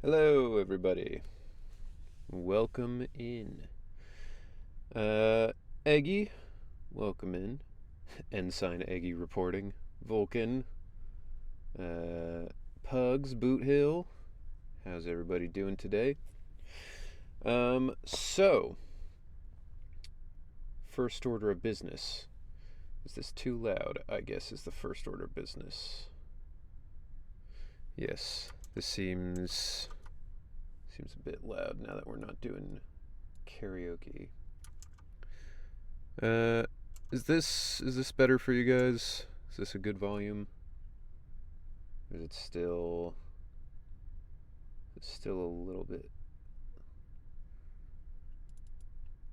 Hello, everybody. Welcome in. Eggy, welcome in. Ensign Eggy reporting. Vulcan. Pugs, Boot Hill. How's everybody doing today? So, first order of business. Is this too loud? I guess is the first order of business. Yes, this seems a bit loud now that we're not doing karaoke. Is this better for you guys? Is this a good volume? Or is it still a little bit?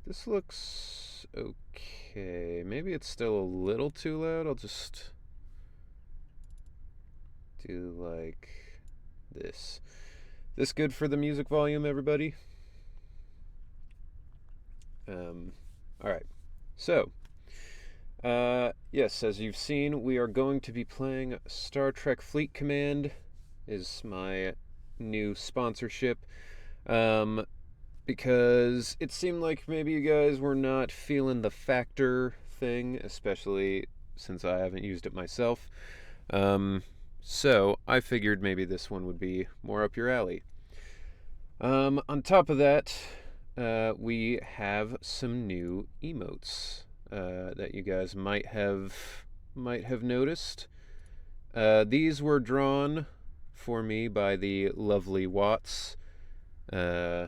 This looks okay. Maybe it's still a little too loud. I'll just do like this. This good for the music volume, everybody? All right. So, yes, as you've seen, we are going to be playing Star Trek Fleet Command. Is my new sponsorship. Because it seemed like maybe you guys were not feeling the factor thing, especially since I haven't used it myself. So I figured maybe this one would be more up your alley. On top of that, we have some new emotes that you guys might have noticed. These were drawn for me by the lovely Watts. So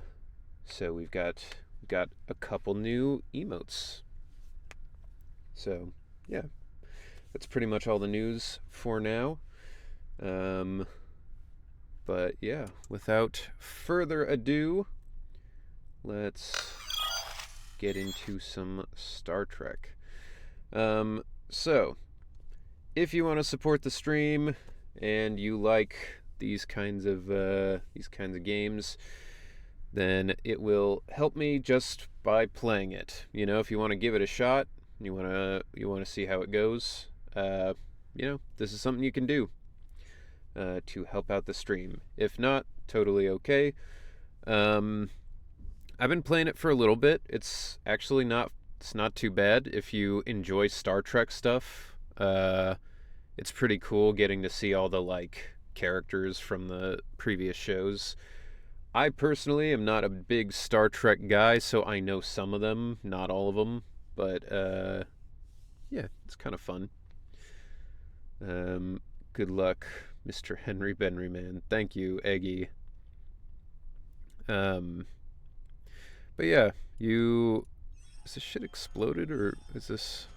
we've got a couple new emotes. So yeah, that's pretty much all the news for now. But yeah, without further ado, let's get into some Star Trek. So if you want to support the stream and you like these kinds of games, then it will help me just by playing it. You know, if you want to give it a shot, you want to see how it goes, this is something you can do to help out the stream. If not, totally okay. I've been playing it for a little bit. It's actually not too bad if you enjoy Star Trek stuff. It's pretty cool getting to see all the characters from the previous shows. I personally am not a big Star Trek guy, so I know some of them, not all of them. But yeah, it's kind of fun. Good luck, Mr. Henry Benryman. Thank you, Eggy. But yeah, is this shit exploded or is this?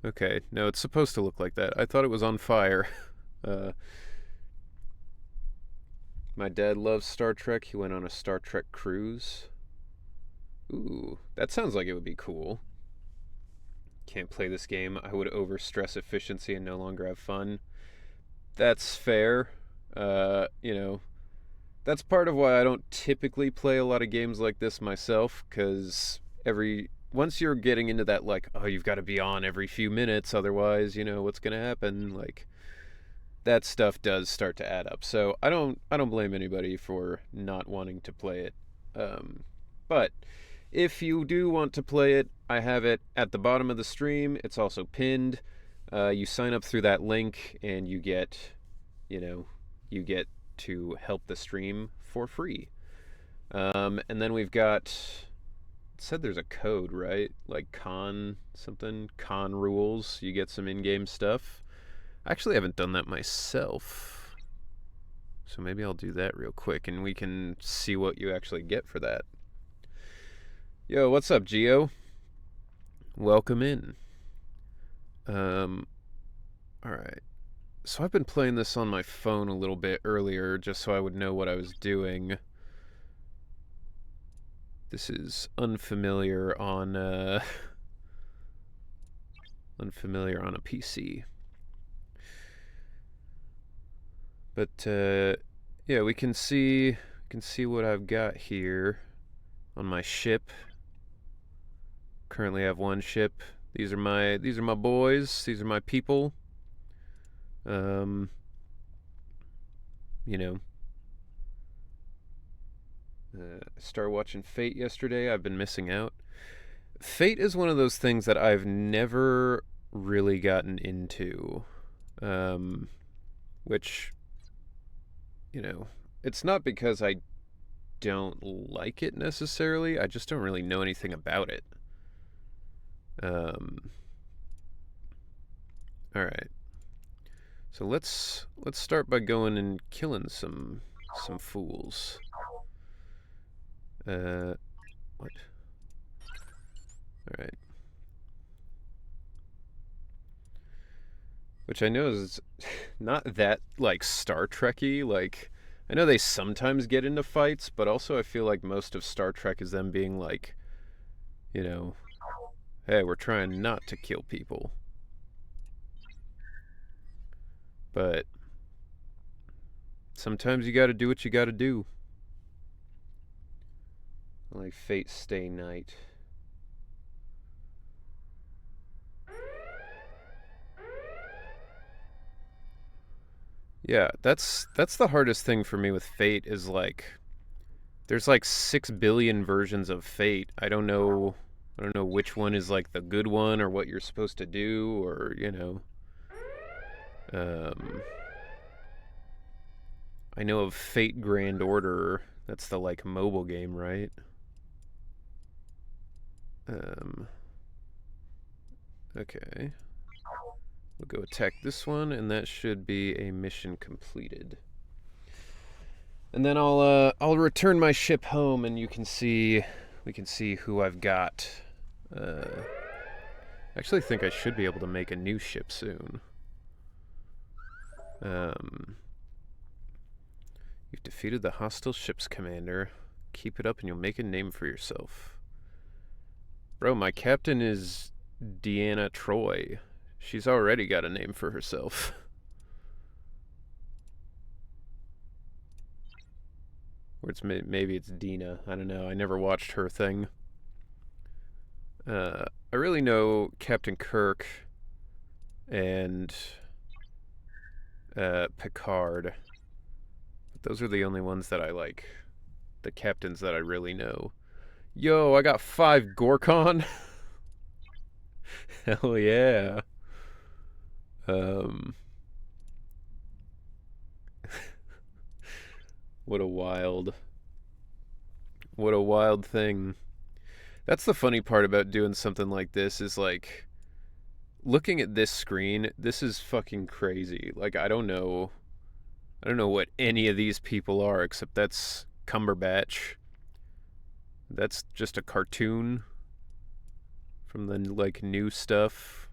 Okay, no, it's supposed to look like that. I thought it was on fire. My dad loves Star Trek. He went on a Star Trek cruise. Ooh, that sounds like it would be cool. Can't play this game. I would overstress efficiency and no longer have fun. That's fair. That's part of why I don't typically play a lot of games like this myself, because once you're getting into that, you've got to be on every few minutes, otherwise, what's going to happen, that stuff does start to add up. So I don't blame anybody for not wanting to play it. But if you do want to play it, I have it at the bottom of the stream. It's also pinned. You sign up through that link and you get to help the stream for free. And then we've got, it said there's a code, right? Like con rules. You get some in-game stuff. I actually haven't done that myself. So maybe I'll do that real quick and we can see what you actually get for that. Yo, what's up, Geo? Welcome in. Alright. So I've been playing this on my phone a little bit earlier just so I would know what I was doing. This is unfamiliar on a PC. But yeah, we can see what I've got here on my ship. Currently have one ship. These are my boys. These are my people. you know. I started watching Fate yesterday. I've been missing out. Fate is one of those things that I've never really gotten into. Um, which, it's not because I don't like it necessarily. I just don't really know anything about it. Um, all right. So let's start by going and killing some fools. What? All right. Which I know is not that like Star Trekky. Like I know they sometimes get into fights, but also I feel like most of Star Trek is them being like, you know, hey, we're trying not to kill people. But sometimes you gotta do what you gotta do. Like Fate Stay Night. Yeah, that's the hardest thing for me with Fate is like there's like 6 billion versions of Fate. I don't know which one is like the good one or what you're supposed to do or. Um I know of Fate Grand Order. That's the like mobile game, right? Um okay. We'll go attack this one and that should be a mission completed. And then I'll return my ship home and we can see who I've got. I actually think I should be able to make a new ship soon. You've defeated the hostile ship's commander. Keep it up and you'll make a name for yourself. Bro, my captain is Deanna Troi. She's already got a name for herself. Or maybe it's Dina. I don't know. I never watched her thing. I really know Captain Kirk and Picard. But those are the only ones that I like. The captains that I really know. Yo, I got 5 Gorkon. Hell yeah. What a wild thing. That's the funny part about doing something like this is like looking at this screen, this is fucking crazy. Like I don't know what any of these people are except that's Cumberbatch. That's just a cartoon from the like new stuff.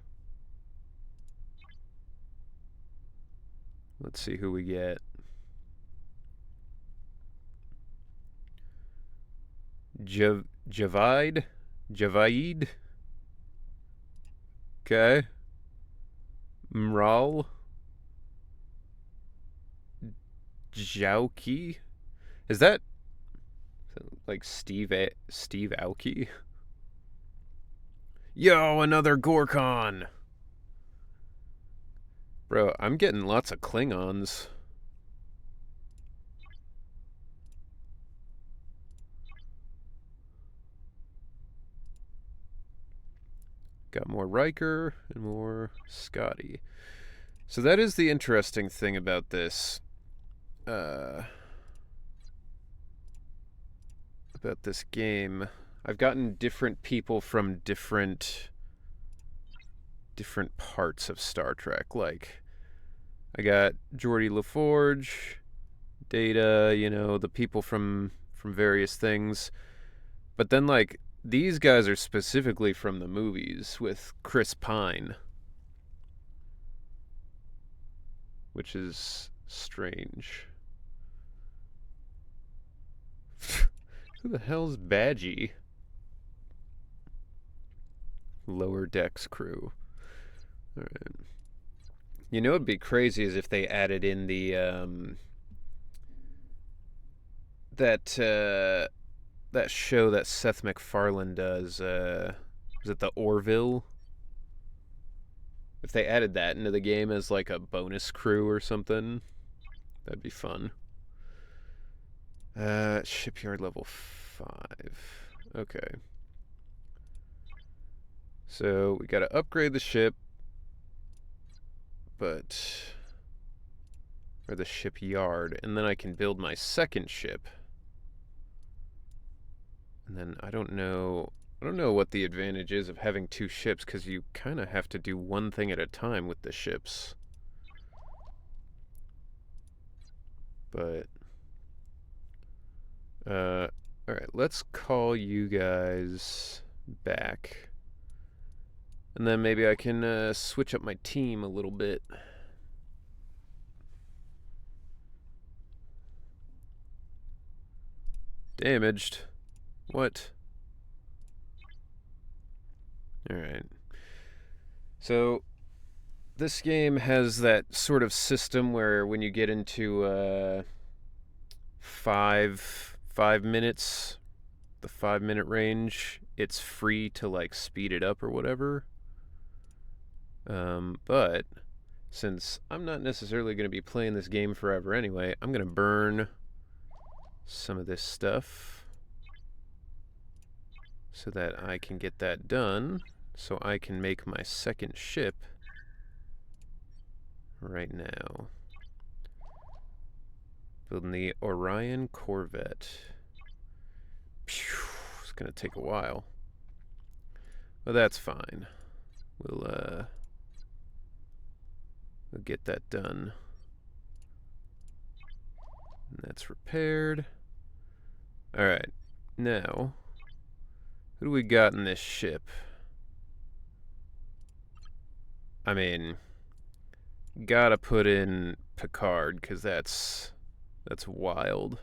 Let's see who we get. Javaid? Okay. Mral? Jauki? Is that like Steve Aoki? Yo, another Gorkon! Bro, I'm getting lots of Klingons. Got more Riker and more Scotty. So that is the interesting thing about this. About this game. I've gotten different people from different parts of Star Trek. Like, I got Geordi LaForge, Data, the people from various things. But then, like, these guys are specifically from the movies with Chris Pine, which is strange. Who the hell's Badgie? Lower Decks crew. Alright. You know what'd be crazy is if they added in the that show that Seth MacFarlane does, is it the Orville? If they added that into the game as like a bonus crew or something, That'd be fun. Shipyard level 5. Okay. So we gotta upgrade the ship, or the shipyard, and then I can build my second ship. And then I don't know what the advantage is of having 2 ships, because you kind of have to do one thing at a time with the ships. But, alright, let's call you guys back. And then maybe I can switch up my team a little bit. Damaged. What? Alright. So, this game has that sort of system where when you get into 5 minutes, the 5-minute range, it's free to like speed it up or whatever. But since I'm not necessarily going to be playing this game forever anyway, I'm going to burn some of this stuff so that I can get that done, so I can make my second ship right now. Building the Orion Corvette. Phew, it's gonna take a while. Well, that's fine. We'll get that done. And that's repaired. Alright, now, who do we got in this ship? I mean, gotta put in Picard, because that's wild.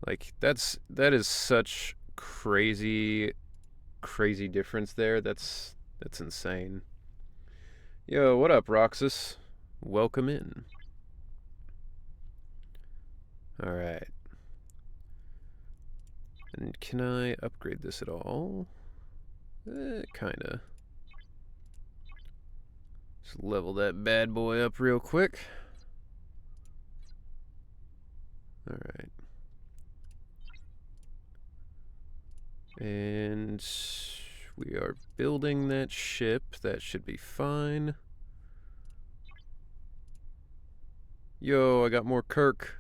Like, that is such crazy difference there. That's insane. Yo, what up, Roxas? Welcome in. Alright. And can I upgrade this at all? Kinda. Just level that bad boy up real quick. Alright. And we are building that ship. That should be fine. Yo, I got more Kirk.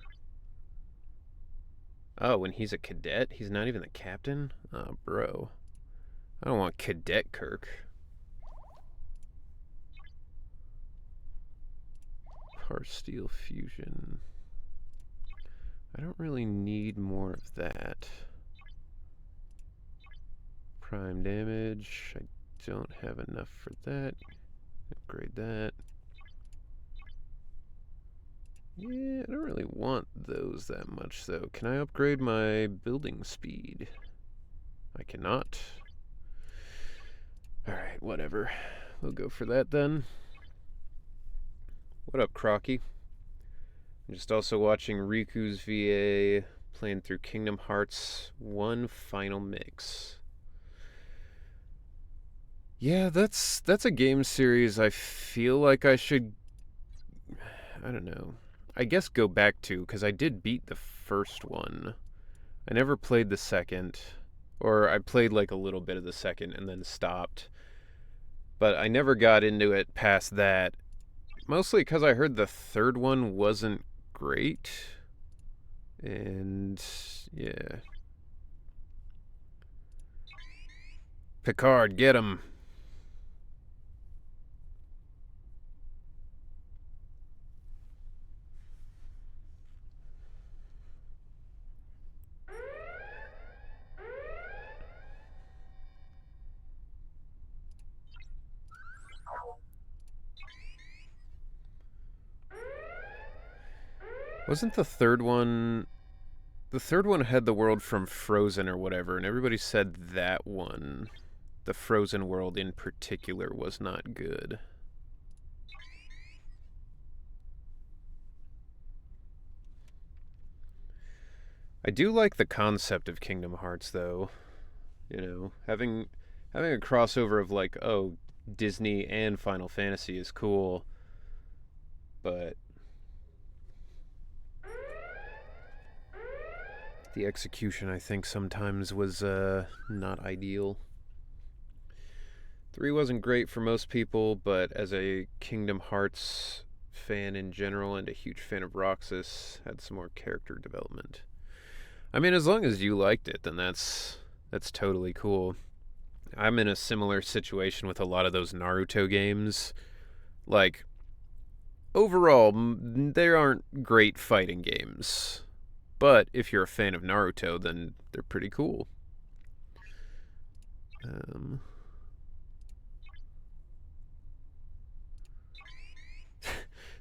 Oh, and he's a cadet? He's not even the captain? Oh, bro. I don't want Cadet Kirk. Parsteel fusion. I don't really need more of that. Prime damage. I don't have enough for that. Upgrade that. Yeah, I don't really want those that much, though. Can I upgrade my building speed? I cannot. Alright, whatever. We'll go for that then. What up, Crocky? I'm just also watching Riku's VA, playing through Kingdom Hearts 1 Final Mix. Yeah, that's a game series I feel like I should, I don't know, I guess go back to, because I did beat the first one. I never played the second, or I played like a little bit of the second and then stopped. But I never got into it past that, mostly because I heard the third one wasn't great. And yeah. Picard, get him. Wasn't the third one... The third one had the world from Frozen or whatever, and everybody said that one, the Frozen world in particular, was not good. I do like the concept of Kingdom Hearts, though. You know, having a crossover of like, oh, Disney and Final Fantasy is cool. but the execution, I think, sometimes was not ideal. 3 wasn't great for most people, but as a Kingdom Hearts fan in general and a huge fan of Roxas, had some more character development. I mean, as long as you liked it, then that's totally cool. I'm in a similar situation with a lot of those Naruto games. Like, overall, they aren't great fighting games. But if you're a fan of Naruto, then they're pretty cool.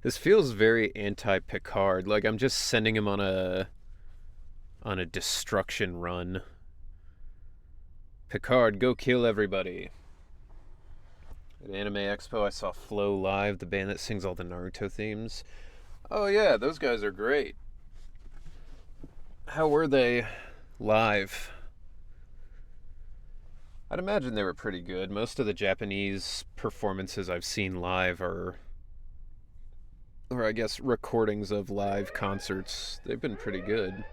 This feels very anti-Picard. Like I'm just sending him on a destruction run. Picard, go kill everybody. At Anime Expo, I saw Flow Live, the band that sings all the Naruto themes. Oh yeah, those guys are great. How were they live? I'd imagine they were pretty good. Most of the Japanese performances I've seen live are, or I guess recordings of live concerts. They've been pretty good.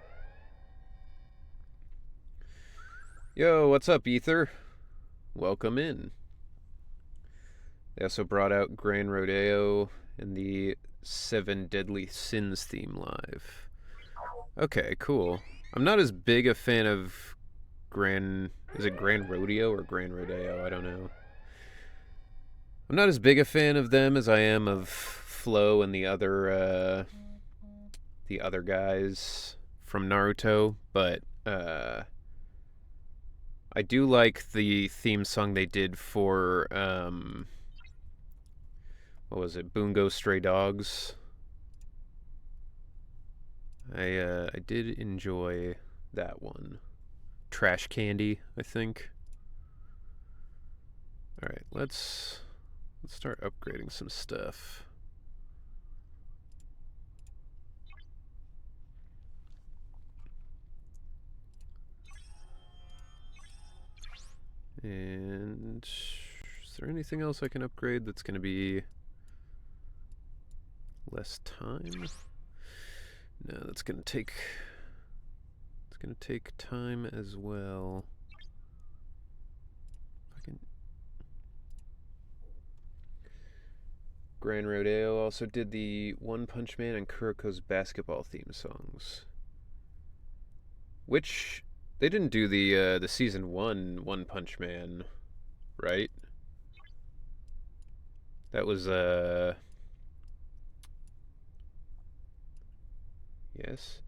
Yo, what's up, Ether? Welcome in. They also brought out Gran Rodeo and the Seven Deadly Sins theme live. Okay, cool. I'm not as big a fan of is it Gran Rodeo or Gran Rodeo? I don't know. I'm not as big a fan of them as I am of Flo and the other guys from Naruto, but I do like the theme song they did for what was it? Bungo Stray Dogs. I did enjoy that one. Trash Candy, I think. All right, let's start upgrading some stuff. And is there anything else I can upgrade that's going to be less time? No, that's going to take time as well. Gran Rodeo also did the One Punch Man and Kuroko's basketball theme songs, which they didn't do the season 1 One Punch Man, right? That was yes.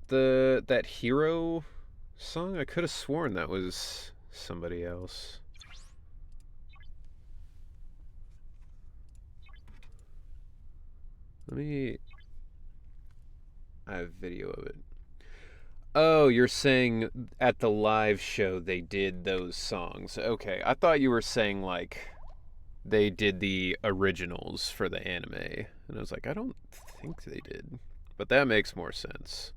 That Hero song, I could have sworn that was somebody else. I have video of it. Oh, you're saying at the live show they did those songs. Okay, I thought you were saying like they did the originals for the anime. And I was like, I don't think they did. But that makes more sense.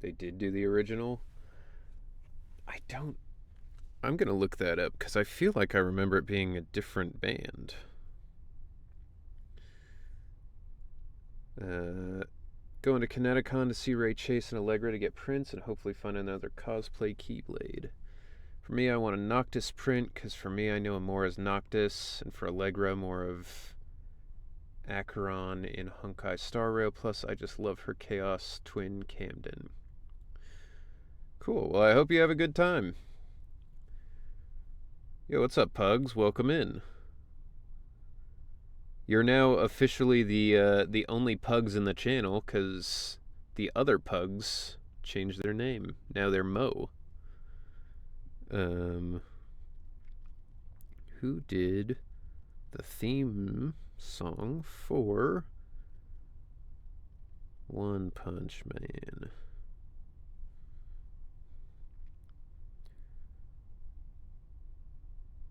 They did do the original? I'm gonna look that up because I feel like I remember it being a different band. Going to Kineticon to see Ray Chase and Allegra to get prints and hopefully find another cosplay Keyblade. For me, I want a Noctis print because for me, I know him more as Noctis, and for Allegra, more of Acheron in Honkai Star Rail. Plus, I just love her Chaos twin Camden. Cool. Well, I hope you have a good time. Yo, what's up, Pugs? Welcome in. You're now officially the only Pugs in the channel because the other Pugs changed their name. Now they're Mo. Who did the theme song for One Punch Man?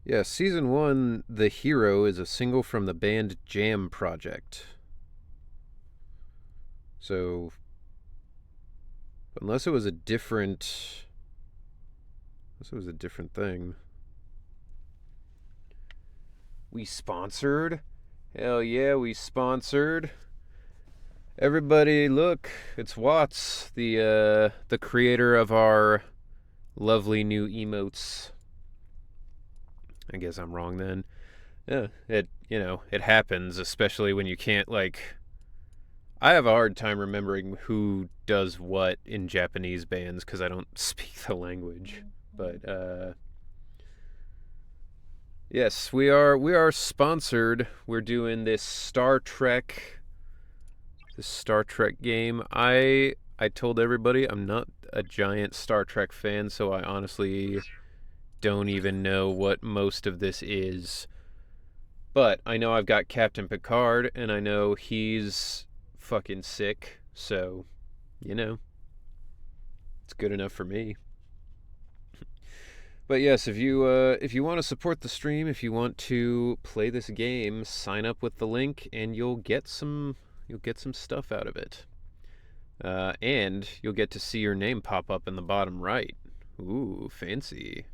Yeah, Season 1, The Hero, is a single from the band Jam Project. So, unless it was a different thing. We sponsored? Hell yeah, we sponsored. Everybody, look, it's Watts, the creator of our lovely new emotes. I guess I'm wrong then. Yeah, it happens, especially when you can't, like... I have a hard time remembering who does what in Japanese bands because I don't speak the language. But, yes, we are sponsored. We're doing this Star Trek game. I told everybody I'm not a giant Star Trek fan, so I honestly don't even know what most of this is. But I know I've got Captain Picard, and I know he's fucking sick, so, it's good enough for me. But yes, if you want to support the stream, if you want to play this game, sign up with the link, and you'll get some stuff out of it. And you'll get to see your name pop up in the bottom right. Ooh, fancy.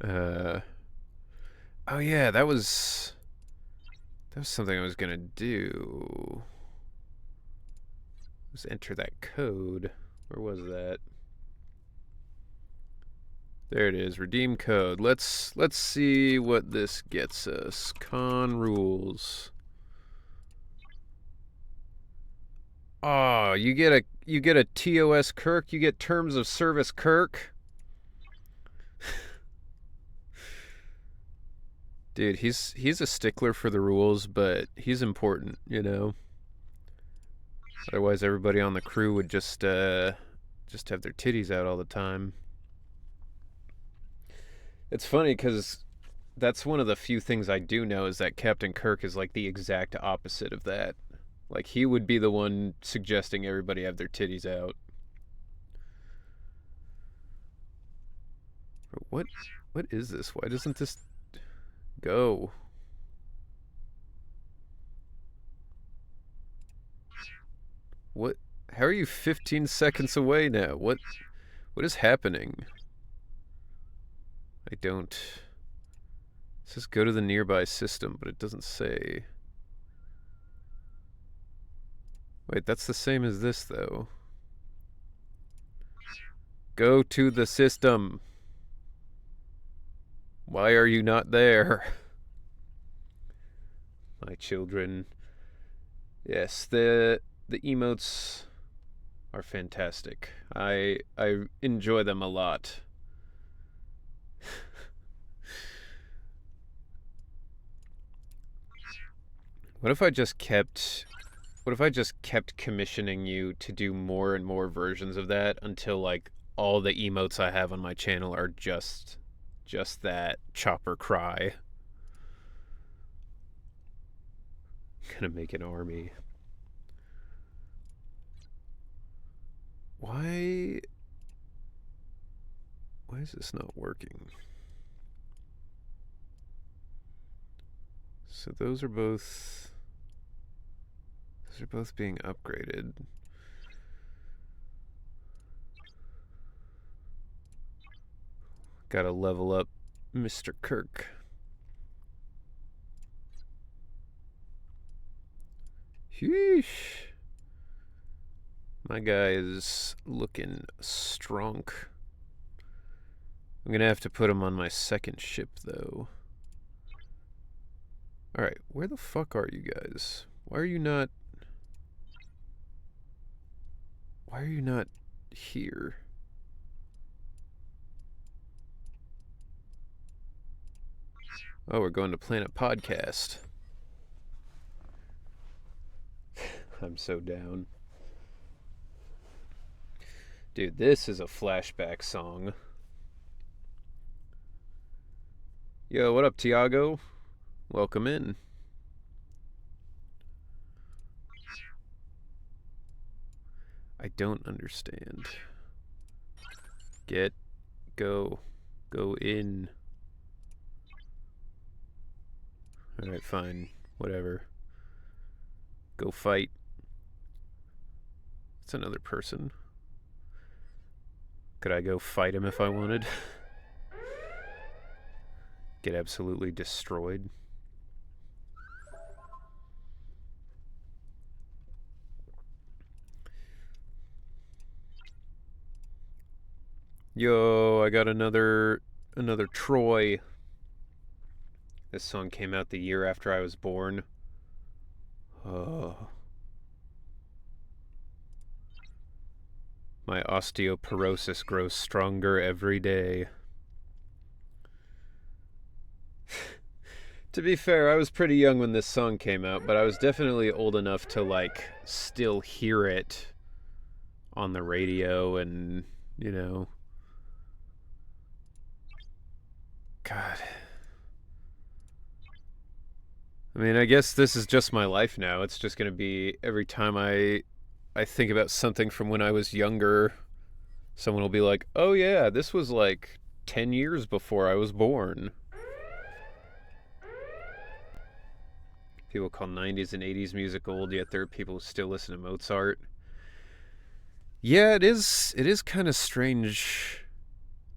Oh yeah, that was something I was gonna do. Let's enter that code. Where was that? There it is. Redeem code. Let's see what this gets us. Con rules. Oh, you get a TOS Kirk. You get terms of service Kirk. Dude, he's a stickler for the rules, but he's important, Otherwise, everybody on the crew would just have their titties out all the time. It's funny because that's one of the few things I do know is that Captain Kirk is like the exact opposite of that. Like, he would be the one suggesting everybody have their titties out. What is this? Why doesn't this go? What? How are you 15 seconds away now? What is happening? I don't... It says go to the nearby system, but it doesn't say. Wait, that's the same as this, though. Go to the system. Why are you not there? My children. Yes, the emotes are fantastic. I enjoy them a lot. What if I just kept commissioning you to do more and more versions of that until, like, all the emotes I have on my channel are just that chopper cry? Gonna make an army. Why is this not working? So those are both being upgraded. Gotta level up Mr. Kirk. Sheesh. My guy is looking strong. I'm gonna have to put him on my second ship, though. Alright, where the fuck are you guys? Why are you not here? Oh, we're going to Planet Podcast. I'm so down. Dude, this is a flashback song. Yo, what up, Tiago? Welcome in. I don't understand. Go in. Alright, fine. Whatever. Go fight. It's another person. Could I go fight him if I wanted? get absolutely destroyed. Yo, I got another Troy. This song came out the year after I was born. Oh. My osteoporosis grows stronger every day. To be fair, I was pretty young when this song came out, but I was definitely old enough to, like, still hear it on the radio and, you know. God. I mean, I guess this is just my life now. It's just going to be every time I think about something from when I was younger, someone will be like, "Oh yeah, this was like 10 years before I was born." People call 90s and 80s music old, yet there are people who still listen to Mozart. Yeah, it is kind of strange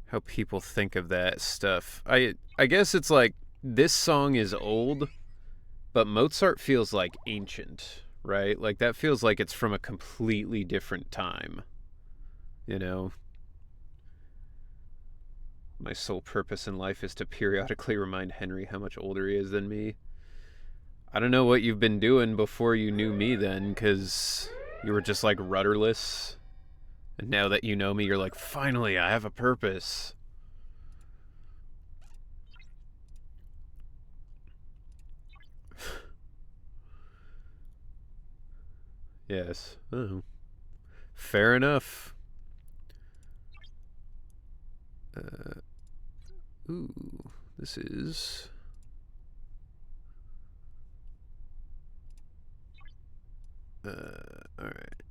how people think of that stuff. I guess it's like this song is old, but Mozart feels like ancient, right? Like that feels like it's from a completely different time. You know, my sole purpose in life is to periodically remind Henry how much older he is than me. I don't know what you've been doing before you knew me then, because you were just like rudderless. And now that you know me, you're like, finally, I have a purpose. Yes. Oh. Fair enough. Ooh, this is... alright.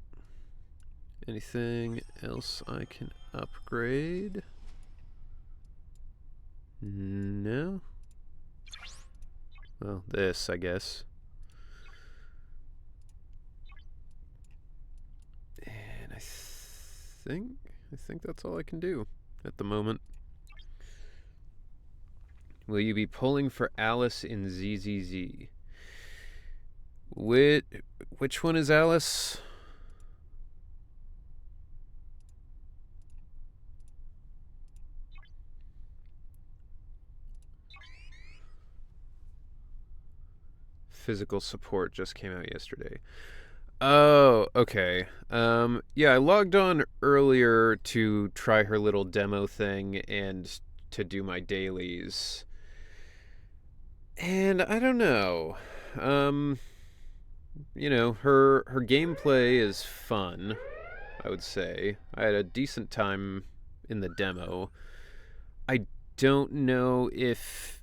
Anything else I can upgrade? No? Well, this, I guess. And I think that's all I can do at the moment. Will you be pulling for Alice in ZZZ? Which one is Alice? Physical support just came out yesterday. Oh, okay. Yeah, I logged on earlier to try her little demo thing and to do my dailies. And I don't know. You know, her gameplay is fun, I would say. I had a decent time in the demo. I don't know if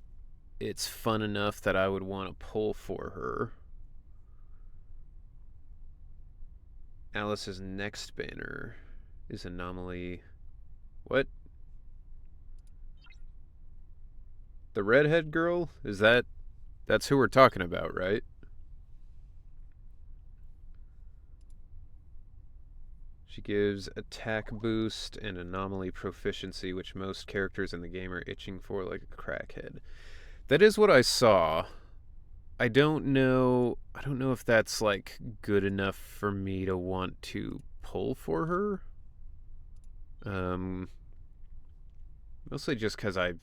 it's fun enough that I would want to pull for her. Alice's next banner is Anomaly. What? The redhead girl? That's who we're talking about, right? She gives attack boost and anomaly proficiency, which most characters in the game are itching for like a crackhead. That is what I saw. I don't know if that's like good enough for me to want to pull for her. Mostly just because I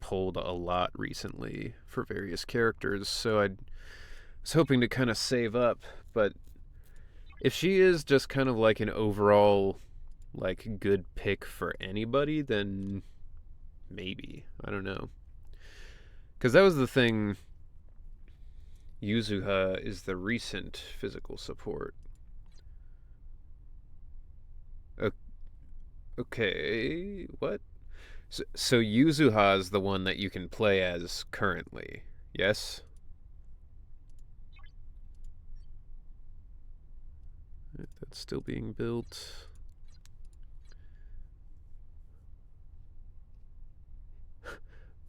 pulled a lot recently for various characters, so I was hoping to kind of save up. But if she is just kind of like an overall like good pick for anybody, then maybe. I don't know. Because that was the thing. Yuzuha is the recent physical support. Okay, what? So Yuzuha is the one that you can play as currently, yes? That's still being built.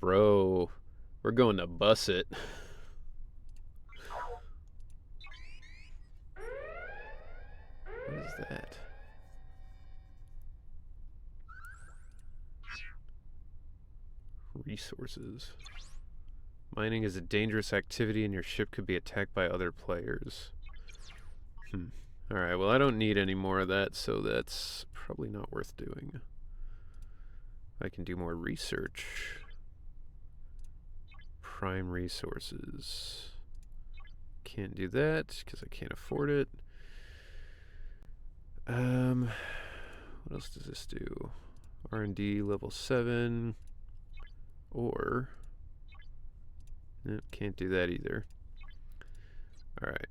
Bro, we're going to bus it. What is that? Resources. Mining is a dangerous activity and your ship could be attacked by other players. Alright, well I don't need any more of that, so that's probably not worth doing. I can do more research. Prime resources. Can't do that because I can't afford it. What else does this do? R&D level 7. Or... nope, can't do that either. Alright.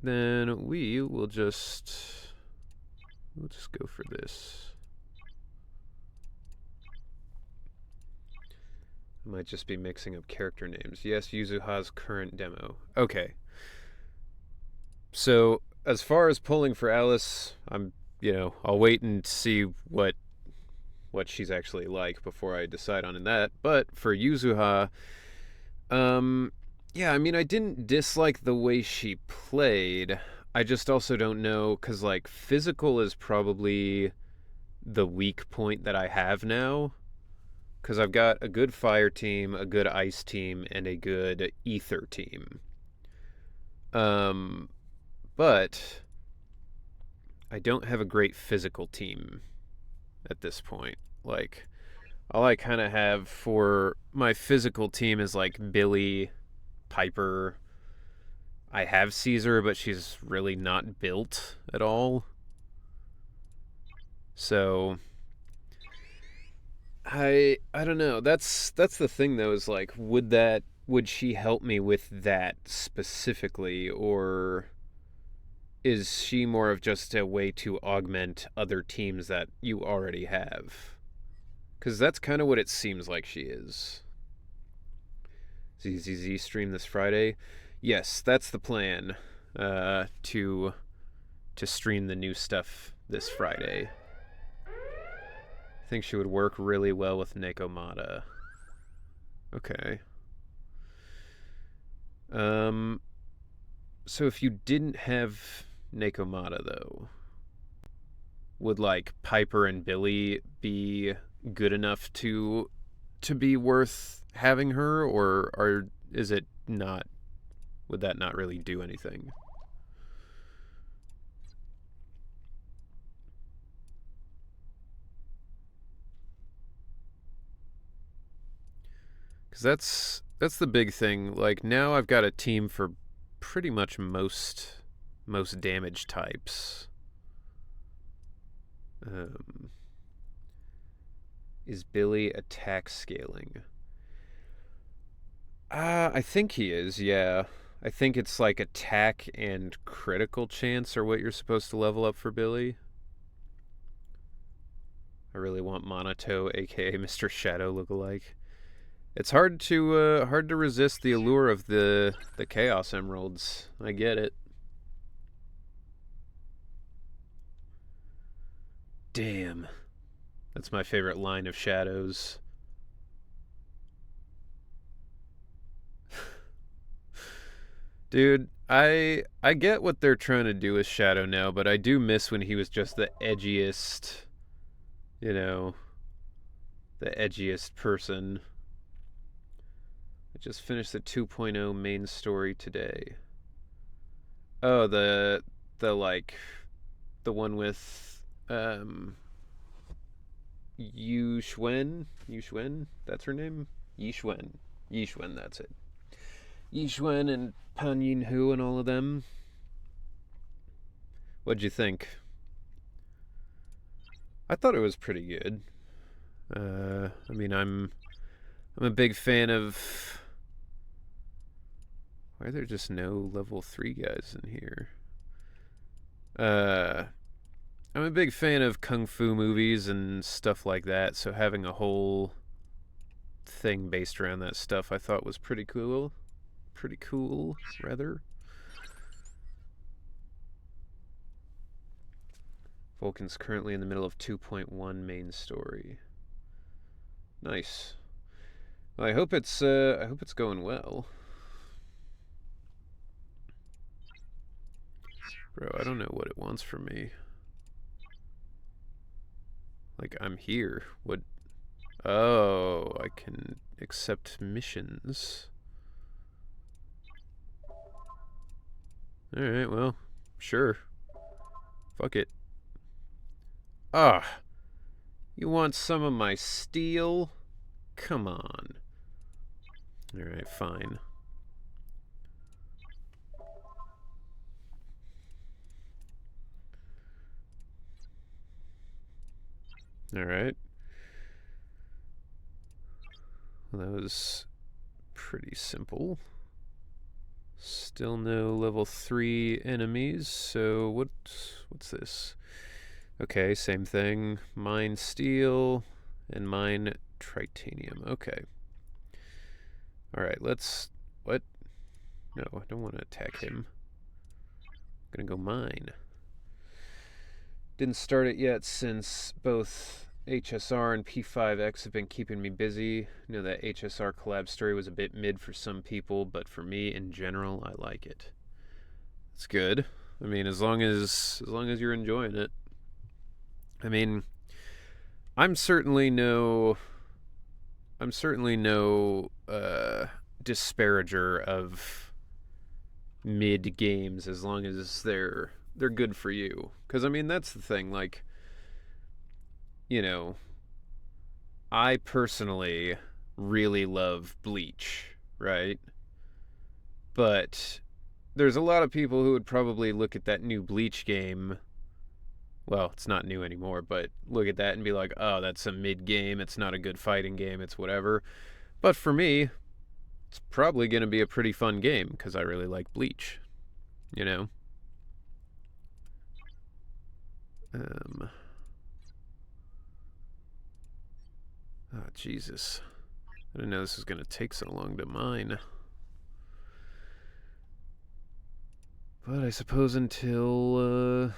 Then we'll just go for this. I might just be mixing up character names. Yes, Yuzuha's current demo. Okay. So, as far as pulling for Alice, I'll wait and see what she's actually like before I decide on that. But for Yuzuha, yeah, I mean, I didn't dislike the way she played. I just also don't know, because, like, physical is probably the weak point that I have now. Because I've got a good fire team, a good ice team, and a good ether team. But I don't have a great physical team at this point. Like, all I kind of have for my physical team is, like, Billy, Piper. I have Caesar, but she's really not built at all. So... I don't know. That's the thing though, is like, would she help me with that specifically, or is she more of just a way to augment other teams that you already have? Because that's kind of what it seems like she is. ZZZ stream this Friday. Yes, that's the plan. To stream the new stuff this Friday. I think she would work really well with Nekomata. Okay. So if you didn't have Nekomata, though, would, like, Piper and Billy be good enough to be worth having her, or is it not? Would that not really do anything? Because that's the big thing. Like, now I've got a team for pretty much most damage types. Is Billy attack scaling? I think he is, yeah. I think it's like attack and critical chance are what you're supposed to level up for Billy. I really want Monato, aka Mr. Shadow lookalike. It's hard to resist the allure of the Chaos Emeralds. I get it. Damn. That's my favorite line of Shadows. Dude, I get what they're trying to do with Shadow now, but I do miss when he was just the edgiest, the edgiest person. I just finished the 2.0 main story today. Oh, the one with Yu Xuan, that's her name? Yi Xuan, that's it. Yi Xuan and Pan Yin Hu and all of them. What'd you think? I thought it was pretty good. I mean, I'm a big fan of... Why are there just no level 3 guys in here? I'm a big fan of kung fu movies and stuff like that, so having a whole thing based around that stuff I thought was pretty cool. Pretty cool, rather. Vulcan's currently in the middle of 2.1 main story. Nice. Well, I hope it's going well. Bro, I don't know what it wants from me. Like, I'm here. What? Oh, I can accept missions. Alright, well, sure. Fuck it. Ah, you want some of my steel? Come on. Alright, fine. Alright. Well, that was pretty simple. Still no level 3 enemies, so what's this? Okay, same thing. Mine steel and mine tritanium. Okay. Alright, let's... What? No, I don't want to attack him. I'm gonna go mine. Didn't start it yet since both HSR and P5X have been keeping me busy. You know, that HSR collab story was a bit mid for some people, but for me, in general, I like it. It's good. I mean, as long as you're enjoying it. I mean, I'm certainly no disparager of mid games as long as they're good for you. Because I mean, that's the thing. Like, you know, I personally really love Bleach, right? But there's a lot of people who would probably look at that new Bleach game. Well, it's not new anymore, but look at that and be like, oh, that's a mid game. It's not a good fighting game. It's whatever. But for me, it's probably going to be a pretty fun game because I really like Bleach, you know? Oh, Jesus. I didn't know this was going to take so long to mine. But I suppose until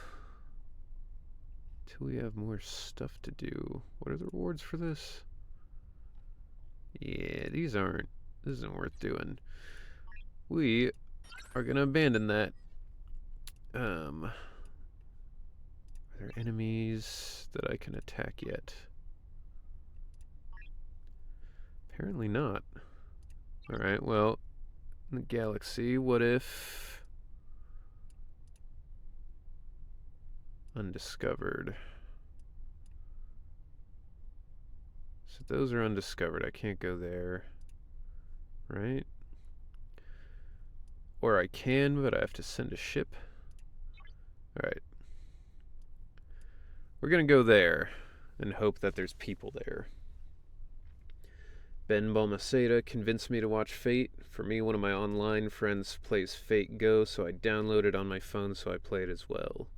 we have more stuff to do. What are the rewards for this? Yeah, this isn't worth doing. We are going to abandon that. Are there enemies that I can attack yet? Apparently not. Alright, well, in the galaxy, what if... Undiscovered. So those are undiscovered. I can't go there. Right? Or I can, but I have to send a ship. Alright. We're gonna go there and hope that there's people there. Ben Balmaceda convinced me to watch Fate. For me, one of my online friends plays Fate Go, so I downloaded it on my phone so I play it as well.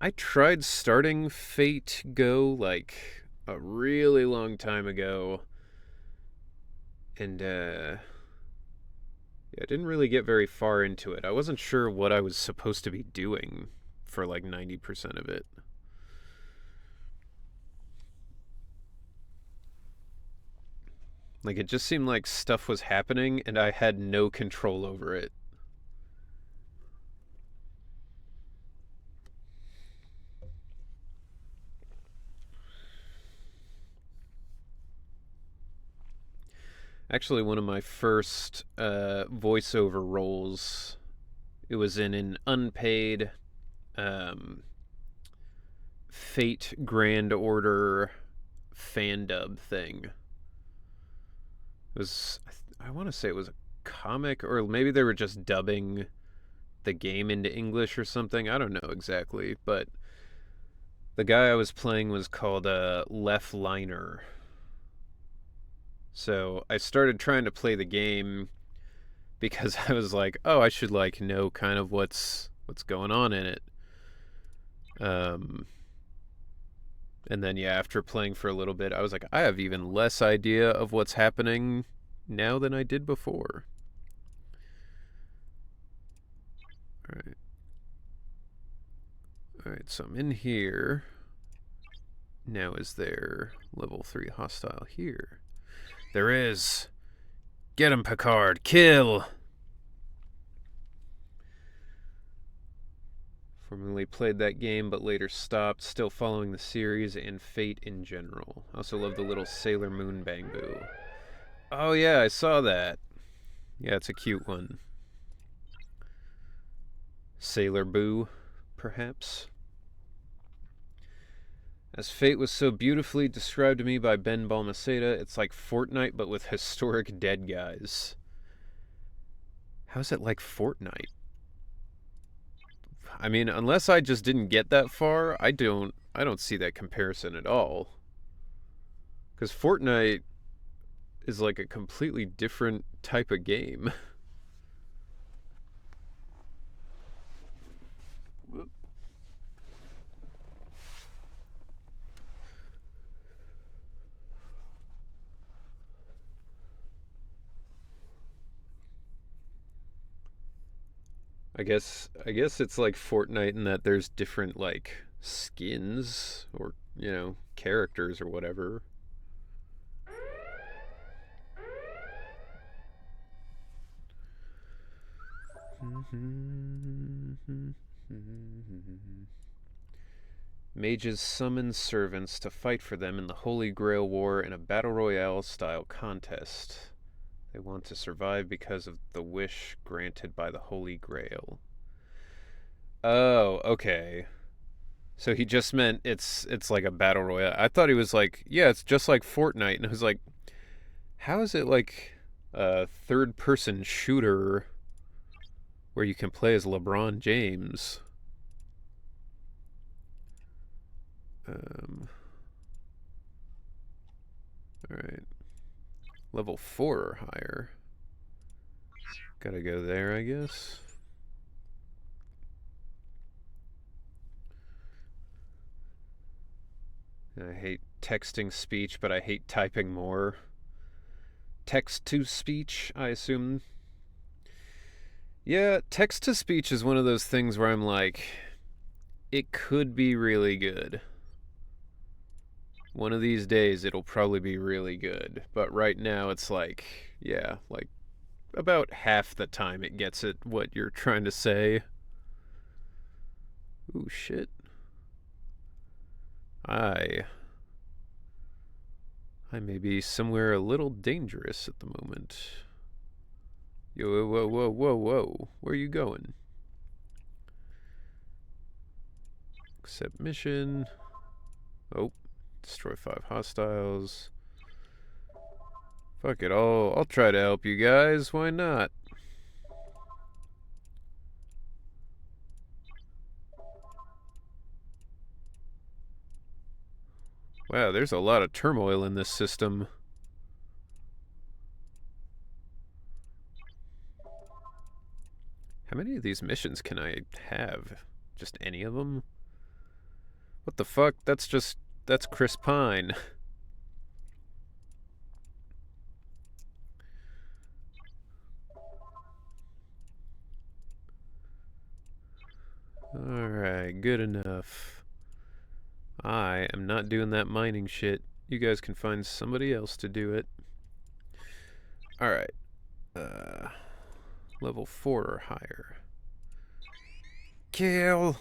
I tried starting Fate Go like a really long time ago, and I didn't really get very far into it. I wasn't sure what I was supposed to be doing for like 90% of it. Like, it just seemed like stuff was happening and I had no control over it. Actually, one of my first voiceover roles, it was in an unpaid Fate Grand Order fan dub thing. It was, I want to say it was a comic, or maybe they were just dubbing the game into English or something. I don't know exactly, but the guy I was playing was called Lef Liner. So I started trying to play the game because I was like, oh, I should like know kind of what's going on in it. And then yeah, after playing for a little bit, I was like, I have even less idea of what's happening now than I did before. Alright, so I'm in here. Now is there level 3 hostile here? There is. Get him, Picard. Kill! Formerly played that game, but later stopped. Still following the series and Fate in general. Also love the little Sailor Moon Bangbu. Oh yeah, I saw that. Yeah, it's a cute one. Sailor Boo, perhaps. As fate was so beautifully described to me by Ben Balmaceda, it's like Fortnite but with historic dead guys. How's it like Fortnite? I mean, unless I just didn't get that far, I don't see that comparison at all. Because Fortnite is like a completely different type of game. I guess it's like Fortnite in that there's different like skins or, you know, characters or whatever. Mages summon servants to fight for them in the Holy Grail War in a Battle Royale style contest. They want to survive because of the wish granted by the Holy Grail. Oh, okay. So he just meant it's like a battle royale. I thought he was like, yeah, it's just like Fortnite, and I was like, how is it like a third-person shooter where you can play as LeBron James? All right, level 4 or higher. Gotta go there, I guess. I hate texting speech, but I hate typing more. Text to speech, I assume. Yeah, text to speech is one of those things where I'm like, it could be really good. One of these days it'll probably be really good. But right now it's like, yeah, like about half the time it gets at what you're trying to say. Ooh, shit. I may be somewhere a little dangerous at the moment. Yo, whoa, whoa, whoa, whoa. Where are you going? Accept mission. Oh, destroy 5 hostiles. Fuck it, I'll try to help you guys. Why not? Wow, there's a lot of turmoil in this system. How many of these missions can I have? Just any of them? What the fuck? That's Chris Pine. Alright, good enough. I am not doing that mining shit. You guys can find somebody else to do it. Alright. Level 4 or higher. Kill!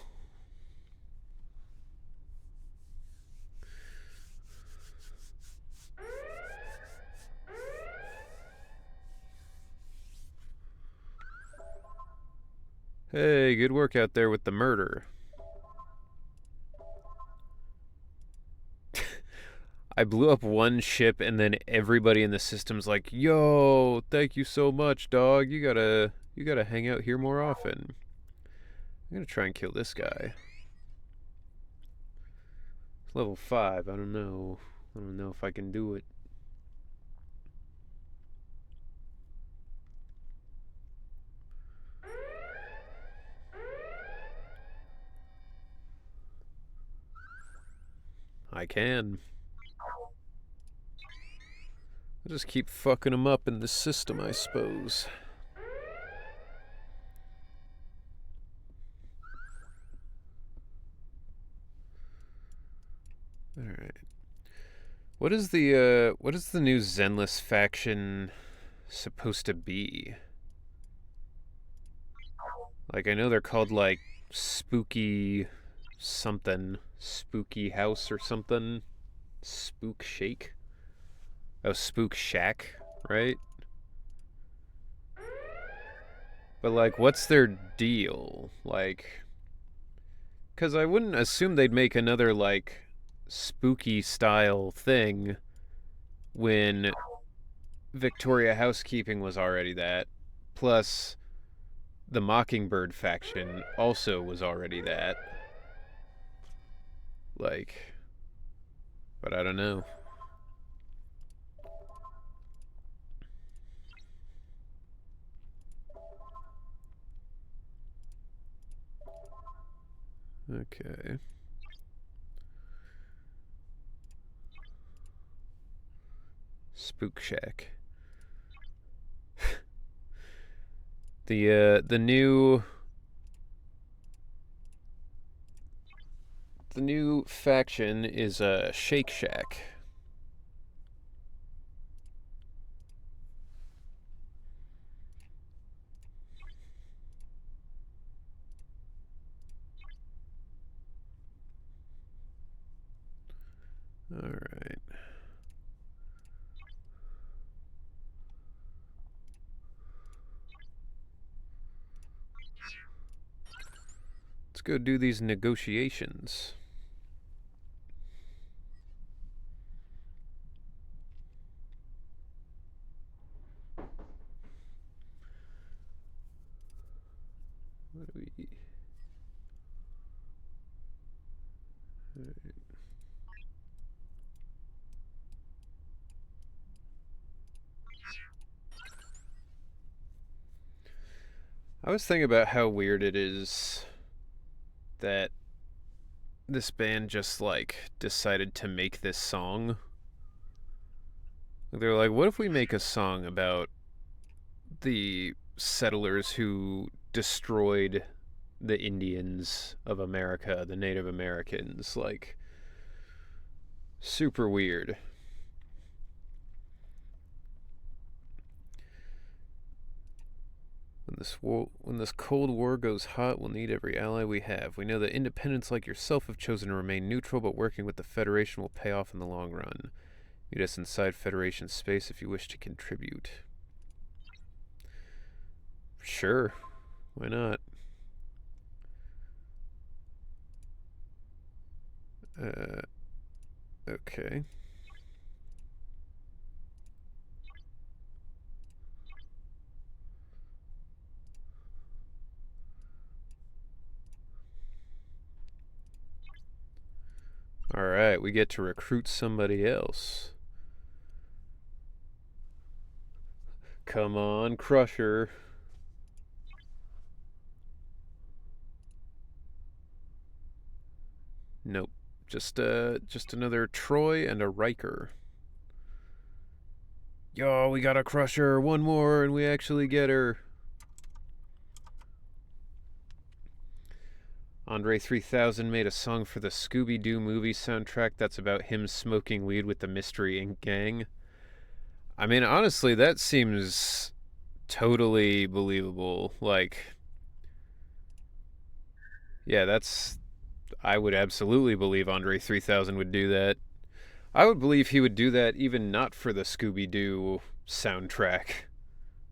Hey, good work out there with the murder. I blew up one ship and then everybody in the system's like, yo, thank you so much, dog. You gotta hang out here more often. I'm gonna try and kill this guy. It's level 5, I don't know if I can do it. I can. I'll just keep fucking them up in the system, I suppose. Alright. What is the new Zenless faction supposed to be? Like, I know they're called, like, Spooky something. Spooky House or something. Spook Shake? Oh, Spook Shack, right? But, like, what's their deal? Like, because I wouldn't assume they'd make another, like, spooky style thing when Victoria Housekeeping was already that. Plus, the Mockingbird faction also was already that. Like, but I don't know. Okay. Spook Shack. The new faction is Shake Shack. All right. Let's go do these negotiations. What do we... All right. I was thinking about how weird it is that this band just, like, decided to make this song. They're like, what if we make a song about the settlers who destroyed the Indians of America, the Native Americans? Like, super weird. When this Cold War goes hot, we'll need every ally we have. We know that independents like yourself have chosen to remain neutral, but working with the Federation will pay off in the long run. Meet us inside Federation space if you wish to contribute. Sure. Why not? Okay. Alright, we get to recruit somebody else. Come on, Crusher. Nope. Just another Troy and a Riker. Yo, we got a Crusher. One more and we actually get her. Andre 3000 made a song for the Scooby-Doo movie soundtrack that's about him smoking weed with the Mystery Inc. gang. I mean, honestly, that seems totally believable. Like, yeah, I would absolutely believe Andre 3000 would do that. I would believe he would do that even not for the Scooby-Doo soundtrack.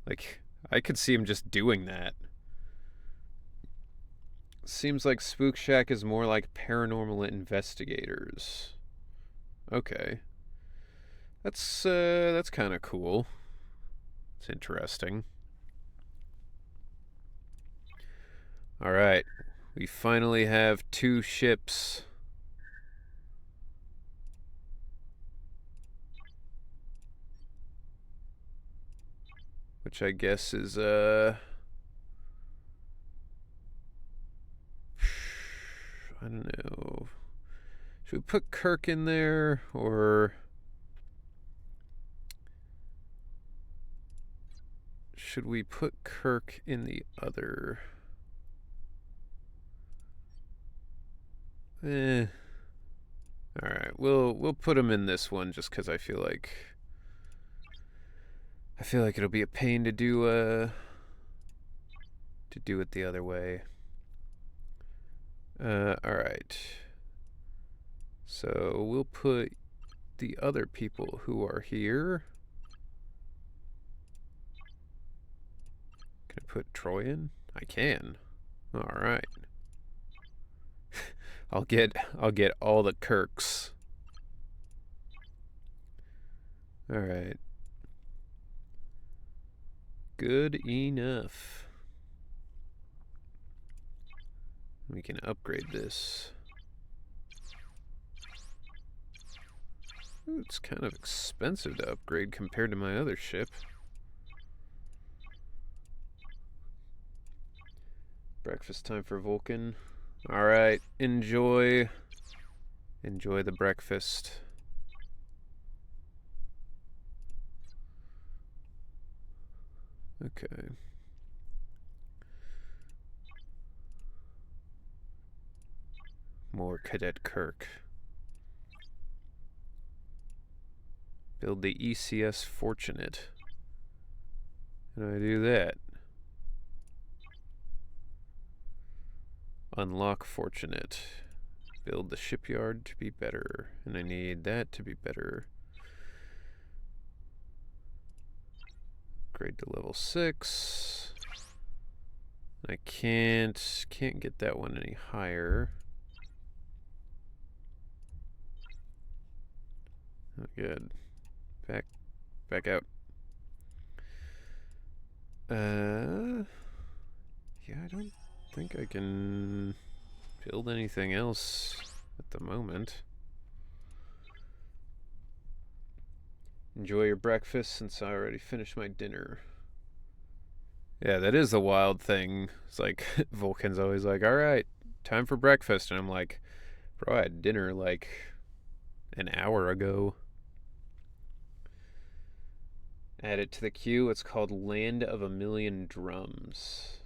Like, I could see him just doing that. Seems like Spook Shack is more like Paranormal Investigators. Okay. That's kind of cool. It's interesting. All right. We finally have 2 ships. Which I guess is I don't know. Should we put Kirk in there or should we put Kirk in the other? All right, we'll put him in this one just because I feel like it'll be a pain to do it the other way. All right. So we'll put the other people who are here. Can I put Troy in? I can. All right. I'll get all the Kirks. All right. Good enough. We can upgrade this. Ooh, it's kind of expensive to upgrade compared to my other ship. Breakfast time for Vulcan. Alright, enjoy the breakfast. Okay. More Cadet Kirk. Build the ECS Fortunate. How do I do that? Unlock Fortunate. Build the shipyard to be better. And I need that to be better. Upgrade to level 6. I can't get that one any higher. Oh, good. Back out. Yeah, I don't think I can build anything else at the moment. Enjoy your breakfast since I already finished my dinner. Yeah, that is a wild thing. It's like Vulcan's always like, alright, time for breakfast. And I'm like, bro, I had dinner like an hour ago. Add it to the queue. It's called Land of a Million Drums.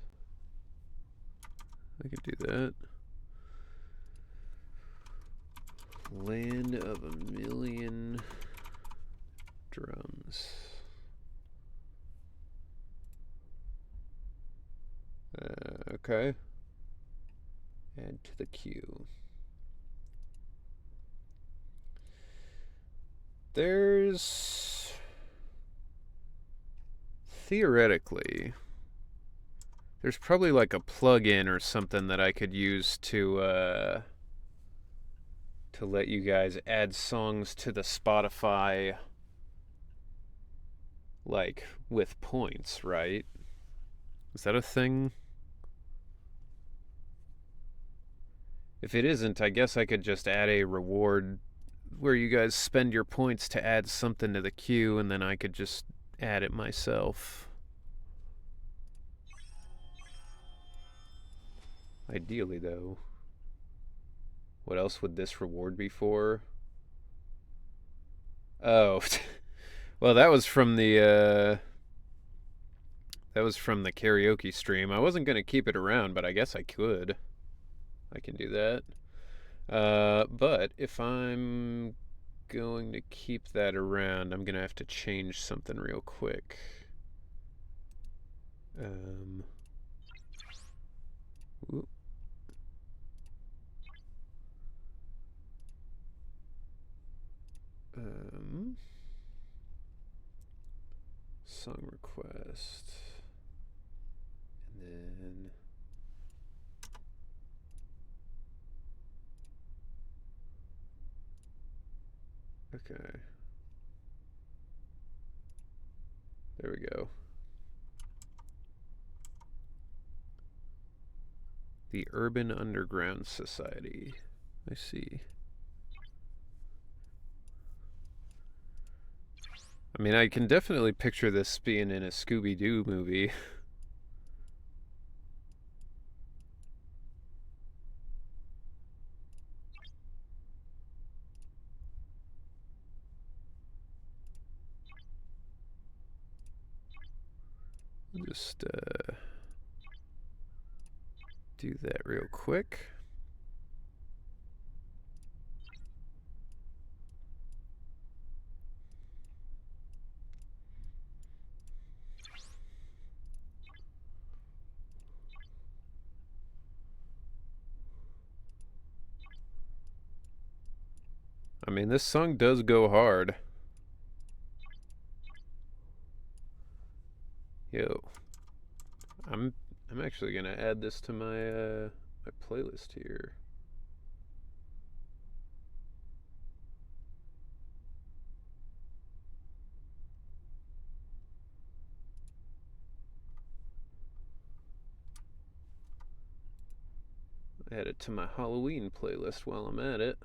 I could do that. Land of a Million Drums. Okay. Add to the queue. There's... theoretically, there's probably like a plug-in or something that I could use to let you guys add songs to the Spotify, like, with points, right? Is that a thing? If it isn't, I guess I could just add a reward where you guys spend your points to add something to the queue, and then I could just add it myself. Ideally, though. What else would this reward be for? Oh, well, that was from the karaoke stream. I wasn't gonna keep it around, but I guess I could. I can do that. But if I'm going to keep that around, I'm gonna have to change something real quick. Whoop. Song request. And then... okay. There we go. The Urban Underground Society. I see. I mean, I can definitely picture this being in a Scooby-Doo movie. I'll just do that real quick. I mean, this song does go hard. Yo. I'm actually gonna add this to my my playlist here. Add it to my Halloween playlist while I'm at it.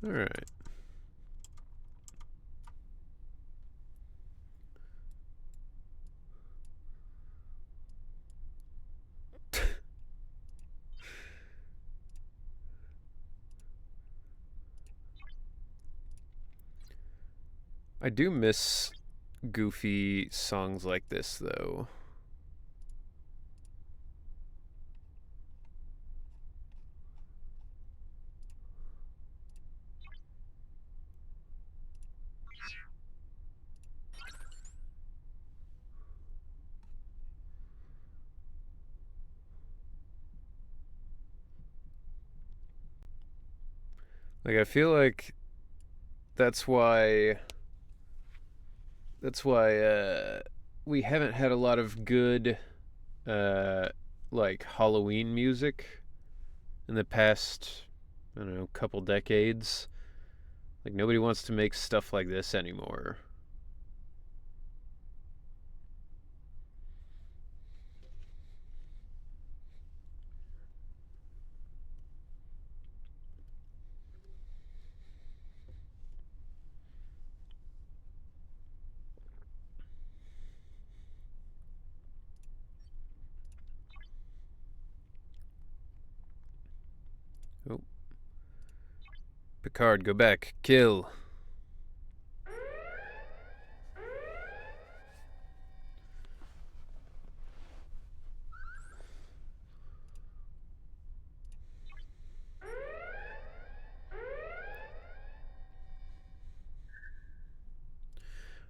All right. I do miss goofy songs like this, though. Like, I feel like that's why that's why we haven't had a lot of good uh, like Halloween music in the past, I don't know, couple decades. Like, nobody wants to make stuff like this anymore. Oh, Picard, go back, kill.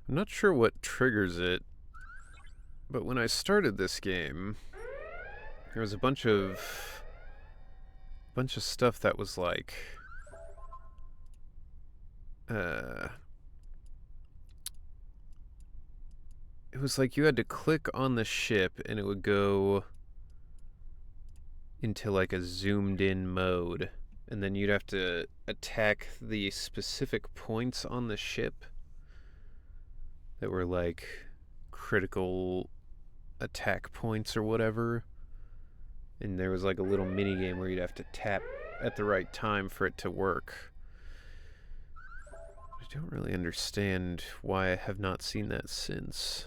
I'm not sure what triggers it, but when I started this game, there was a bunch of stuff that was like uh it was like you had to click on the ship and it would go into like a zoomed in mode, and then you'd have to attack the specific points on the ship that were like critical attack points or whatever. And there was like a little mini game where you'd have to tap at the right time for it to work. I don't really understand why I have not seen that since.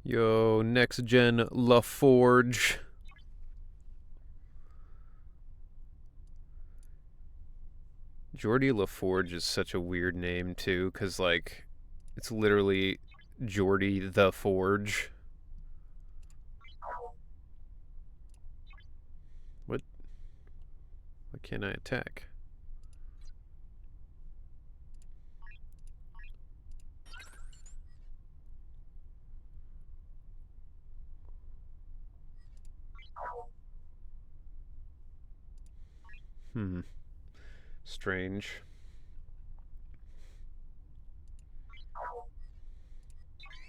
Yo, next gen LaForge. Geordi LaForge is such a weird name too, because like it's literally Geordi the Forge. What? Why can't I attack? Strange.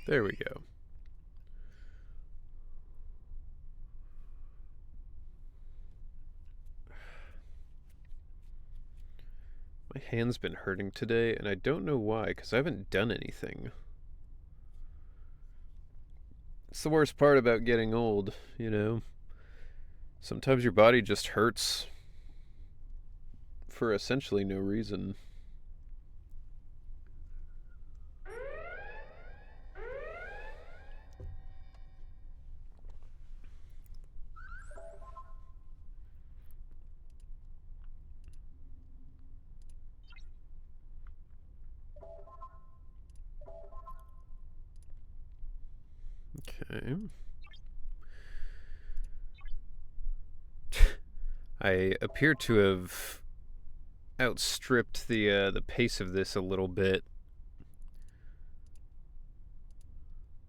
There we go. My hand's been hurting today, and I don't know why, because I haven't done anything. It's the worst part about getting old, you know? Sometimes your body just hurts for essentially no reason. Okay. I appear to have outstripped the pace of this a little bit.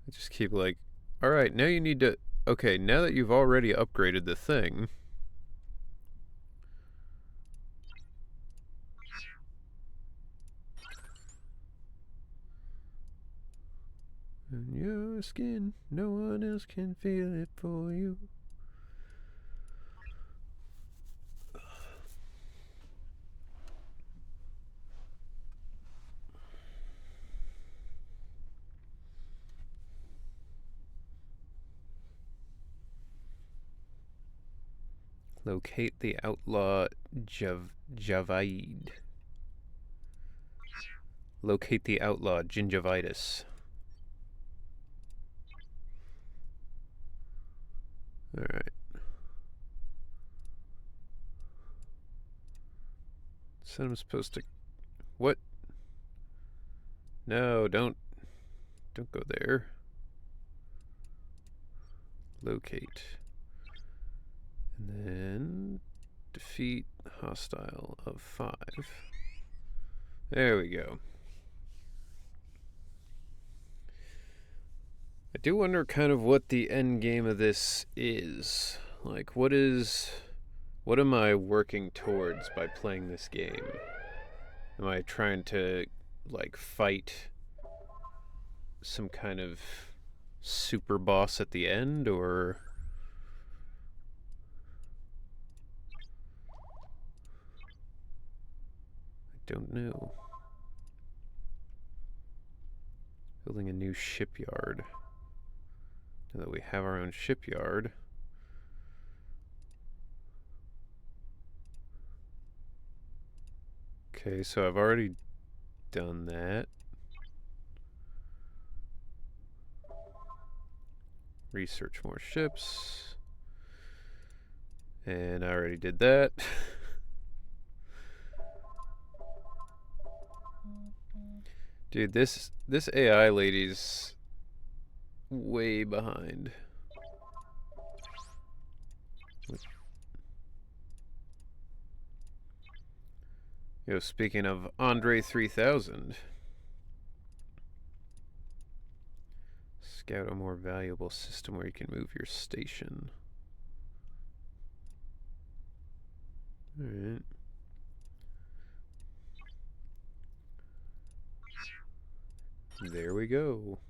I just keep like, alright, now you need to... Okay, now that you've already upgraded the thing... On your skin, no one else can feel it for you. Locate the outlaw Javaid. Locate the outlaw Gingivitis. Alright. So I'm supposed to... What? No, don't go there. Locate. And then defeat hostile of 5. There we go. I do wonder kind of what the end game of this is. Like, what am I working towards by playing this game? Am I trying to, like, fight some kind of super boss at the end, or... I don't know. Building a new shipyard. Now that we have our own shipyard... Okay, so I've already done that. Research more ships. And I already did that. Dude, this AI lady's way behind. Yo, speaking of Andre 3000, scout a more valuable system where you can move your station. Alright. There we go.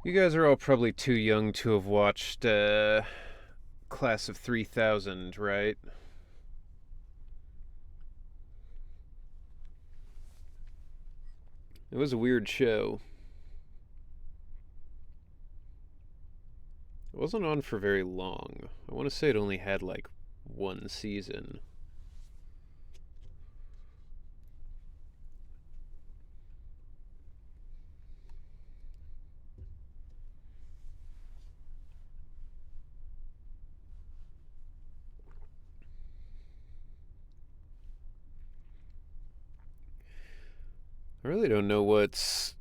You guys are all probably too young to have watched Class of 3000, right? It was a weird show. It wasn't on for very long. I want to say it only had like 1 season. I really don't know what's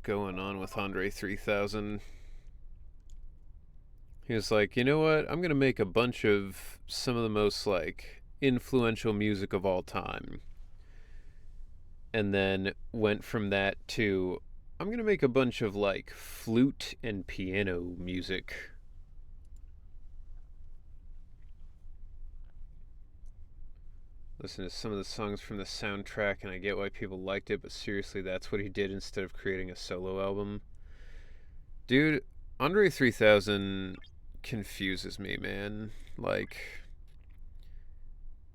going on with Andre 3000. He was like, you know what? I'm going to make a bunch of some of the most, like, influential music of all time. And then went from that to, I'm going to make a bunch of, like, flute and piano music. Listen to some of the songs from the soundtrack, and I get why people liked it, but seriously, that's what he did instead of creating a solo album. Dude, Andre 3000 confuses me, man. Like,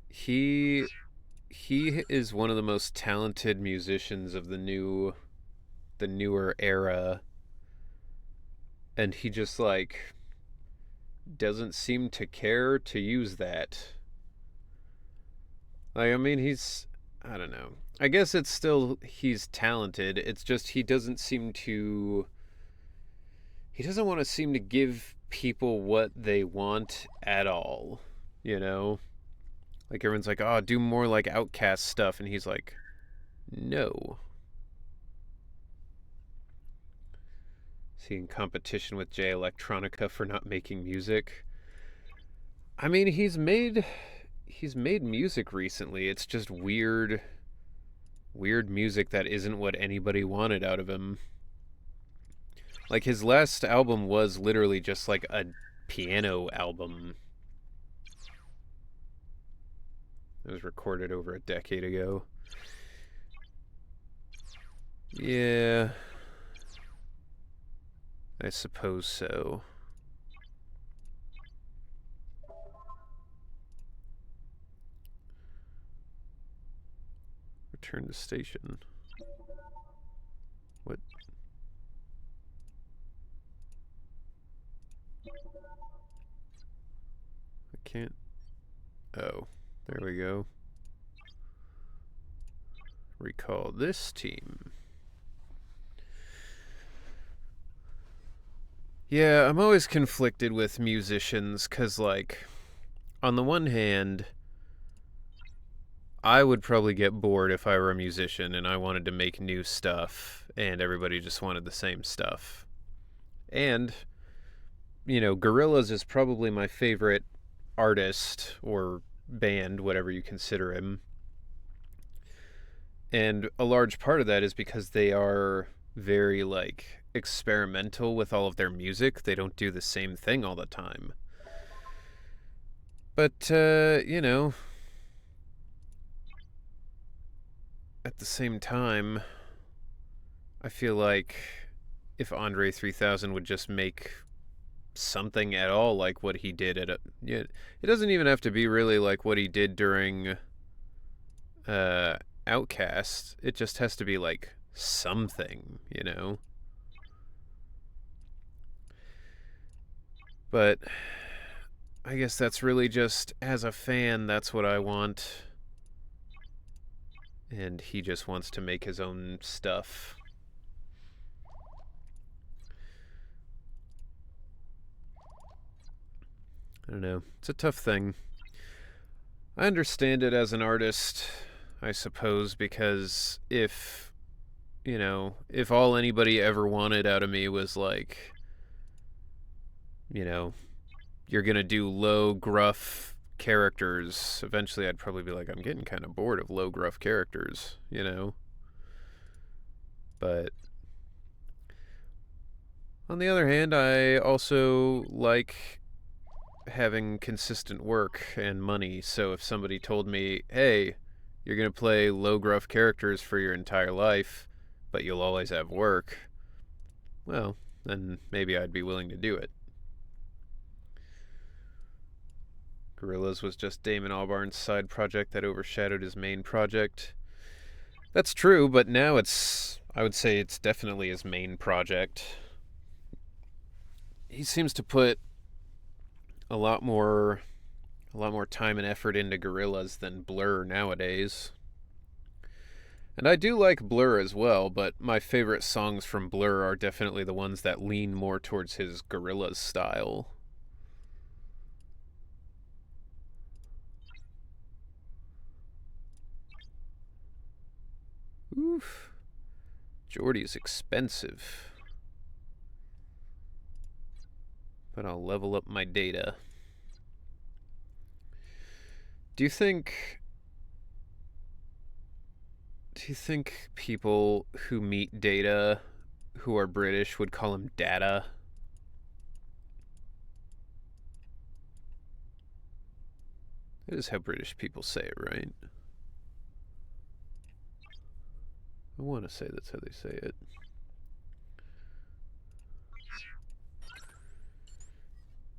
he is one of the most talented musicians of the newer era, and he just, like, doesn't seem to care to use that. Like, I mean, I don't know. I guess it's still, he's talented. It's just he doesn't want to seem to give people what they want at all, you know? Like, everyone's like, oh, do more, like, Outcast stuff, and he's like, no. Is he in competition with Jay Electronica for not making music? I mean, he's made music recently. It's just weird weird music that isn't what anybody wanted out of him. Like, his last album was literally just like a piano album. It was recorded over a decade ago. Yeah, I suppose so. Return to station. What? I can't. Oh, there we go. Recall this team. Yeah, I'm always conflicted with musicians because, like, on the one hand, I would probably get bored if I were a musician and I wanted to make new stuff and everybody just wanted the same stuff. And, you know, Gorillaz is probably my favorite artist or band, whatever you consider him. And a large part of that is because they are very, like, experimental with all of their music. They don't do the same thing all the time. But, you know, at the same time, I feel like if Andre 3000 would just make something at all like what he did at it doesn't even have to be really like what he did during Outcast. It just has to be like something, you know. But I guess that's really just, as a fan, that's what I want. And he just wants to make his own stuff. I don't know. It's a tough thing. I understand it as an artist, I suppose, because if, you know, if all anybody ever wanted out of me was like, you know, you're gonna do low, gruff characters, eventually I'd probably be like, I'm getting kind of bored of low, gruff characters, you know? But on the other hand, I also like having consistent work and money, so if somebody told me, hey, you're gonna play low, gruff characters for your entire life, but you'll always have work, well, then maybe I'd be willing to do it. Gorillaz was just Damon Albarn's side project that overshadowed his main project. That's true, but now I would say it's definitely his main project. He seems to put a lot more time and effort into Gorillaz than Blur nowadays. And I do like Blur as well, but my favorite songs from Blur are definitely the ones that lean more towards his Gorillaz style. Oof. Jordy's expensive. But I'll level up my data. Do you think people who meet Data who are British would call him Data? That is how British people say it, right? I want to say that's how they say it.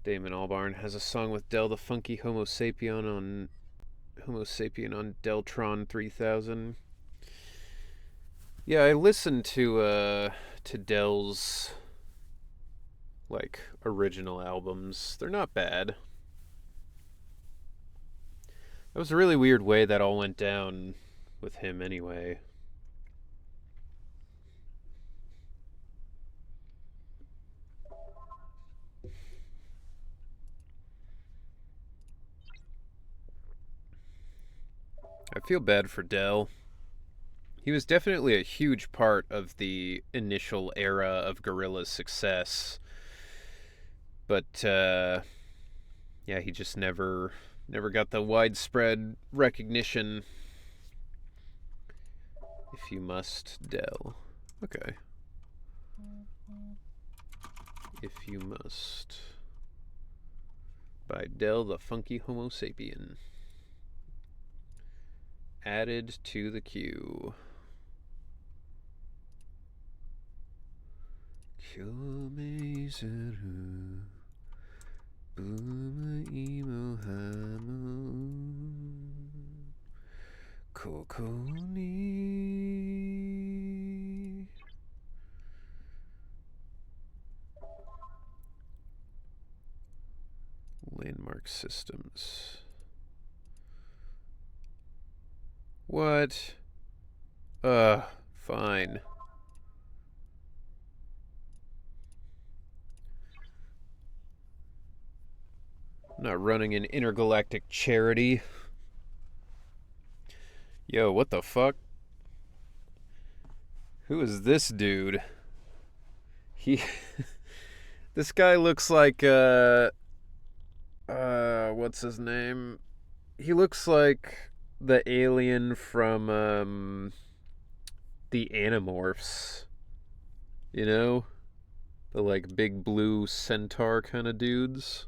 Damon Albarn has a song with Del the Funky Homo Sapien on Deltron 3000. Yeah, I listened to Del's like original albums. They're not bad. That was a really weird way that all went down with him anyway. I feel bad for Del. He was definitely a huge part of the initial era of Gorillaz' success. But, yeah, he just never got the widespread recognition. If you must, Del. Okay. If you must. By Del the Funky Homo Sapien. Added to the queue. Kyomeizuru Buma imo hamo Koko ni Landmark systems. What? Fine. I'm not running an intergalactic charity. Yo, what the fuck? Who is this dude? This guy looks like, what's his name? He looks like the alien from, the Animorphs. You know? The, like, big blue centaur kind of dudes.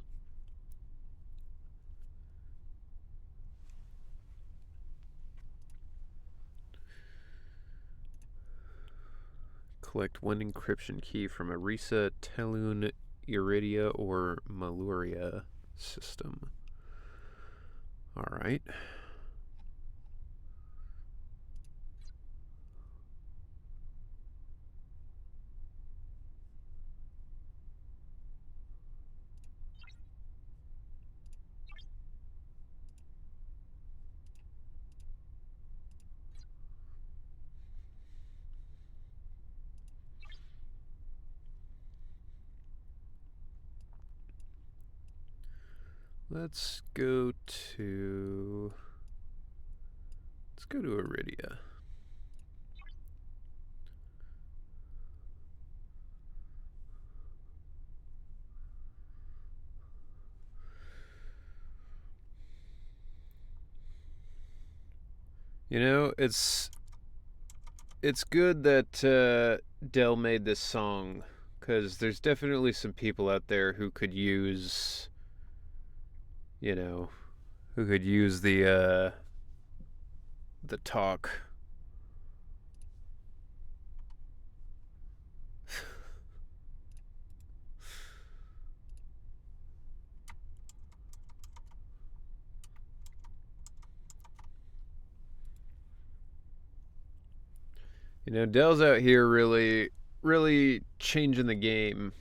Collect one encryption key from Arisa, Telun, Iridia, or Maluria system. Alright. Let's go to Iridia. You know, it's good that Del made this song, because there's definitely some people out there who could use, you know, who could use the talk. You know, Del's out here really, really changing the game.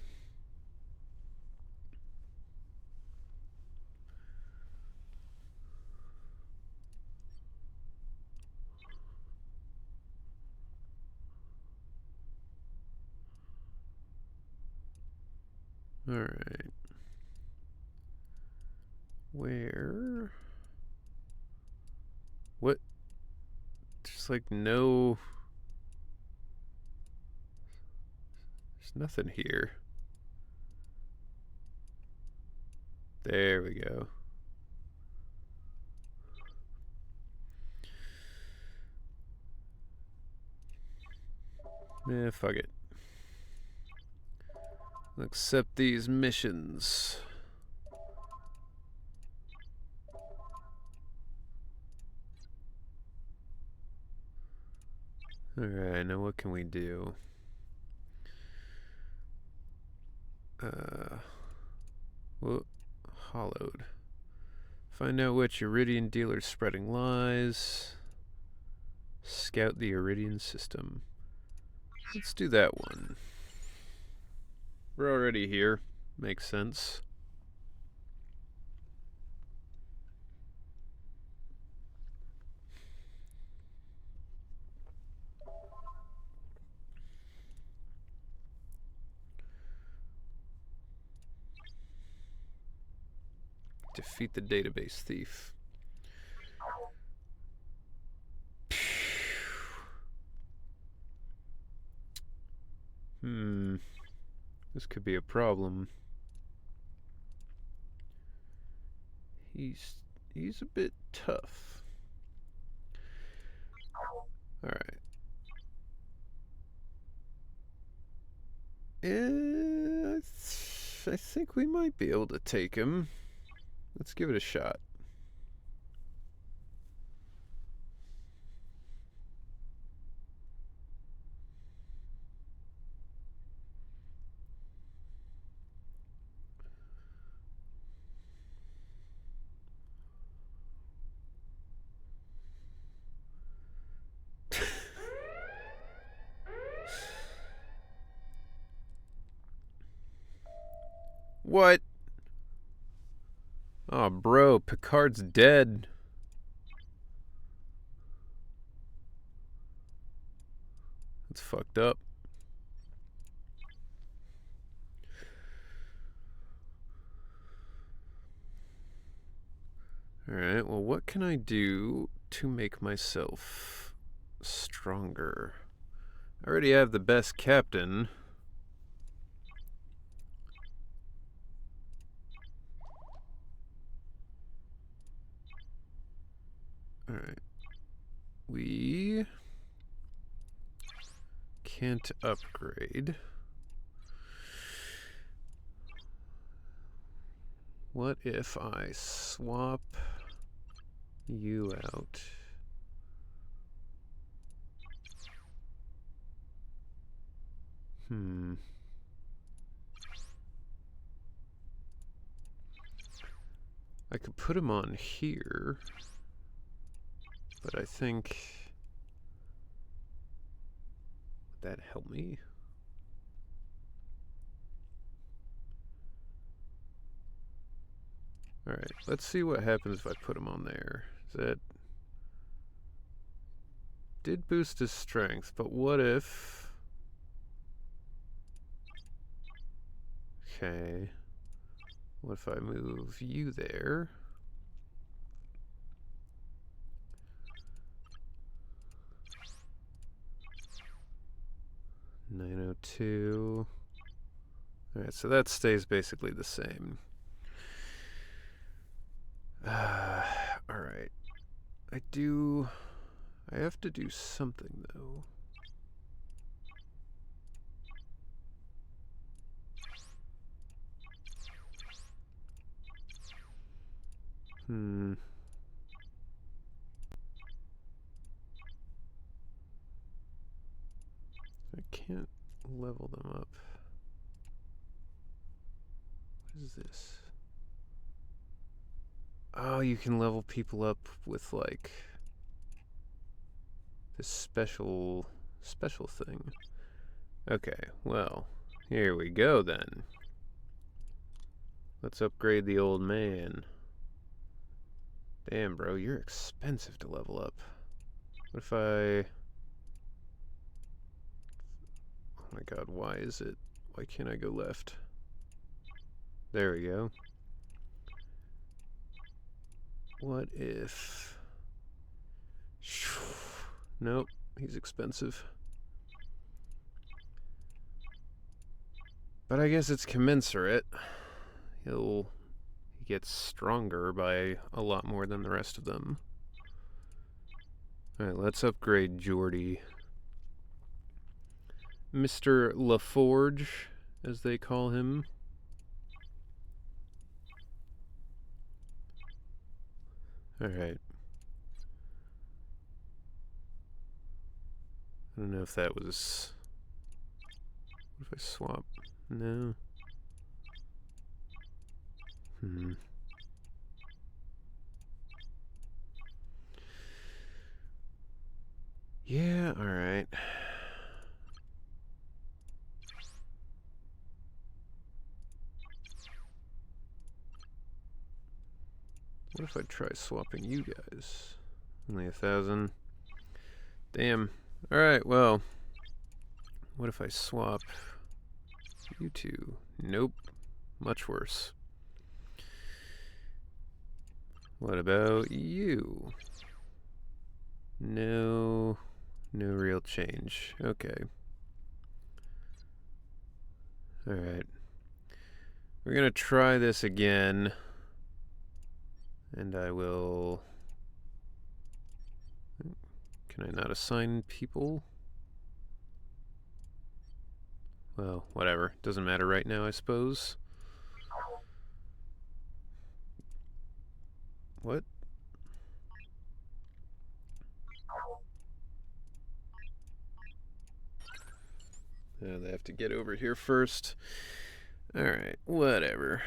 Alright. Where? What? There's like no... There's nothing here. There we go. Fuck it. Accept these missions. Alright, now what can we do? Well, hollowed. Find out which Iridian dealer's spreading lies. Scout the Iridian system. Let's do that one. We're already here. Makes sense. Defeat the database thief. This could be a problem. He's a bit tough. Alright. I think we might be able to take him. Let's give it a shot. What? Oh, bro, Picard's dead. That's fucked up. Alright, well, what can I do to make myself stronger? I already have the best captain. Alright. We can't upgrade. What if I swap you out? I could put him on here, but I think... Would that help me? Alright, let's see what happens if I put him on there. That did boost his strength, but what if... Okay. What if I move you there? $902. Alright, so that stays basically the same. Alright. I have to do something, though. I can't level them up. What is this? Oh, you can level people up with, like, this special thing. Okay, well, here we go then. Let's upgrade the old man. Damn, bro, you're expensive to level up. What if I... Oh my god, why can't I go left? There we go. What if... Nope, he's expensive. But I guess it's commensurate. He gets stronger by a lot more than the rest of them. Alright, let's upgrade Geordi. Mr. LaForge, as they call him. Alright. I don't know if that was... What if I swap? No. Yeah, alright. What if I try swapping you guys? Only 1,000. Damn. Alright, well. What if I swap you two? Nope. Much worse. What about you? No real change. Okay. Alright. We're gonna try this again. And I will... Can I not assign people? Well, whatever. Doesn't matter right now, I suppose. What? They have to get over here first. Alright, whatever.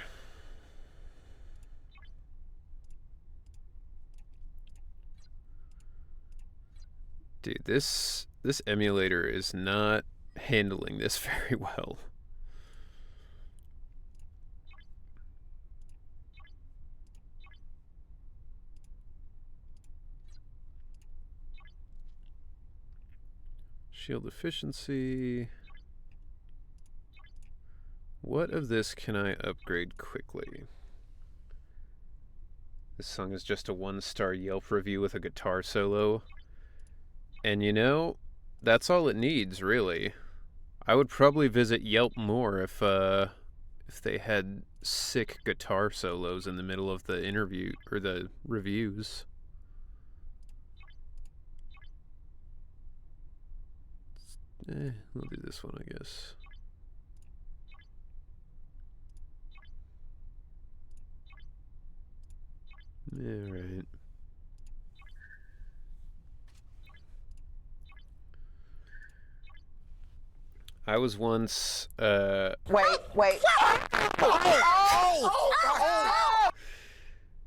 Dude, this emulator is not handling this very well. Shield efficiency. What of this can I upgrade quickly? This song is just a 1-star Yelp review with a guitar solo. And you know, that's all it needs, really. I would probably visit Yelp more if they had sick guitar solos in the middle of the interview or the reviews. We'll do this one, I guess. Yeah, right. I was once, Wait.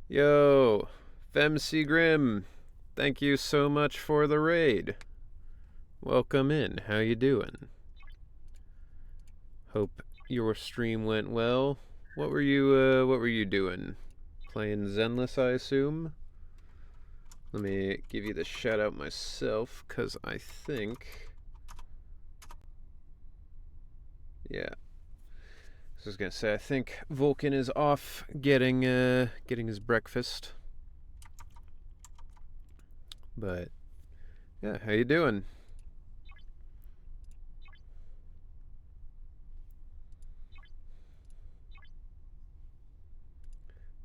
Yo, Femc Grim, thank you so much for the raid. Welcome in. How you doing? Hope your stream went well. What were you doing? Playing Zenless, I assume? Let me give you the shout out myself, cause I think, yeah. I was gonna say, I think Vulcan is off getting his breakfast. But yeah, how you doing?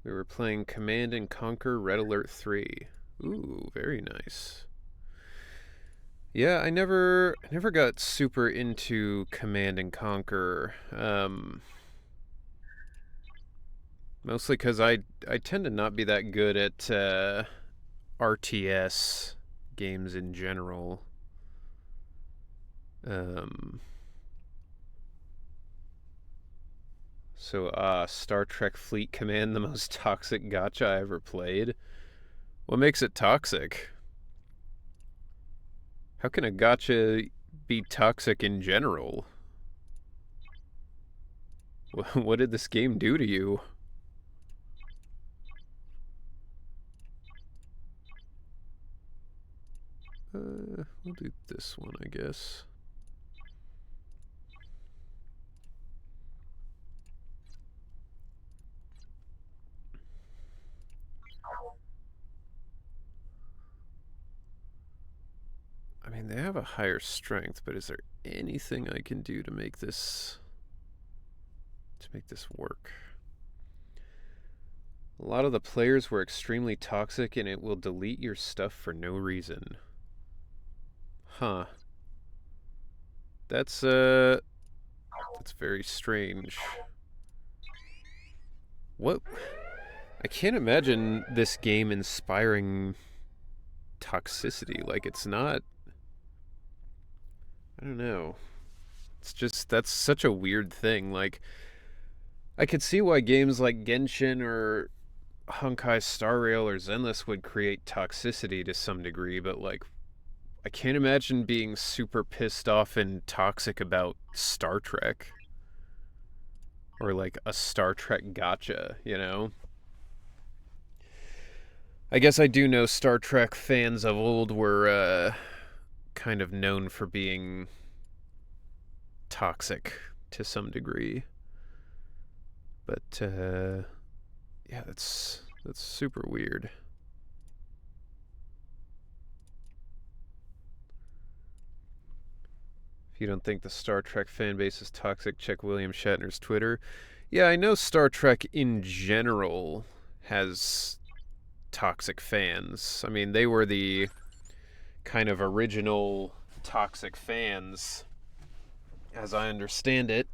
We were playing Command and Conquer Red Alert 3. Ooh, very nice. Yeah, I never got super into Command and Conquer. Mostly because I tend to not be that good at RTS games in general. So, Star Trek Fleet Command, the most toxic gacha I ever played. What makes it toxic? How can a gacha be toxic in general? What did this game do to you? We'll do this one, I guess. I mean, they have a higher strength, but is there anything I can do to make this work? A lot of the players were extremely toxic, and it will delete your stuff for no reason. Huh. That's very strange. What? I can't imagine this game inspiring toxicity. Like, it's not... I don't know. It's just, that's such a weird thing. Like, I could see why games like Genshin or Honkai Star Rail or Zenless would create toxicity to some degree, but like, I can't imagine being super pissed off and toxic about Star Trek. Or like a Star Trek gacha, you know? I guess I do know Star Trek fans of old were kind of known for being toxic to some degree. But yeah, that's super weird. If you don't think the Star Trek fan base is toxic, check William Shatner's Twitter. Yeah, I know Star Trek in general has toxic fans. I mean, they were the kind of original toxic fans. as I understand it,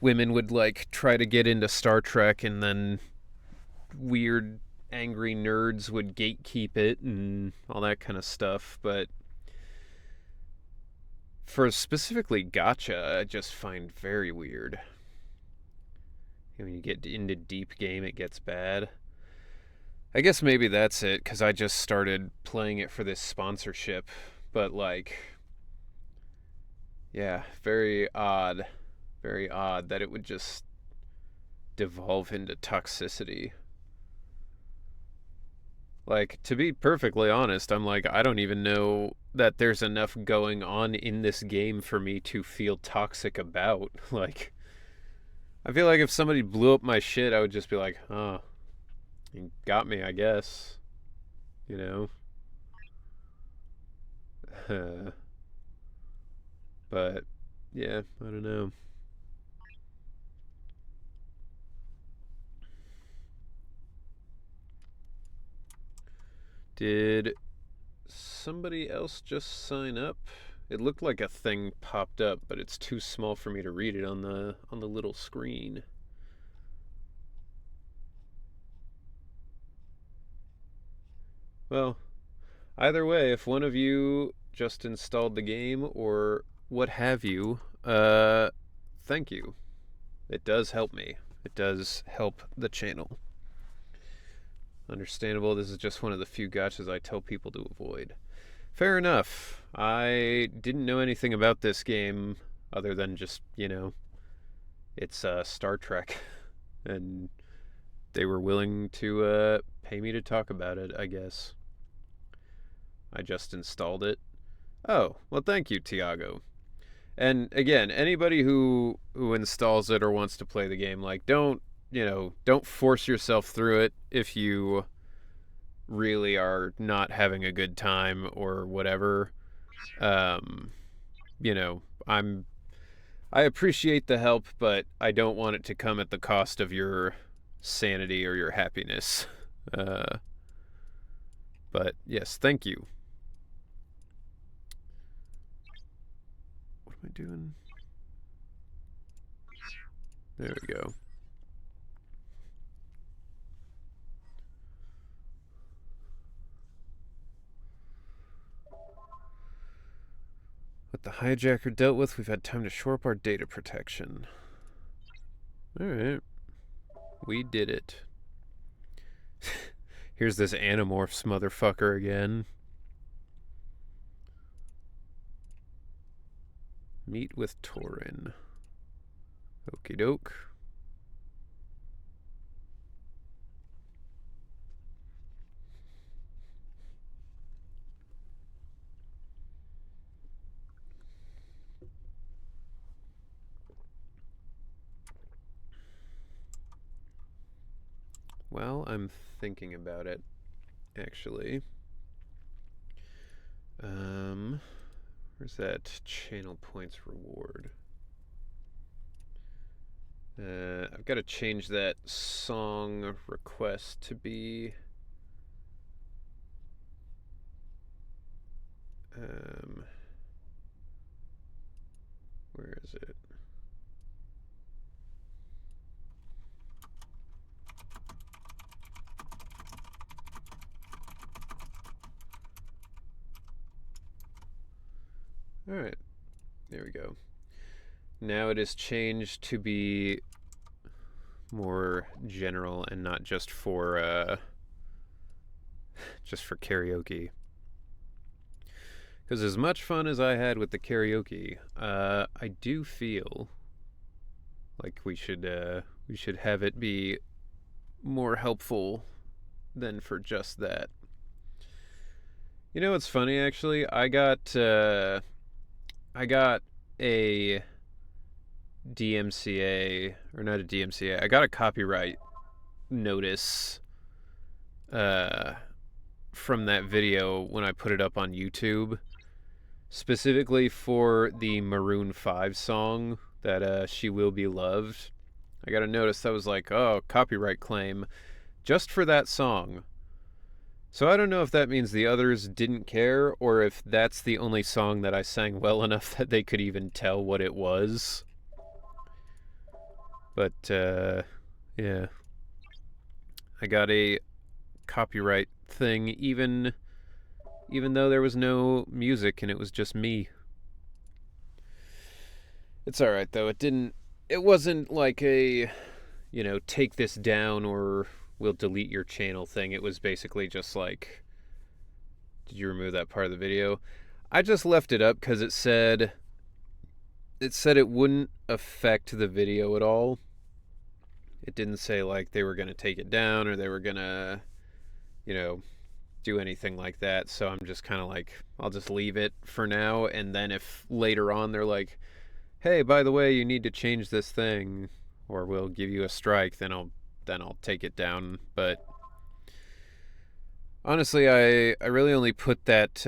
women would like try to get into Star Trek, and then weird angry nerds would gatekeep it and all that kind of stuff. But for specifically gacha, I just find very weird. When you get into deep game, it gets bad. I guess maybe that's it, because I just started playing it for this sponsorship. But like, yeah, very odd that it would just devolve into toxicity. Like, to be perfectly honest, I'm like, I don't even know that there's enough going on in this game for me to feel toxic about. Like, I feel like if somebody blew up my shit, I would just be like, oh, you got me, I guess. You know? But, yeah, I don't know. Did somebody else just sign up? It looked like a thing popped up, but it's too small for me to read it on the little screen. Well, either way, if one of you just installed the game or what have you, thank you. It does help me. It does help the channel. Understandable, this is just one of the few gachas I tell people to avoid. Fair enough. I didn't know anything about this game other than just, it's Star Trek. And they were willing to pay me to talk about it, I guess. I just installed it. Oh, well, thank you, Tiago. And again, anybody who installs it or wants to play the game, like, don't force yourself through it if you really are not having a good time or whatever. I appreciate the help, but I don't want it to come at the cost of your sanity or your happiness. But yes, thank you. What am I doing? There we go. With the hijacker dealt with, we've had time to shore up our data protection. Alright. We did it. Here's this Animorphs motherfucker again. Meet with Torin. Okie doke. Well, I'm thinking about it, actually. Where's that channel points reward? I've got to change that song request to be... where is it? Alright, there we go. Now it is changed to be more general and not just for karaoke. Because as much fun as I had with the karaoke, I do feel like we should have it be more helpful than for just that. You know what's funny, actually? I got a DMCA, or not a DMCA, I got a copyright notice from that video when I put it up on YouTube, specifically for the Maroon 5 song, that She Will Be Loved. I got a notice that was like, oh, copyright claim, just for that song. So I don't know if that means the others didn't care, or if that's the only song that I sang well enough that they could even tell what it was. But, yeah. I got a copyright thing even though there was no music and it was just me. It's alright though. It wasn't like a, take this down or we'll delete your channel thing. It was basically just like, did you remove that part of the video? I just left it up because it said it wouldn't affect the video at all. It didn't say like they were going to take it down or they were going to, do anything like that. So I'm just kind of like, I'll just leave it for now. And then if later on they're like, hey, by the way, you need to change this thing or we'll give you a strike, then I'll take it down. But honestly, I really only put that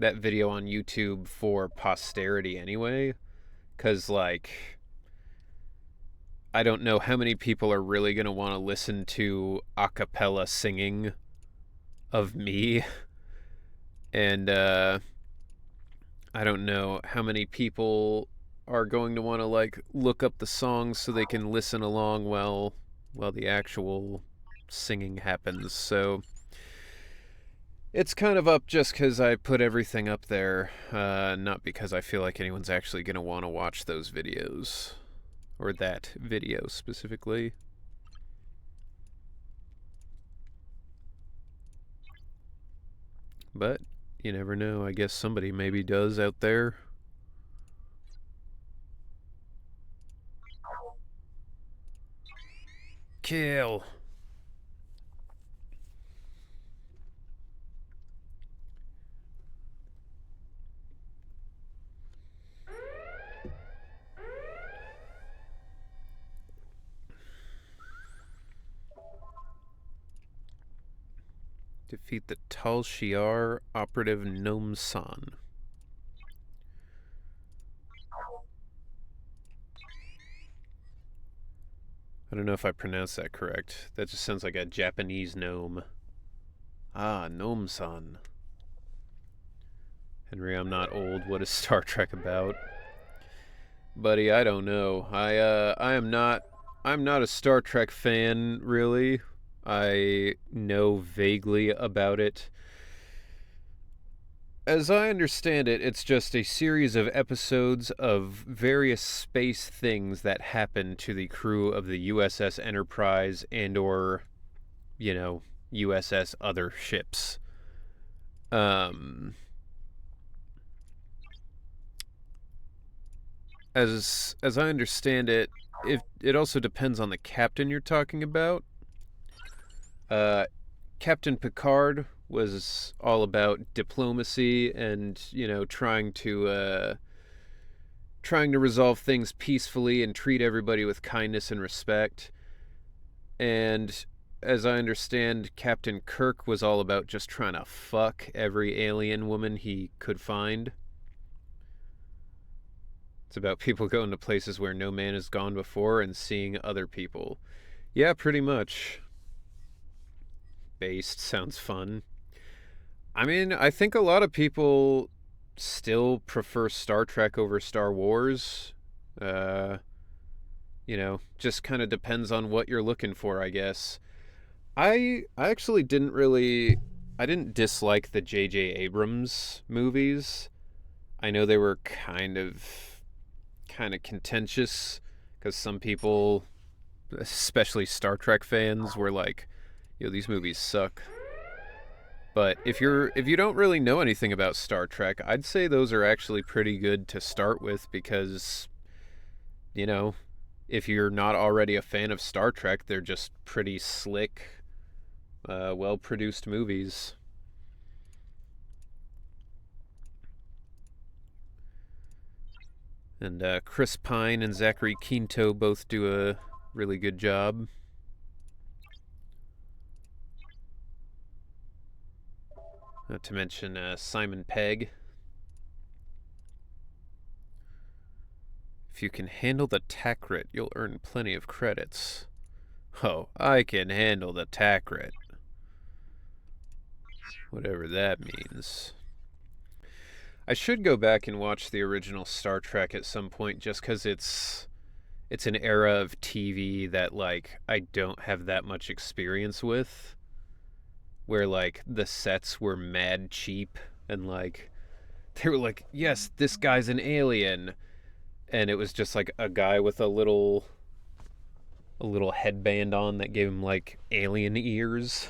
video on YouTube for posterity anyway, because like I don't know how many people are really going to want to listen to a cappella singing of me. And I don't know how many people are going to want to like look up the songs so they can listen along while the actual singing happens. So it's kind of up just because I put everything up there, not because I feel like anyone's actually going to want to watch those videos. Or that video specifically. But you never know. I guess somebody maybe does out there. Kill. Defeat the Tal Shiar operative Nom San. I don't know if I pronounced that correct. That just sounds like a Japanese gnome. Ah, Nom San. Henry, I'm not old. What is Star Trek about? Buddy, I don't know. I'm not a Star Trek fan, really. I know vaguely about it. As I understand it, it's just a series of episodes of various space things that happen to the crew of the USS Enterprise and or, USS other ships. As I understand it, it also depends on the captain you're talking about. Captain Picard was all about diplomacy and, trying to resolve things peacefully and treat everybody with kindness and respect. And as I understand, Captain Kirk was all about just trying to fuck every alien woman he could find. It's about people going to places where no man has gone before and seeing other people. Yeah, pretty much. Based sounds fun. I mean, I think a lot of people still prefer Star Trek over Star Wars. Just kind of depends on what you're looking for, I guess. I actually I didn't dislike the J.J. Abrams movies. I know they were kind of contentious because some people, especially Star Trek fans, were like, these movies suck. But if you don't really know anything about Star Trek, I'd say those are actually pretty good to start with because, if you're not already a fan of Star Trek, they're just pretty slick, well-produced movies. And Chris Pine and Zachary Quinto both do a really good job. Not to mention Simon Pegg. If you can handle the Takrit, you'll earn plenty of credits. Oh, I can handle the Takrit. Whatever that means. I should go back and watch the original Star Trek at some point just because it's an era of TV that, like, I don't have that much experience with, where, like, the sets were mad cheap and, like, they were like, yes, this guy's an alien, and it was just like a guy with a little headband on that gave him like alien ears.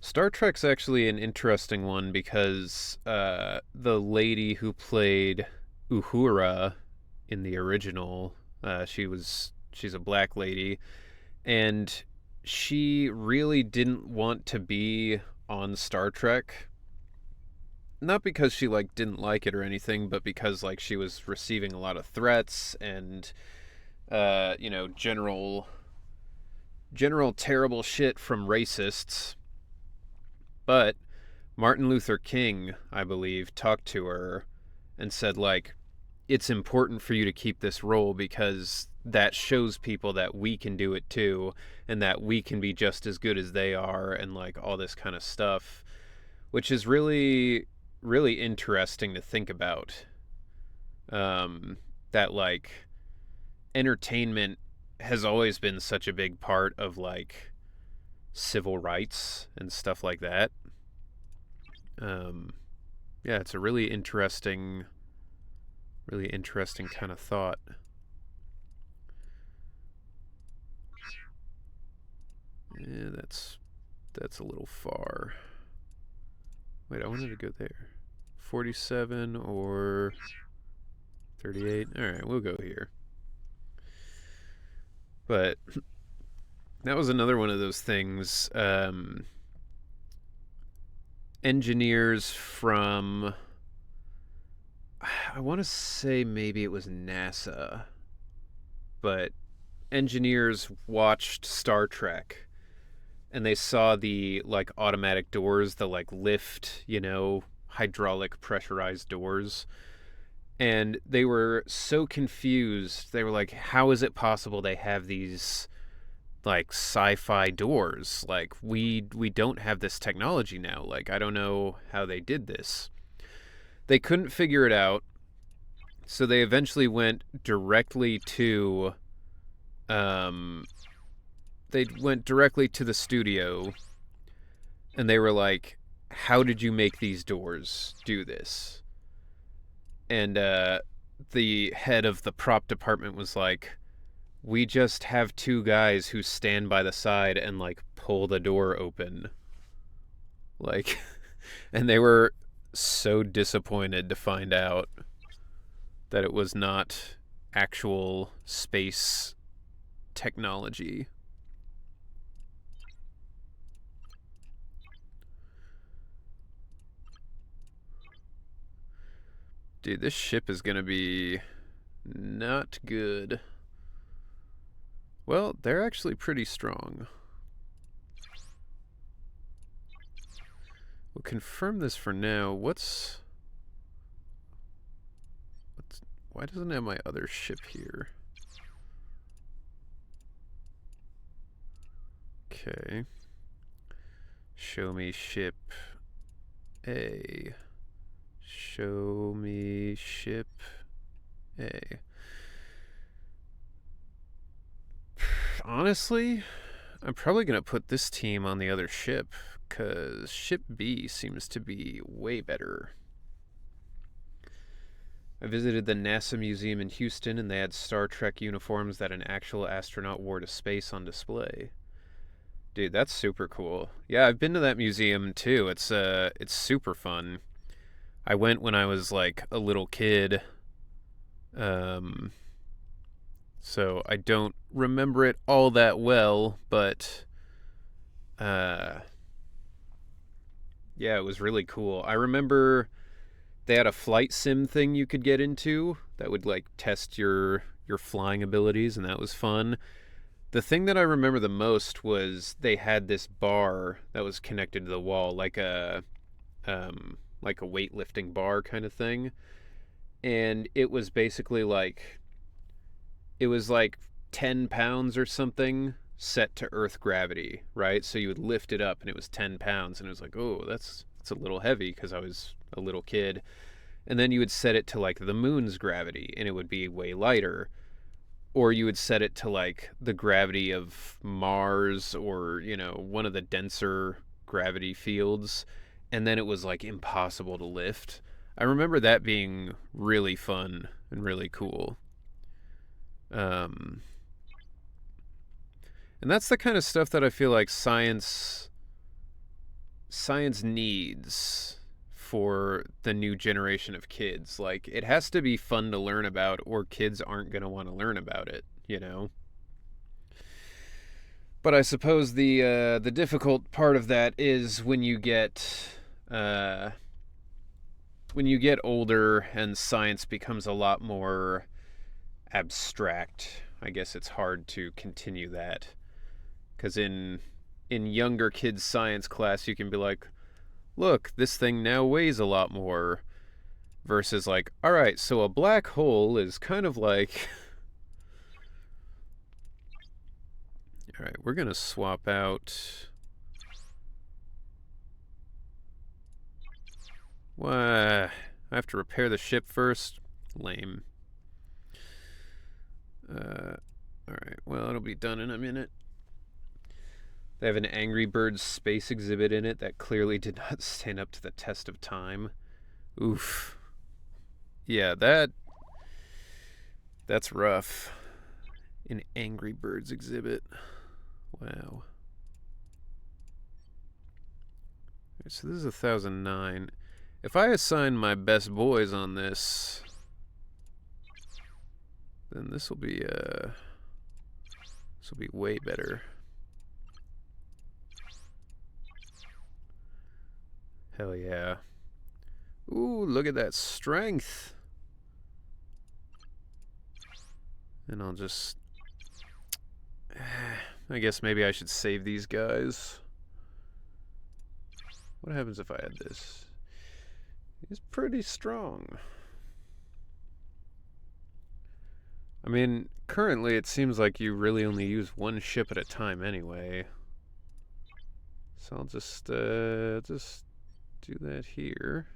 Star Trek's actually an interesting one because the lady who played Uhura in the original, she's a black lady, and she really didn't want to be on Star Trek. Not because she like didn't like it or anything, but because like she was receiving a lot of threats and general terrible shit from racists. But Martin Luther King, I believe, talked to her and said, like, it's important for you to keep this role because that shows people that we can do it too and that we can be just as good as they are and, like, all this kind of stuff, which is really, really interesting to think about. That, like, entertainment has always been such a big part of, like, civil rights and stuff like that. Yeah, it's a really interesting kind of thought. Yeah, that's a little far. Wait, I wanted to go there. 47 or 38. All right, we'll go here. But that was another one of those things. Engineers from, I want to say maybe it was NASA, but engineers watched Star Trek and they saw the like automatic doors, the like lift, hydraulic pressurized doors. And they were so confused. They were like, how is it possible they have these like sci-fi doors? Like we don't have this technology now. Like I don't know how they did this. They couldn't figure it out. So they eventually went directly to the studio and they were like, how did you make these doors do this? And the head of the prop department was like, we just have two guys who stand by the side and like pull the door open. Like, and they were so disappointed to find out that it was not actual space technology. Dude, this ship is gonna be not good. Well, they're actually pretty strong. We'll confirm this for now. Why doesn't it have my other ship here? Okay. Show me ship A. Show me ship A. Honestly, I'm probably going to put this team on the other ship, because ship B seems to be way better. I visited the NASA Museum in Houston, and they had Star Trek uniforms that an actual astronaut wore to space on display. Dude, that's super cool. Yeah, I've been to that museum too. It's super fun. I went when I was like a little kid. So I don't remember it all that well, but yeah, it was really cool. I remember they had a flight sim thing you could get into that would like test your flying abilities, and that was fun. The thing that I remember the most was they had this bar that was connected to the wall, like a weightlifting bar kind of thing, and it was basically like it was like 10 pounds or something set to Earth gravity, right? So you would lift it up and it was 10 pounds, and it was like, oh, that's a little heavy because I was a little kid. And then you would set it to like the moon's gravity and it would be way lighter. Or you would set it to like the gravity of Mars, or, you know, one of the denser gravity fields, and then it was like impossible to lift. I remember that being really fun and really cool. And that's the kind of stuff that I feel like science needs for the new generation of kids. Like, it has to be fun to learn about, or kids aren't going to want to learn about it, you know? But I suppose the difficult part of that is when you get older and science becomes a lot more abstract. I guess it's hard to continue that, because in younger kids' science class, you can be like, look, this thing now weighs a lot more, versus like, all right, so a black hole is kind of like... All right, we're going to swap out... Why? I have to repair the ship first? Lame. Alright, well, it'll be done in a minute. They have an Angry Birds space exhibit in it that clearly did not stand up to the test of time. Oof. Yeah, that's rough. An Angry Birds exhibit. Wow. Right, so this is 1009. If I assign my best boys on this, then this will be way better. Hell yeah. Ooh, look at that strength. And I'll just... I guess maybe I should save these guys. What happens if I had this? He's pretty strong. I mean, currently it seems like you really only use one ship at a time anyway. So I'll just do that here.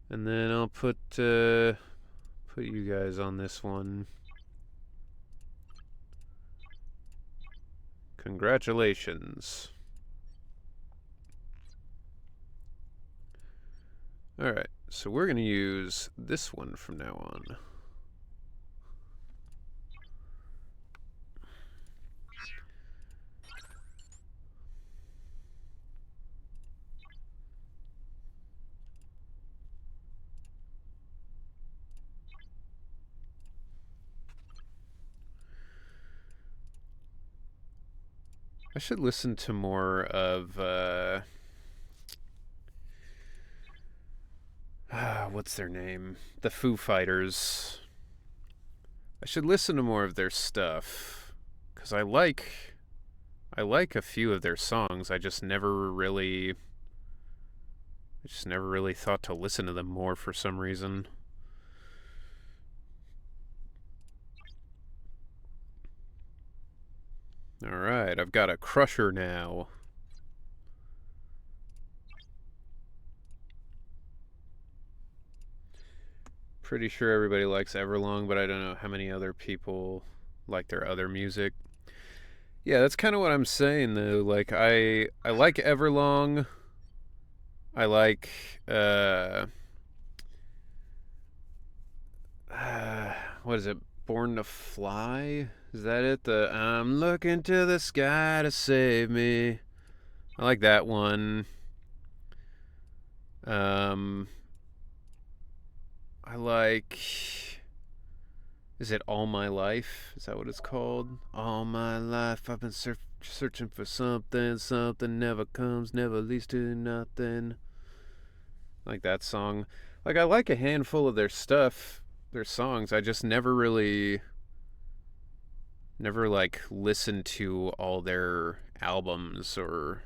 And then I'll put you guys on this one. Congratulations. Alright, so we're going to use this one from now on. I should listen to more of, what's their name? The Foo Fighters. I should listen to more of their stuff, because I like a few of their songs. I just never really thought to listen to them more for some reason. Alright, I've got a crusher now. Pretty sure everybody likes Everlong, but I don't know how many other people like their other music. Yeah, that's kind of what I'm saying, though. Like, I like Everlong. I like, what is it? Born to Fly? Is that it? The I'm looking to the sky to save me. I like that one. I like... Is it All My Life? Is that what it's called? All my life I've been searching for something. Something never comes, never leads to nothing. I like that song. Like, I like a handful of their stuff, their songs. I just never like listened to all their albums or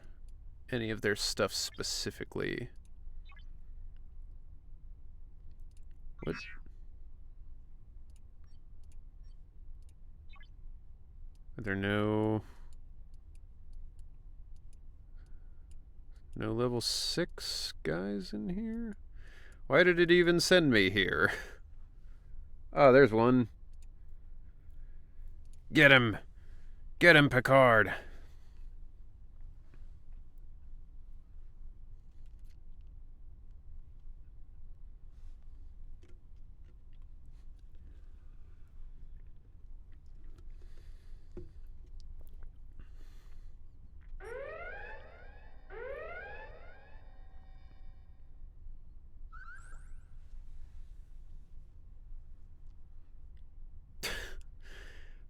any of their stuff specifically. What? Are there no level 6 guys in here? Why did it even send me here? Oh, there's one. Get him! Get him, Picard!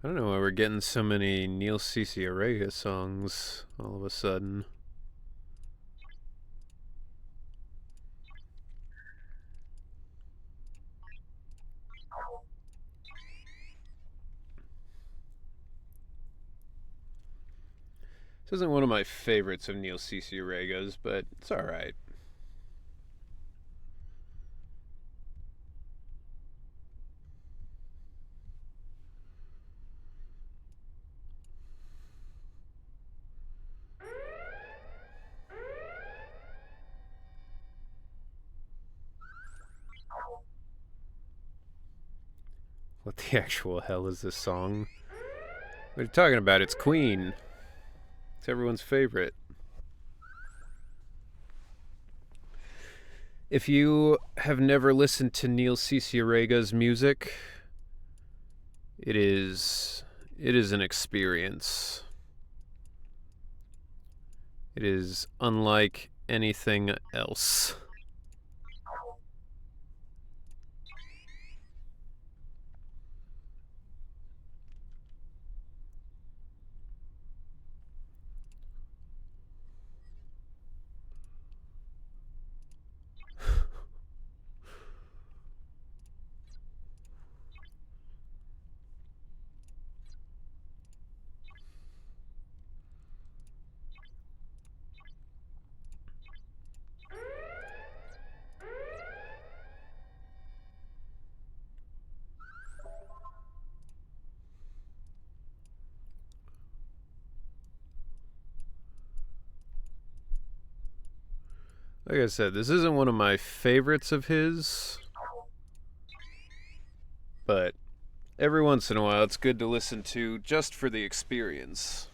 I don't know why we're getting so many Neil Cicierega songs all of a sudden. This isn't one of my favorites of Neil Cicierega's, but it's alright. What the actual hell is this song? What are you talking about? It's Queen. It's everyone's favorite. If you have never listened to Neil Cicierega's music, it is an experience. It is unlike anything else. Like I said, this isn't one of my favorites of his, but every once in a while it's good to listen to just for the experience.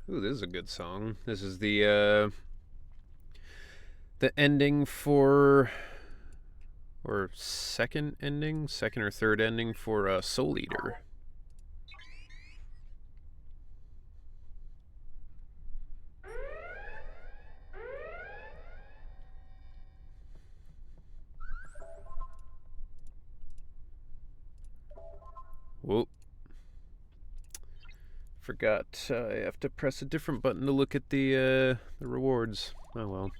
Ooh, this is a good song. This is the ending for, or second or third ending for Soul Eater. Whoa. Forgot I have to press a different button to look at the rewards. Oh well.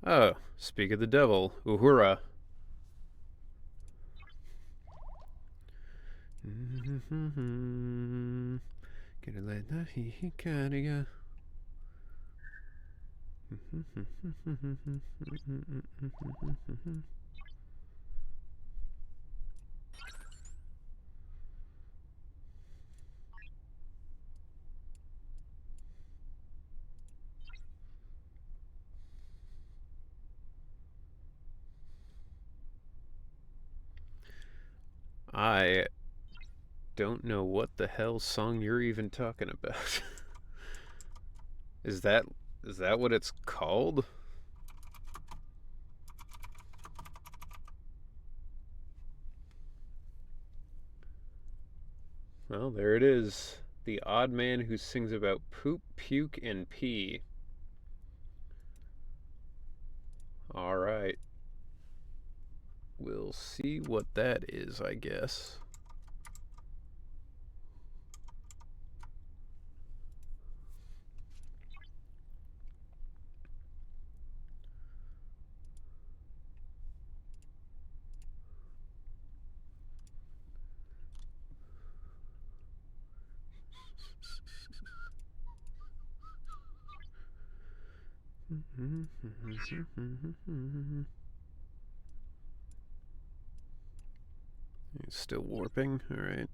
Oh, speak of the devil, Uhura. I don't know what the hell song you're even talking about. Is that what it's called? Well, there it is. The odd man who sings about poop, puke, and pee. Alright. We'll see what that is, I guess. It's still warping. All right.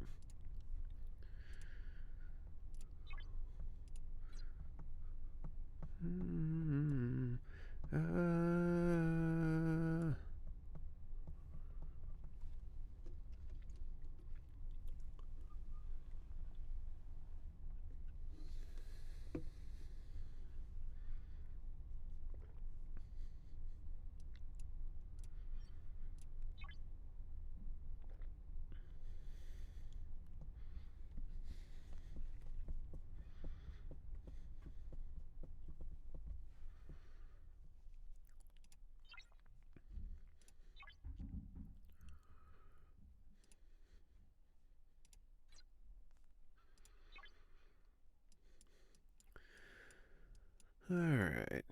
Alright.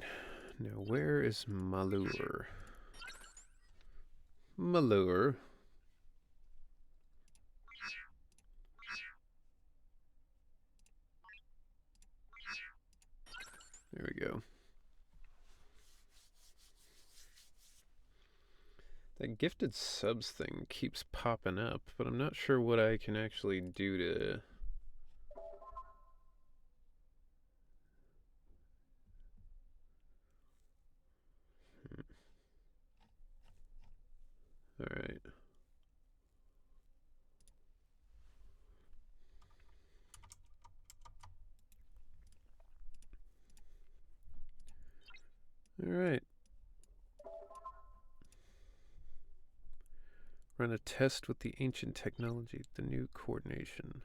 Now, where is Malur? Malur. There we go. That gifted subs thing keeps popping up, but I'm not sure what I can actually do to... Alright. Alright. Run a test with the ancient technology, the new coordination.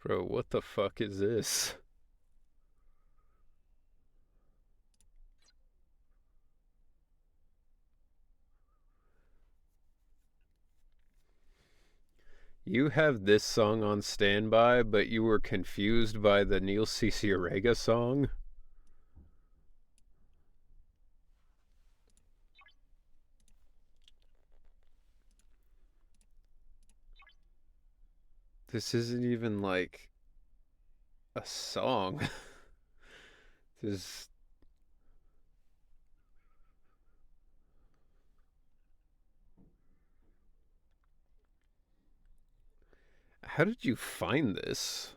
Bro, what the fuck is this? You have this song on standby, but you were confused by the Neil Cicierega song? This isn't even like a song. This... How did you find this?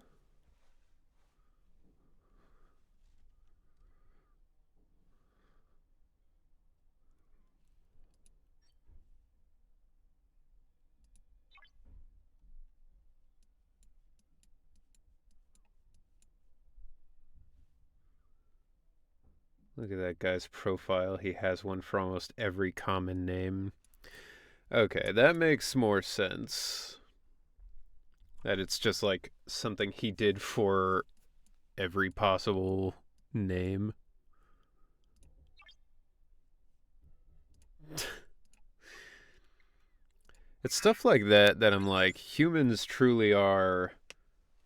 Look at that guy's profile. He has one for almost every common name. Okay, that makes more sense. That it's just like something he did for every possible name. It's stuff like that that I'm like, humans truly are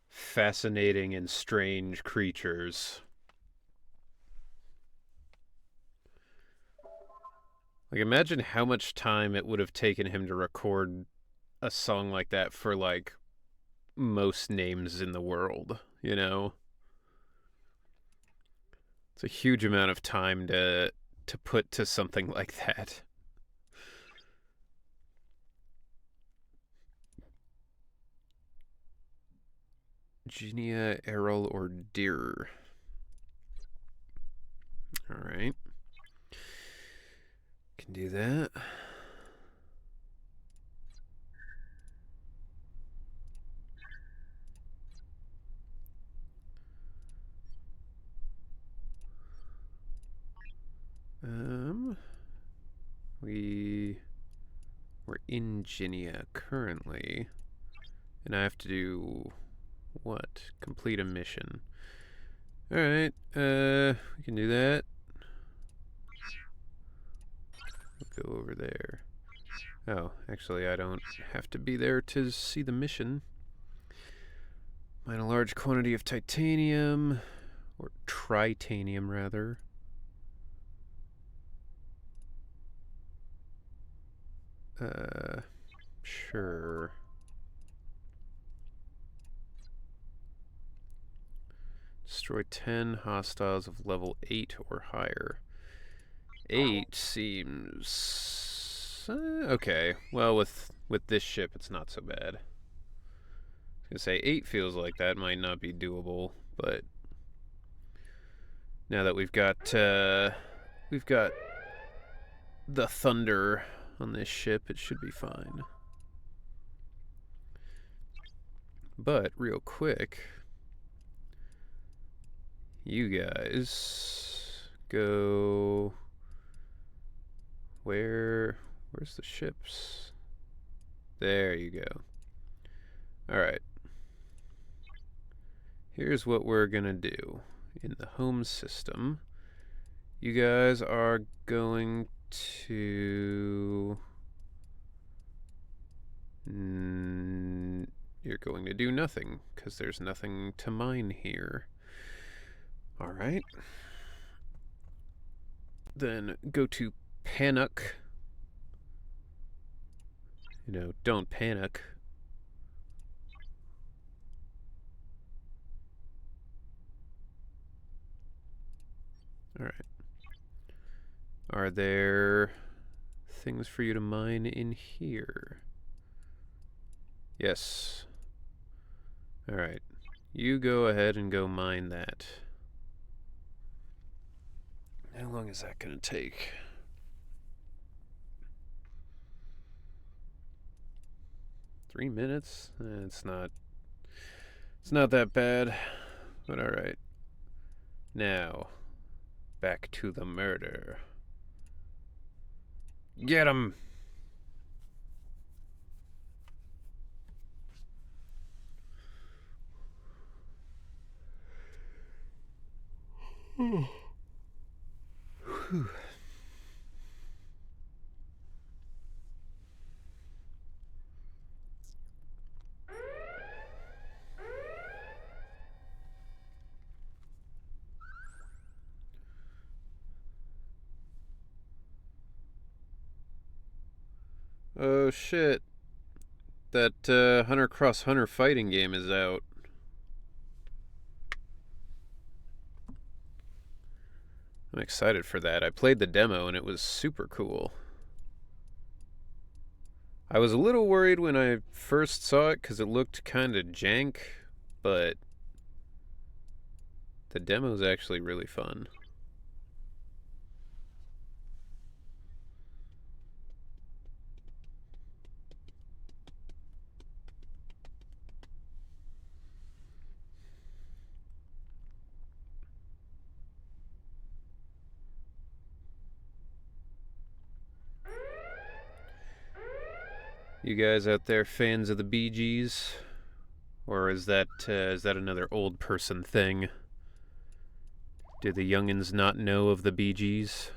fascinating and strange creatures. Like, imagine how much time it would have taken him to record a song like that for, like, most names in the world, you know? It's a huge amount of time to put to something like that. Genia, Errol, or Deer. Alright. Can do that. We're in Genia currently, and I have to do what? Complete a mission. Alright, we can do that. We'll go over there. Oh, actually, I don't have to be there to see the mission. Mine a large quantity of titanium. Or tritanium, rather. Sure. Destroy 10 hostiles of level 8 or higher. 8 seems... okay. Well, with this ship, it's not so bad. I was gonna say 8 feels like that might not be doable, but now that we've got the thunder on this ship, it should be fine. But real quick, you guys go. Where's the ships? There you go. Alright. Here's what we're gonna do. In the home system, you guys are going to... you're going to do nothing, because there's nothing to mine here. Alright. Then go to Panic. You know, don't panic. Alright. Are there things for you to mine in here? Yes. Alright. You go ahead and go mine that. How long is that gonna take? Three minutes? It's not that bad. But alright. Now, back to the murder. Get him! Whew. Oh shit. That Hunter x Hunter fighting game is out. I'm excited for that. I played the demo and it was super cool. I was a little worried when I first saw it because it looked kind of jank, but the demo's actually really fun. You guys out there fans of the Bee Gees? Or is that another old person thing? Do the youngins not know of the Bee Gees?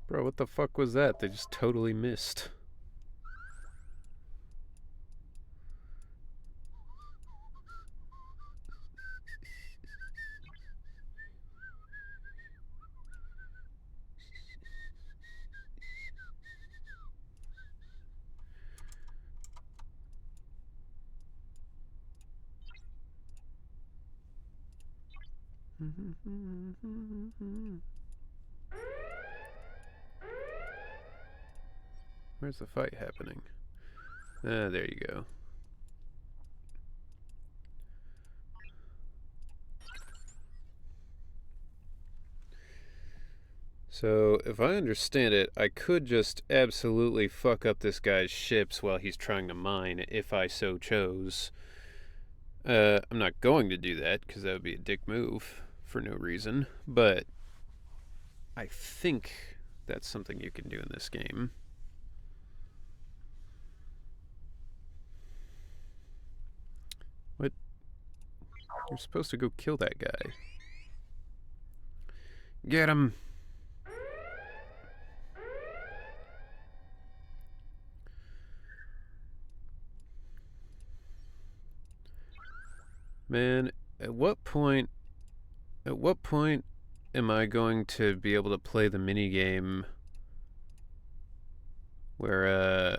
Bro, what the fuck was that? They just totally missed. Where's the fight happening? Ah, there you go. So, if I understand it, I could just absolutely fuck up this guy's ships while he's trying to mine, if I so chose. I'm not going to do that, because that would be a dick move, for no reason, but I think that's something you can do in this game. You're supposed to go kill that guy. Get him! Man, at what point am I going to be able to play the minigame where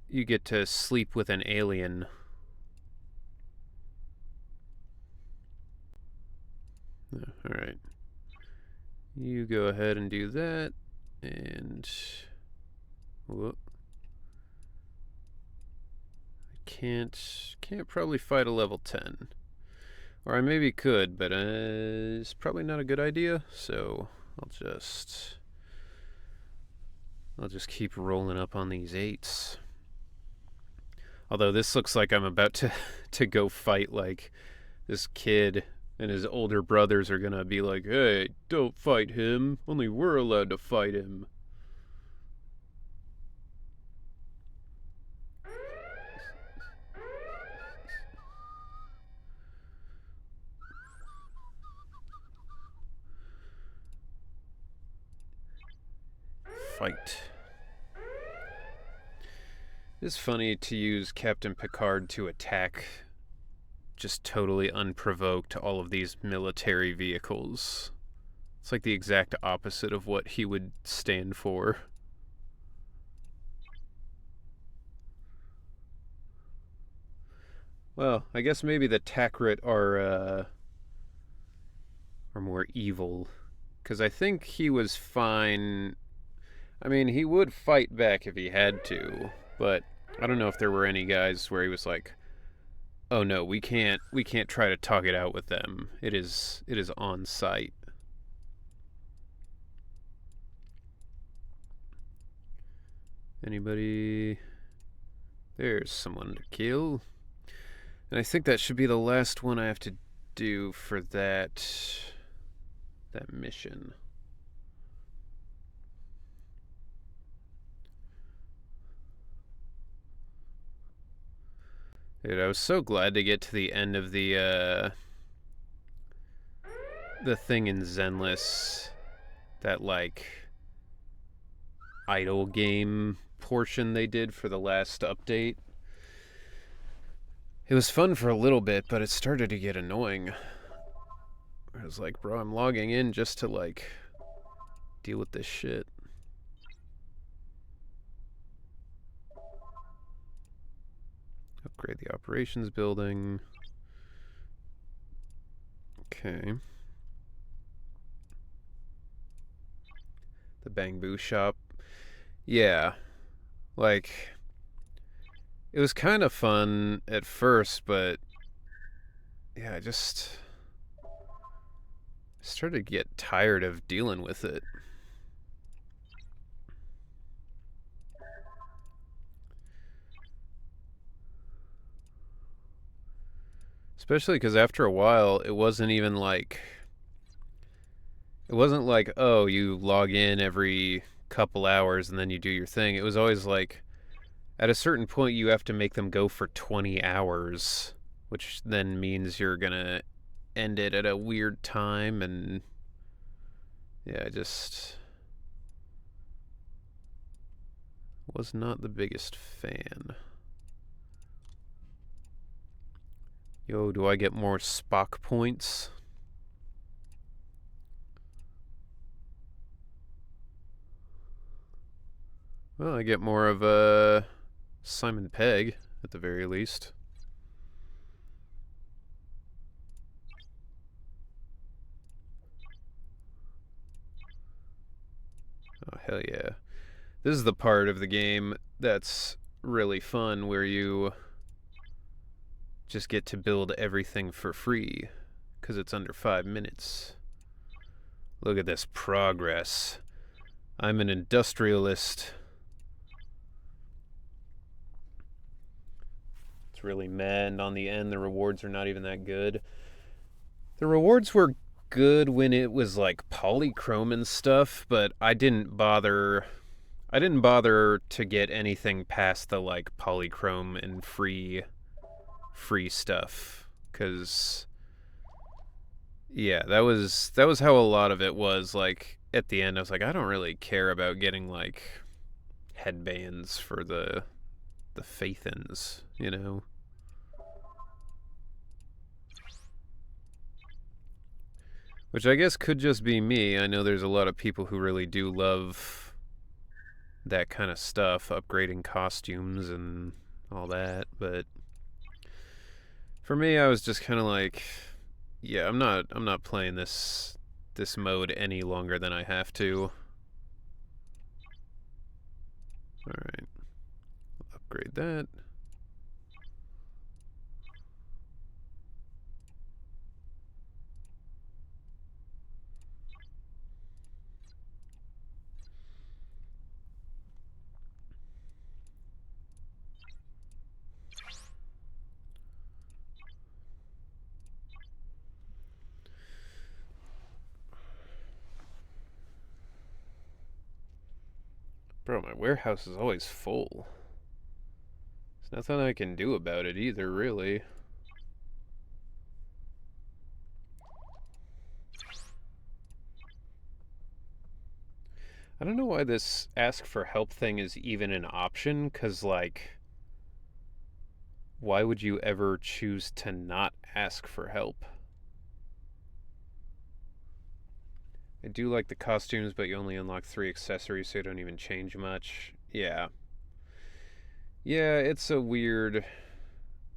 you get to sleep with an alien? Alright. You go ahead and do that, and... whoop. I can't probably fight a level 10. Or I maybe could, but it's probably not a good idea, so I'll just keep rolling up on these 8s. Although this looks like I'm about to go fight, like, this kid, and his older brothers are gonna be like, hey, don't fight him, only we're allowed to fight him. Fight. It's funny to use Captain Picard to attack just totally unprovoked all of these military vehicles. It's like the exact opposite of what he would stand for. Well, I guess maybe the Takrit are more evil, because I think he was fine. I mean, he would fight back if he had to, but I don't know if there were any guys where he was like, oh no, we can't try to talk it out with them. It is on site. Anybody? There's someone to kill. And I think that should be the last one I have to do for that mission. Dude, I was so glad to get to the end of the thing in Zenless, that like idle game portion they did for the last update. It was fun for a little bit, but it started to get annoying. I was like, bro, I'm logging in just to like deal with this shit. Upgrade the operations building. Okay. The Bamboo shop. Yeah. Like, it was kind of fun at first, but yeah, I just started to get tired of dealing with it. Especially because after a while, it wasn't like, oh, you log in every couple hours and then you do your thing. It was always like, at a certain point, you have to make them go for 20 hours, which then means you're gonna end it at a weird time, and yeah, I just was not the biggest fan. Yo, do I get more Spock points? Well, I get more of Simon Pegg, at the very least. Oh, hell yeah. This is the part of the game that's really fun, where you just get to build everything for free, because it's under 5 minutes. Look at this progress. I'm an industrialist. It's really mad, and on the end, the rewards are not even that good. The rewards were good when it was like polychrome and stuff, but I didn't bother to get anything past the like polychrome and free stuff, because Yeah, that was how a lot of it was. Like at the end, I was like, I don't really care about getting like headbands for the Faithins, you know. Which I guess could just be me. I know there's a lot of people who really do love that kind of stuff, upgrading costumes and all that, but for me I was just kind of like, yeah, I'm not playing this mode any longer than I have to. All right. Upgrade that. Bro, my warehouse is always full. There's nothing I can do about it either, really. I don't know why this ask for help thing is even an option, because, like, why would you ever choose to not ask for help? I do like the costumes, but you only unlock 3 accessories, so you don't even change much. Yeah. Yeah, it's a weird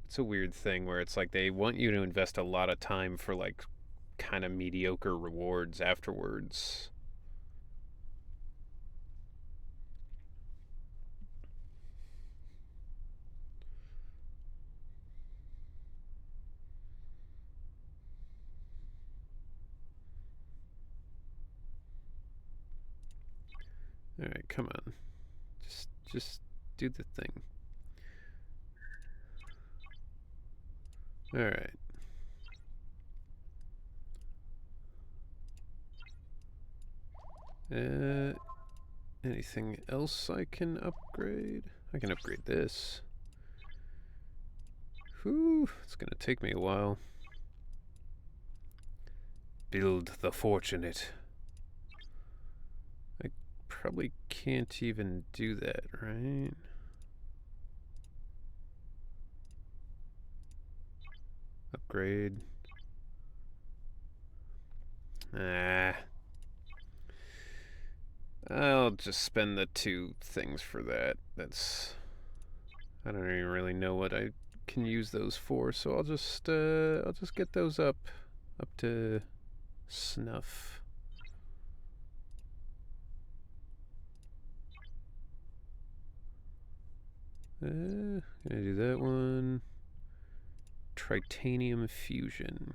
thing where it's like they want you to invest a lot of time for like kind of mediocre rewards afterwards. All right, come on. Just do the thing. All right. Anything else I can upgrade? I can upgrade this. Whew, it's gonna take me a while. Build the fortunate. I probably can't even do that, right? Upgrade. Ah. I'll just spend the 2 things for that. I don't even really know what I can use those for, so I'll just get those up to snuff. Gonna do that one. Tritanium fusion.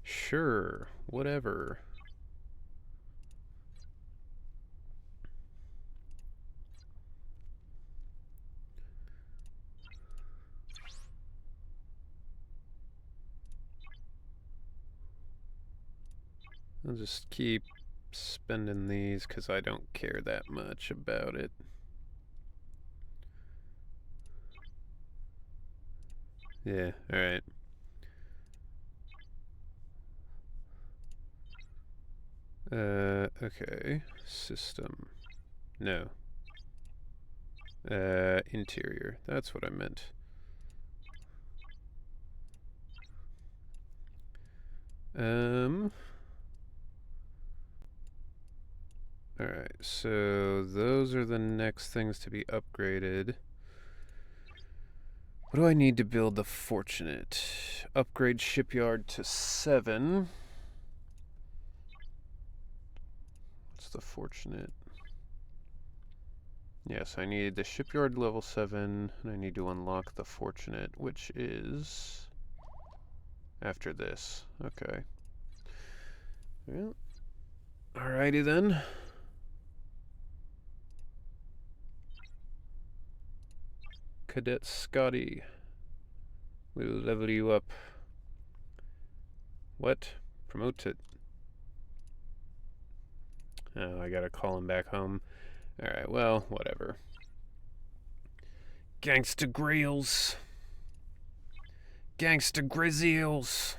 Sure, whatever. I'll just keep spending these because I don't care that much about it. Yeah, alright. Okay. System. No. Interior. That's what I meant. Alright, so those are the next things to be upgraded. What do I need to build the Fortunate? Upgrade shipyard to 7. What's the Fortunate? Yes, I need the shipyard level 7, and I need to unlock the Fortunate, which is after this. Okay. Well, alrighty then. Cadet Scotty. We'll level you up. What? Promote it. Oh, I gotta call him back home. Alright, well, whatever. Gangsta Grills. Gangsta Grizzles.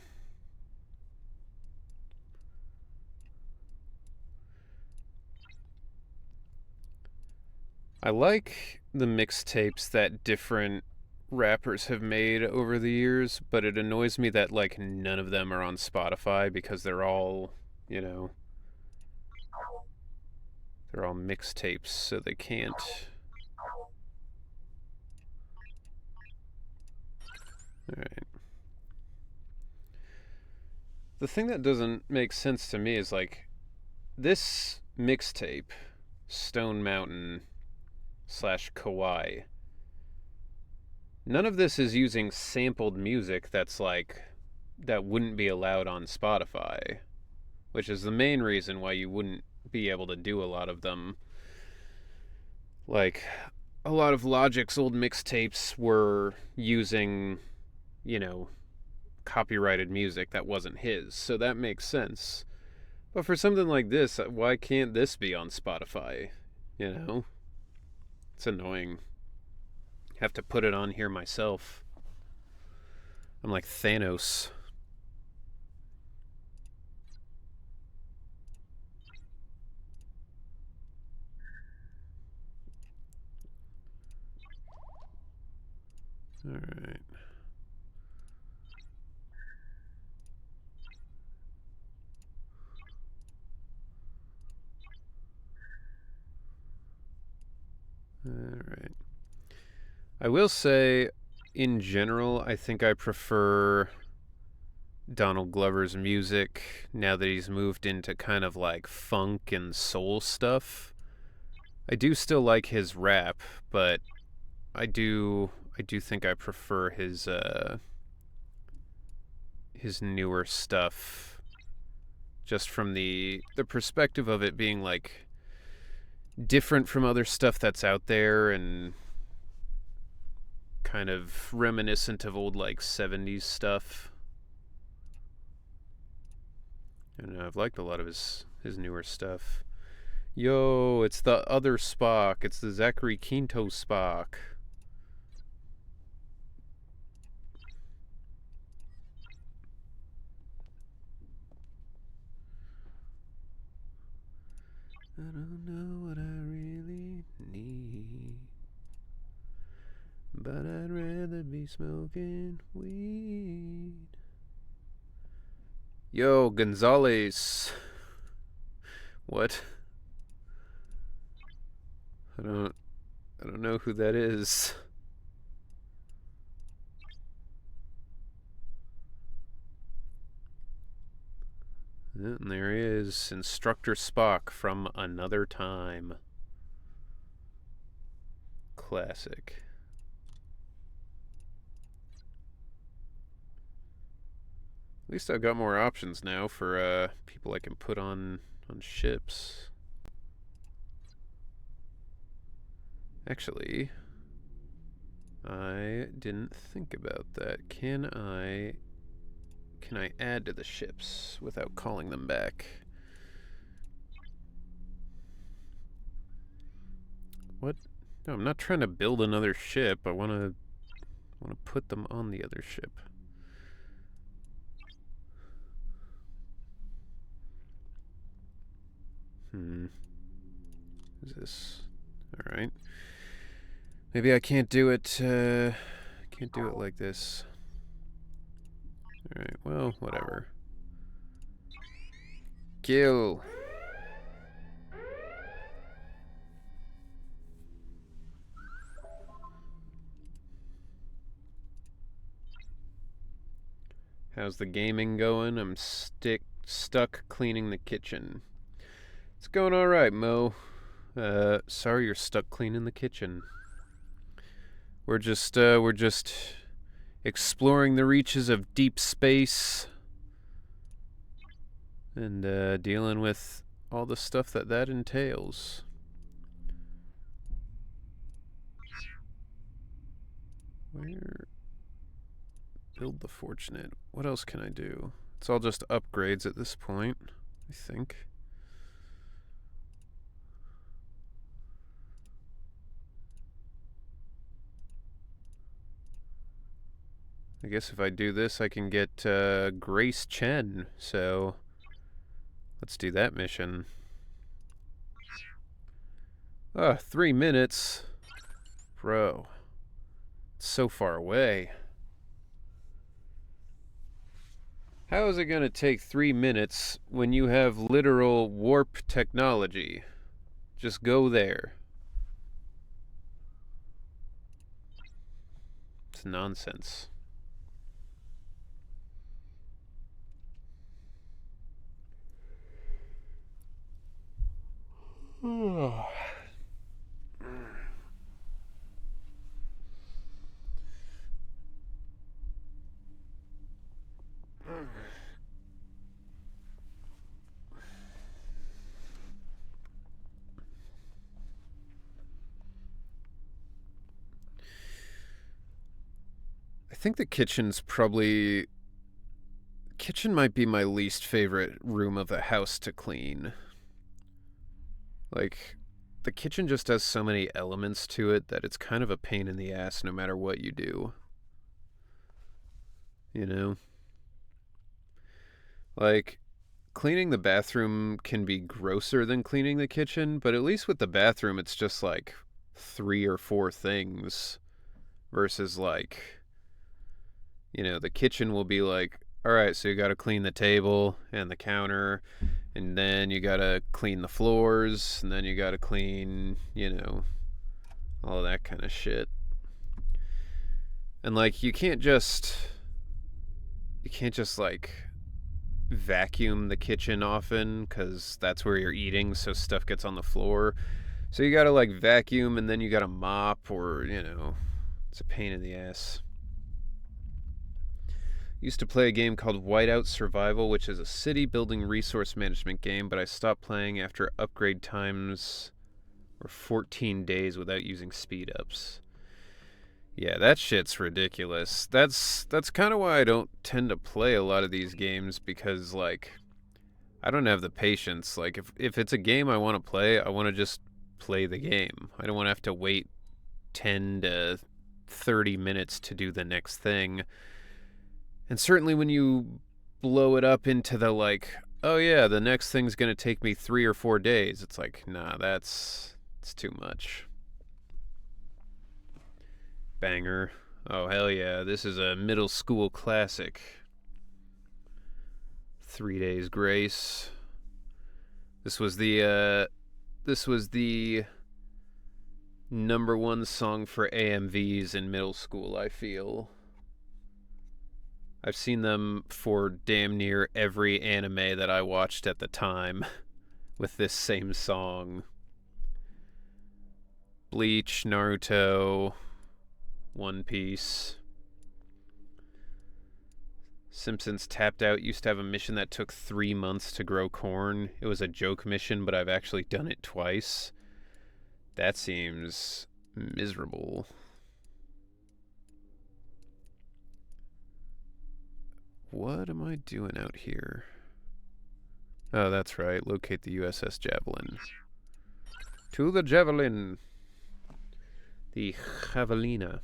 I like the mixtapes that different rappers have made over the years, but it annoys me that like none of them are on Spotify because they're all, you know, they're all mixtapes, so they can't. All right. The thing that doesn't make sense to me is like this mixtape, Stone Mountain / Kawaii. None of this is using sampled music that's like that wouldn't be allowed on Spotify, which is the main reason why you wouldn't be able to do a lot of them. Like a lot of Logic's old mixtapes were using, you know, copyrighted music that wasn't his, so that makes sense. But for something like this, why can't this be on Spotify? You know? It's annoying. Have to put it on here myself. I'm like Thanos. Alright. Alright. I will say, in general, I think I prefer Donald Glover's music now that he's moved into kind of like funk and soul stuff. I do still like his rap, but I do think I prefer his newer stuff, just from the perspective of it being like different from other stuff that's out there and kind of reminiscent of old like 70s stuff. I don't know, I've liked a lot of his newer stuff. Yo, it's the other Spock. It's the Zachary Quinto Spock. I don't know what I really need, but I'd rather be smoking weed. Yo, Gonzalez. What? I don't know who that is. And there he is, Instructor Spock from Another Time. Classic. At least I've got more options now for people I can put on ships. Actually, I didn't think about that. Can I add to the ships without calling them back? What? No, I'm not trying to build another ship. I want to put them on the other ship. Who's this? All right. Maybe I can't do it. Can't do it like this. All right. Well, whatever. Kill. How's the gaming going? I'm stuck cleaning the kitchen. It's going all right, Mo. Sorry you're stuck cleaning the kitchen. We're just exploring the reaches of deep space and dealing with all the stuff that entails. Where? Build the Fortunate. What else can I do? It's all just upgrades at this point, I think. I guess if I do this, I can get Grace Chen, so let's do that mission. 3 minutes? Bro, it's so far away. How is it going to take 3 minutes when you have literal warp technology? Just go there. It's nonsense. I think the kitchen might be my least favorite room of the house to clean. Like, the kitchen just has so many elements to it that it's kind of a pain in the ass no matter what you do. You know? Like, cleaning the bathroom can be grosser than cleaning the kitchen, but at least with the bathroom, it's just like 3 or 4 things versus like, the kitchen will be like, all right, so you got to clean the table and the counter, and then you got to clean the floors, and then you got to clean, all of that kind of shit. And like, you can't just like vacuum the kitchen often because that's where you're eating, so stuff gets on the floor. So you gotta like vacuum and then you gotta mop, or it's a pain in the ass. Used to play a game called Whiteout Survival, which is a city building resource management game, but I stopped playing after upgrade times were 14 days without using speed ups. Yeah, that shit's ridiculous. That's kind of why I don't tend to play a lot of these games, because like I don't have the patience. Like if it's a game I want to play, I want to just play the game. I don't want to have to wait 10 to 30 minutes to do the next thing. And certainly when you blow it up into the like, oh yeah, the next thing's going to take me 3 or 4 days, it's like, nah, it's too much. Banger. Oh, hell yeah. This is a middle school classic. 3 Days Grace. This was the number one song for AMVs in middle school, I feel. I've seen them for damn near every anime that I watched at the time with this same song. Bleach, Naruto, One Piece. Simpsons Tapped Out used to have a mission that took 3 months to grow corn. It was a joke mission, but I've actually done it twice. That seems miserable. What am I doing out here? Oh, that's right. Locate the USS Javelin. To the Javelin. The Javelina.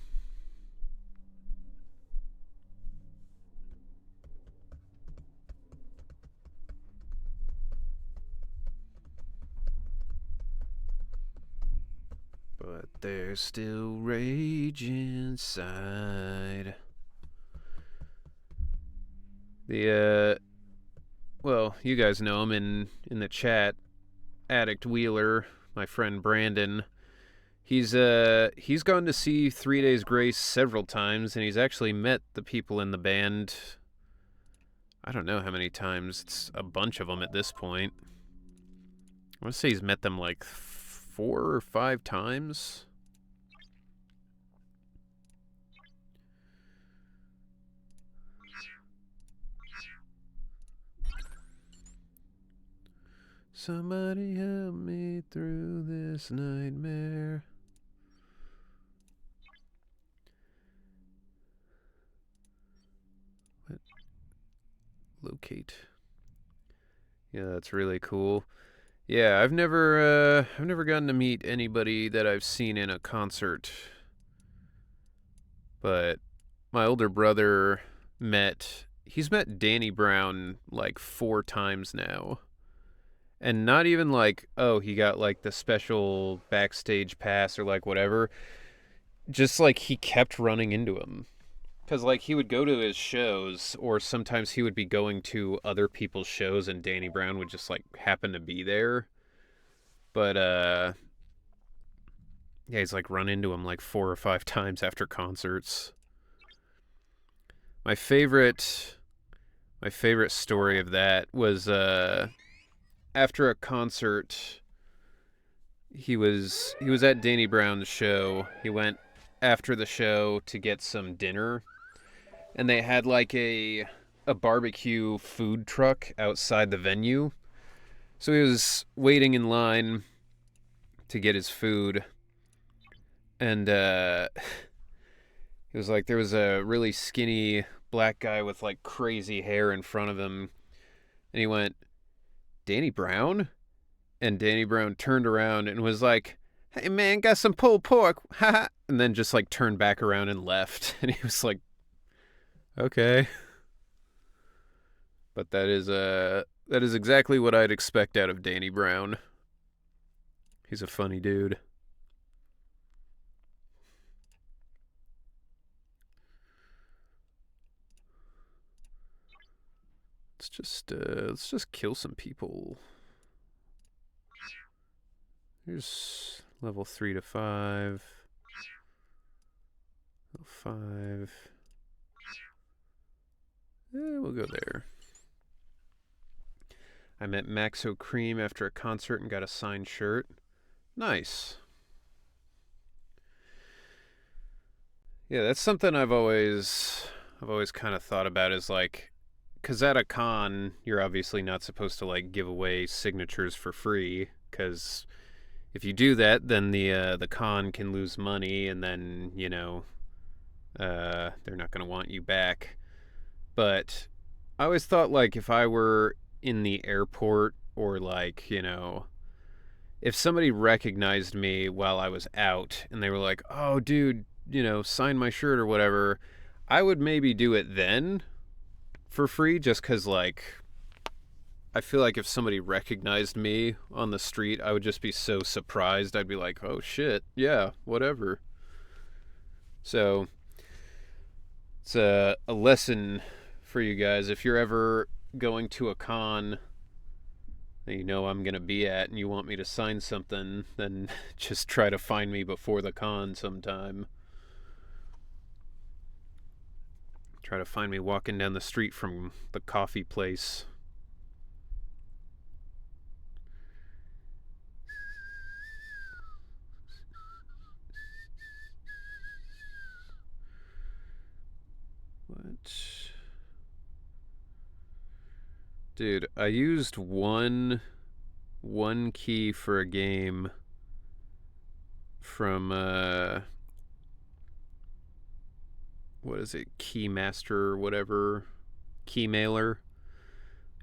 But there's still rage inside. Well, you guys know him in the chat. Addict Wheeler, my friend Brandon. He's gone to see 3 Days Grace several times, and he's actually met the people in the band. I don't know how many times. It's a bunch of them at this point. I want to say he's met them like 4 or 5 times. Somebody help me through this nightmare. What? Locate. Yeah, that's really cool. Yeah, I've never gotten to meet anybody that I've seen in a concert. But my older brother he's met Danny Brown like 4 times now. And not even like, oh, he got like the special backstage pass or like whatever. Just like he kept running into him. Because like he would go to his shows, or sometimes he would be going to other people's shows and Danny Brown would just like happen to be there. But yeah, he's like run into him like 4 or 5 times after concerts. My favorite story of that was after a concert. He was at Danny Brown's show. He went after the show to get some dinner, and they had like a barbecue food truck outside the venue. So he was waiting in line to get his food, and he was like, there was a really skinny black guy with like crazy hair in front of him, and he went, Danny Brown? And Danny Brown turned around and was like, hey man, got some pulled pork, haha, and then just like turned back around and left. And he was like, okay. But that is exactly what I'd expect out of Danny Brown. He's a funny dude. Let's just kill some people. Here's level 3 to 5. Level 5. We'll go there. I met Maxo Cream after a concert and got a signed shirt. Nice. Yeah, that's something I've always kind of thought about, is like, because at a con, you're obviously not supposed to like give away signatures for free, because if you do that, then the con can lose money, and then, you know, they're not going to want you back. But I always thought, like, if I were in the airport, or like, you know, if somebody recognized me while I was out and they were like, oh dude, you know, sign my shirt or whatever, I would maybe do it then for free, just because like I feel like if somebody recognized me on the street, I would just be so surprised. I'd be like, oh shit, yeah, whatever. So it's a lesson for you guys. If you're ever going to a con that you know I'm going to be at and you want me to sign something, then just try to find me before the con sometime. Try to find me walking down the street from the coffee place. What? Dude, I used one key for a game from what is it, Keymaster or whatever, Keymailer.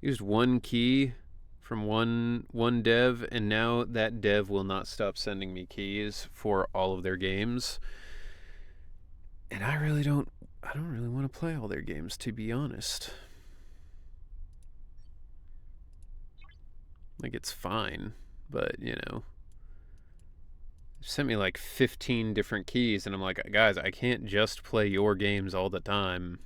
Used one key from one dev, and now that dev will not stop sending me keys for all of their games. And I don't really want to play all their games, to be honest. Like, it's fine, but, you know, sent me like 15 different keys, and I'm like, guys, I can't just play your games all the time.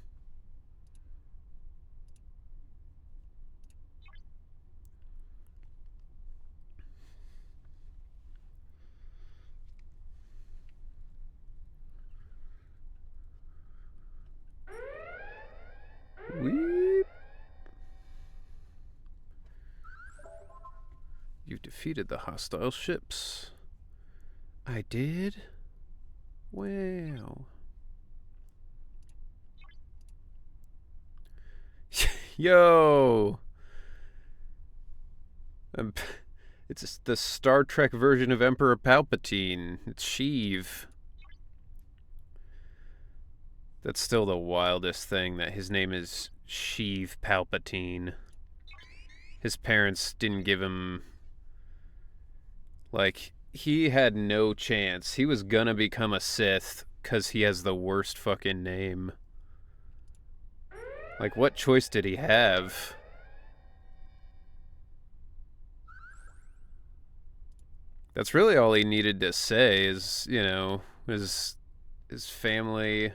Weep. You've defeated the hostile ships. I did? Wow. Yo! It's the Star Trek version of Emperor Palpatine. It's Sheev. That's still the wildest thing, that his name is Sheev Palpatine. His parents didn't give him... Like, he had no chance. He was gonna become a Sith because he has the worst fucking name. Like, what choice did he have? That's really all he needed to say is, his family.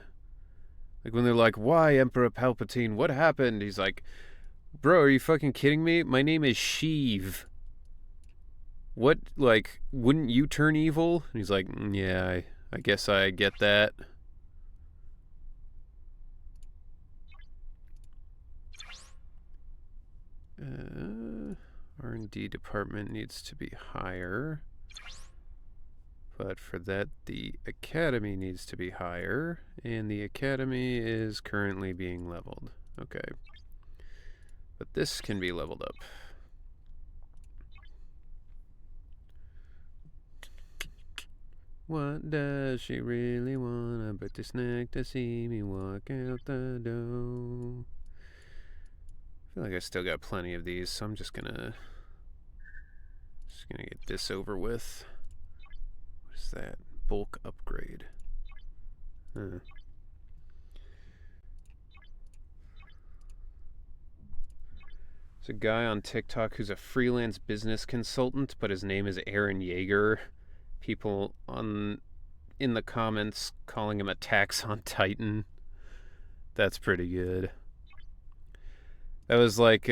Like when they're like, "Why, Emperor Palpatine? What happened?" He's like, "Bro, are you fucking kidding me? My name is Sheev. What, like, wouldn't you turn evil?" And he's like, "Yeah, I guess I get that." R&D department needs to be higher. But for that, the academy needs to be higher. And the academy is currently being leveled. Okay. But this can be leveled up. What does she really want? I bet the snack to see me walk out the door. I feel like I still got plenty of these, so I'm just gonna get this over with. What is that? Bulk upgrade. Huh. There's a guy on TikTok who's a freelance business consultant, but his name is Aaron Yeager. People in the comments calling him Attacks on Titan. That's pretty good. That was like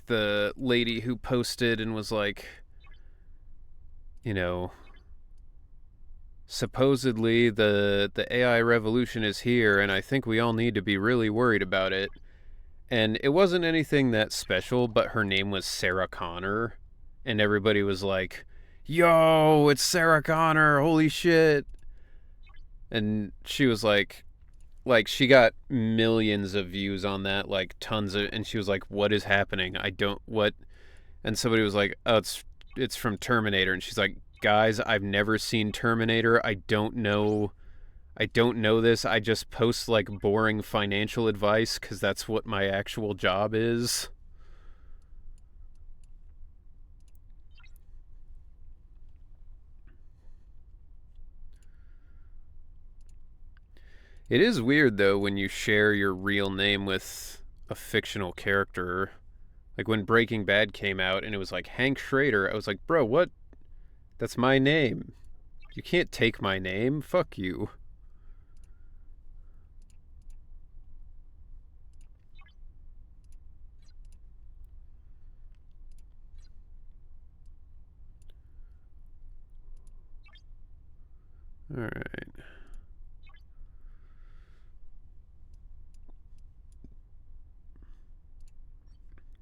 the lady who posted and was like, supposedly the AI revolution is here, and I think we all need to be really worried about it. And it wasn't anything that special, but her name was Sarah Connor, and everybody was like, "Yo, it's Sarah Connor, holy shit." And she was like she got millions of views on that, like tons of, and she was like, "What is happening? What?" And somebody was like, "Oh, it's from Terminator." And she's like, "Guys, I've never seen Terminator. I don't know this. I just post like boring financial advice because that's what my actual job is." It is weird though when you share your real name with a fictional character. Like when Breaking Bad came out and it was like Hank Schrader, I was like, "Bro, what? That's my name. You can't take my name. Fuck you." All right.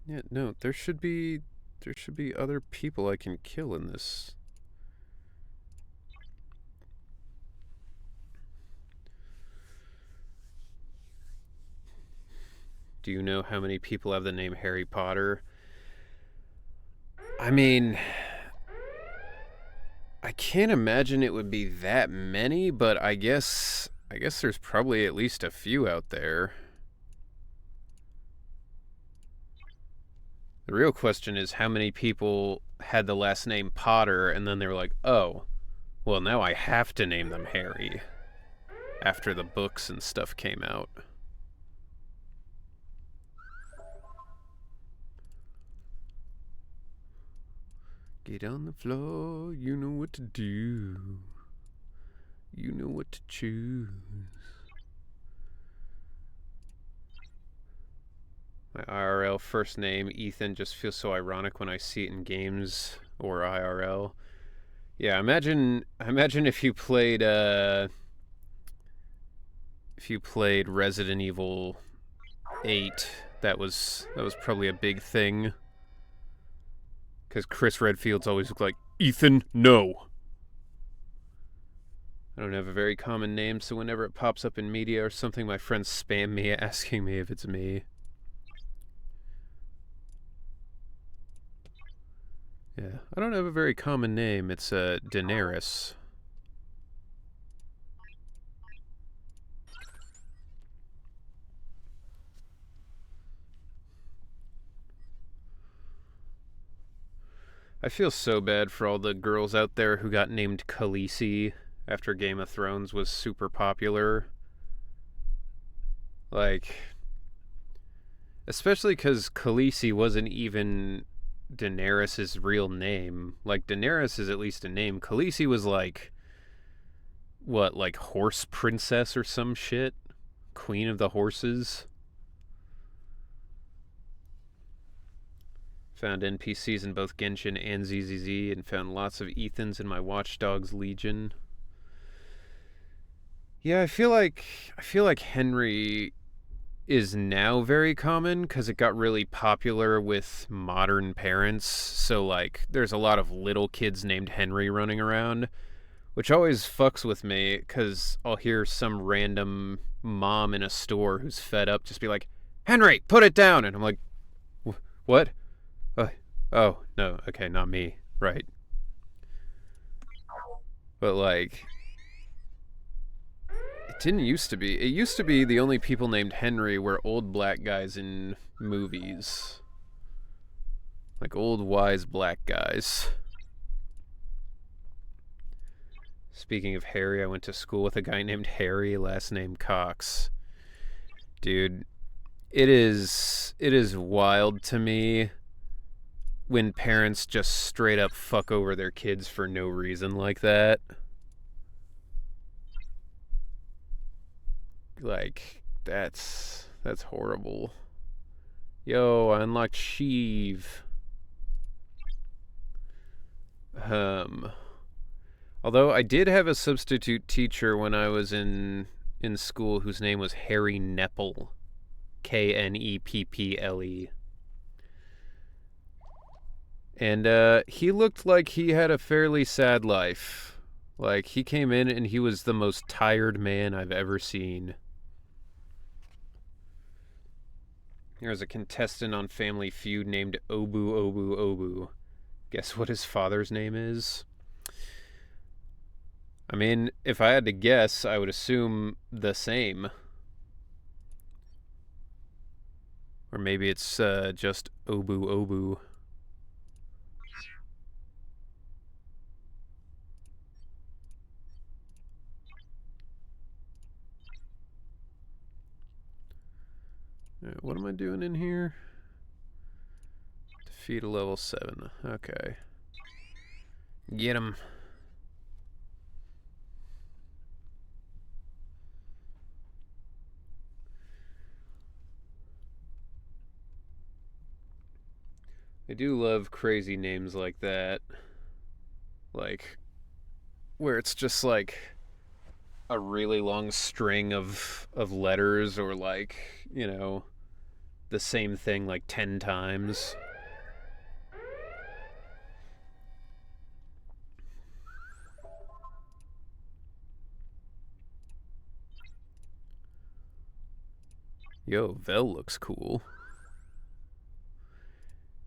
Yeah, no, there should be other people I can kill in this. Do you know how many people have the name Harry Potter? I mean, I can't imagine it would be that many, but I guess there's probably at least a few out there. The real question is how many people had the last name Potter and then they were like, "Oh, well now I have to name them Harry," after the books and stuff came out. Get on the floor, you know what to do. You know what to choose. My IRL first name, Ethan, just feels so ironic when I see it in games or IRL. Yeah, imagine if you played Resident Evil 8, that was probably a big thing. Because Chris Redfield's always looked like, "Ethan, no." I don't have a very common name, so whenever it pops up in media or something, my friends spam me asking me if it's me. Yeah, I don't have a very common name. It's Daenerys. I feel so bad for all the girls out there who got named Khaleesi after Game of Thrones was super popular. Like, Especially because Khaleesi wasn't even Daenerys' real name. Like, Daenerys is at least a name. Khaleesi was like, what, like horse princess or some shit? Queen of the horses? Found NPCs in both Genshin and ZZZ, and found lots of Ethans in my Watchdogs Legion. Yeah, I feel like Henry is now very common because it got really popular with modern parents. So, like, there's a lot of little kids named Henry running around, which always fucks with me because I'll hear some random mom in a store who's fed up just be like, Henry, put it down! And I'm like, what? Oh, no, okay, not me. Right. But, like, it didn't used to be. It used to be the only people named Henry were old black guys in movies. Like old wise black guys. Speaking of Harry, I went to school with a guy named Harry, last name Cox. Dude, it is wild to me when parents just straight up fuck over their kids for no reason like that. Like, that's horrible. Yo, I unlocked Sheev. Although I did have a substitute teacher when I was in school whose name was Harry Nepple. Knepple. And he looked like he had a fairly sad life. Like, he came in and he was the most tired man I've ever seen. There's a contestant on Family Feud named Obu. Guess what his father's name is? I mean, if I had to guess, I would assume the same. Or maybe it's just Obu. What am I doing in here? Defeat a level 7. Okay. Get him. I do love crazy names like that. Like, where it's just like a really long string of letters, or like, you know, the same thing like 10 times. Yo, Vel looks cool.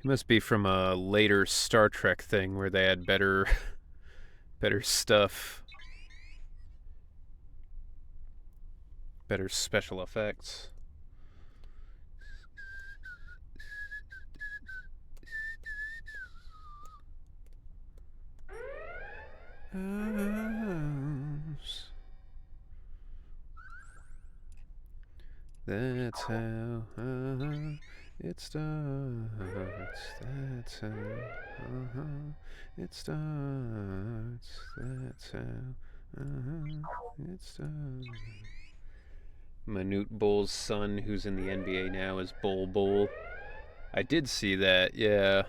He must be from a later Star Trek thing where they had better stuff. Better special effects. That's how it starts. That's how it starts. That's how it starts. Manute Bol's son, who's in the NBA now, is Bol. I did see that, yeah.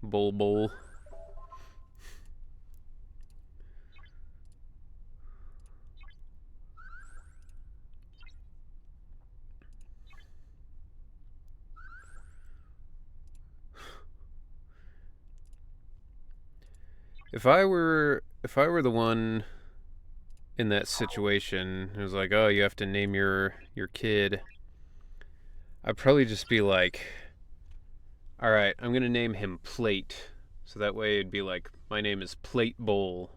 Bol. If I were the one in that situation, it was like, oh, you have to name your kid, I'd probably just be like, all right, I'm gonna name him Plate, so that way it'd be like, my name is Plate Bowl.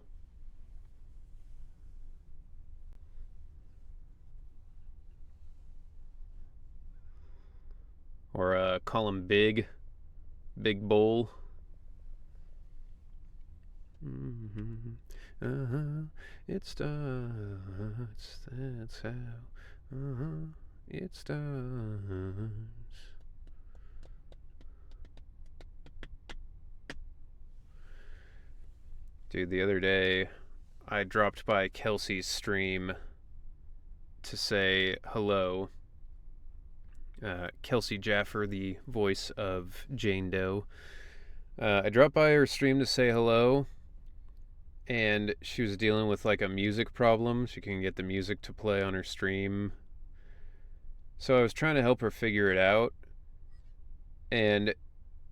Or call him Big Bowl. It starts. That's how. It starts. Dude, the other day I dropped by Kelsey's stream to say hello. Kelsey Jaffer, the voice of Jane Doe. I dropped by her stream to say hello, and she was dealing with like a music problem. She couldn't get the music to play on her stream. So I was trying to help her figure it out, and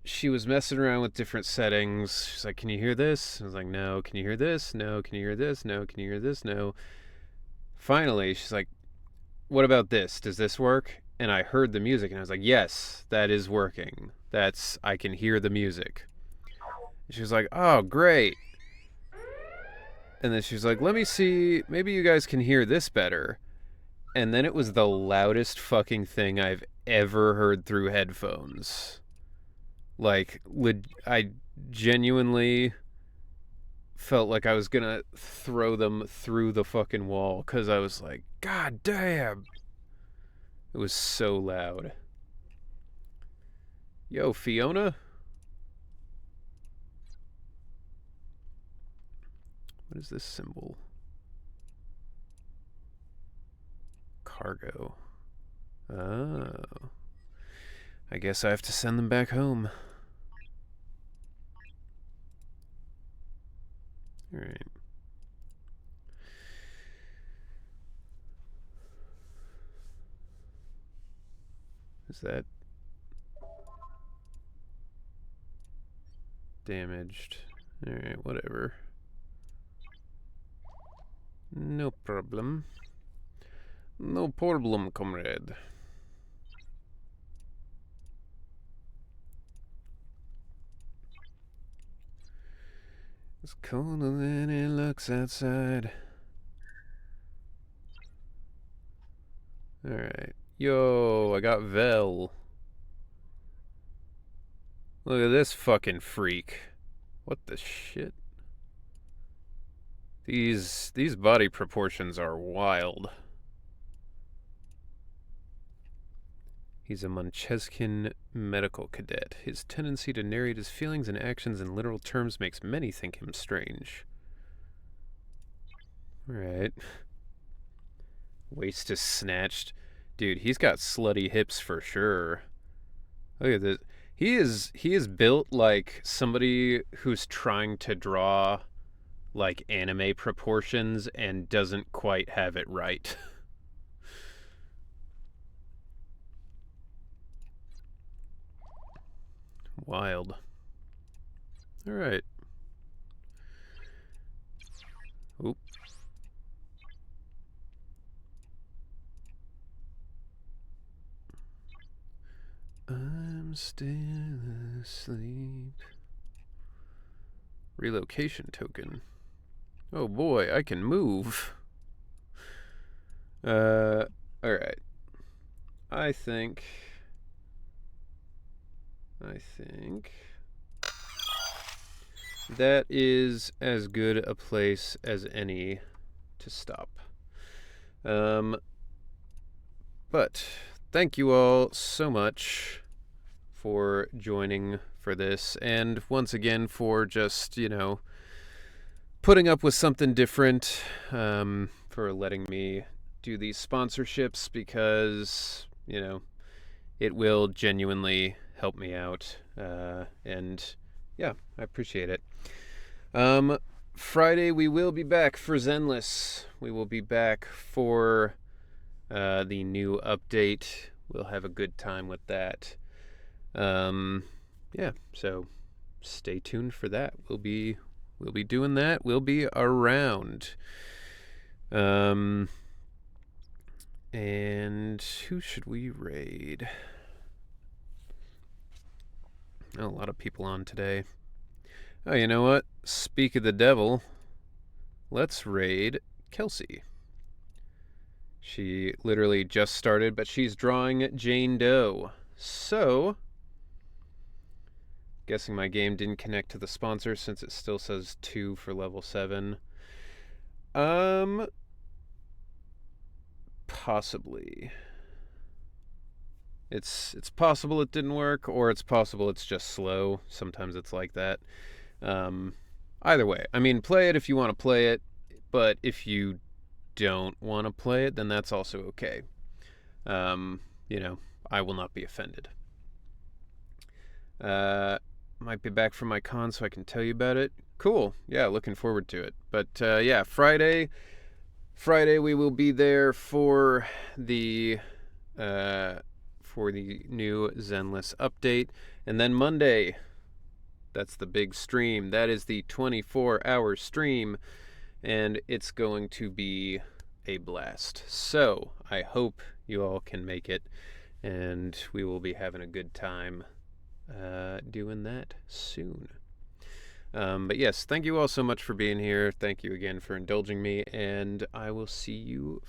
she was messing around with different settings. She's like, "Can you hear this?" I was like, "No." "Can you hear this?" "No." "Can you hear this?" "No." "Can you hear this?" "No." Finally, she's like, "What about this? Does this work?" And I heard the music, and I was like, "Yes, that is working. I can hear the music." And she was like, "Oh, great." And then she was like, "Let me see, maybe you guys can hear this better." And then it was the loudest fucking thing I've ever heard through headphones. Like, I genuinely felt like I was gonna throw them through the fucking wall, because I was like, God damn. It was so loud. Yo, Fiona? What is this symbol? Cargo. Oh. I guess I have to send them back home. Alright. Is that damaged? Alright, whatever. No problem. No problem, comrade. It's colder than it looks outside. Alright. Yo, I got Vel. Look at this fucking freak. What the shit? These body proportions are wild. He's a Muncheskin medical cadet. His tendency to narrate his feelings and actions in literal terms makes many think him strange. Alright. Waist is snatched. Dude, he's got slutty hips for sure. Look at this. He is built like somebody who's trying to draw like anime proportions and doesn't quite have it right. Wild. Alright. Oop. I'm still asleep. Relocation token. Oh boy, I can move. Alright. I think that is as good a place as any to stop. But thank you all so much for joining for this, and once again for just, putting up with something different, for letting me do these sponsorships, because, it will genuinely help me out, and yeah, I appreciate it. Friday we will be back for Zenless. We will be back for the new update. We'll have a good time with that. Yeah, so stay tuned for that. We'll be doing that. We'll be around. And who should we raid? Oh, a lot of people on today. Oh, you know what? Speak of the devil. Let's raid Kelsey. She literally just started, but she's drawing Jane Doe. So, guessing my game didn't connect to the sponsor since it still says 2 for level 7. Possibly. It's possible it didn't work, or it's possible it's just slow. Sometimes it's like that. Either way, I mean, play it if you want to play it, but if you don't want to play it, then that's also okay. You know, I will not be offended. Might be back from my con so I can tell you about it. Cool. Yeah, looking forward to it. But yeah, Friday we will be there for the new Zenless update, and then Monday, that's the big stream. That is the 24-hour stream, and it's going to be a blast. So I hope you all can make it, and we will be having a good time doing that soon. But yes, thank you all so much for being here. Thank you again for indulging me, and I will see you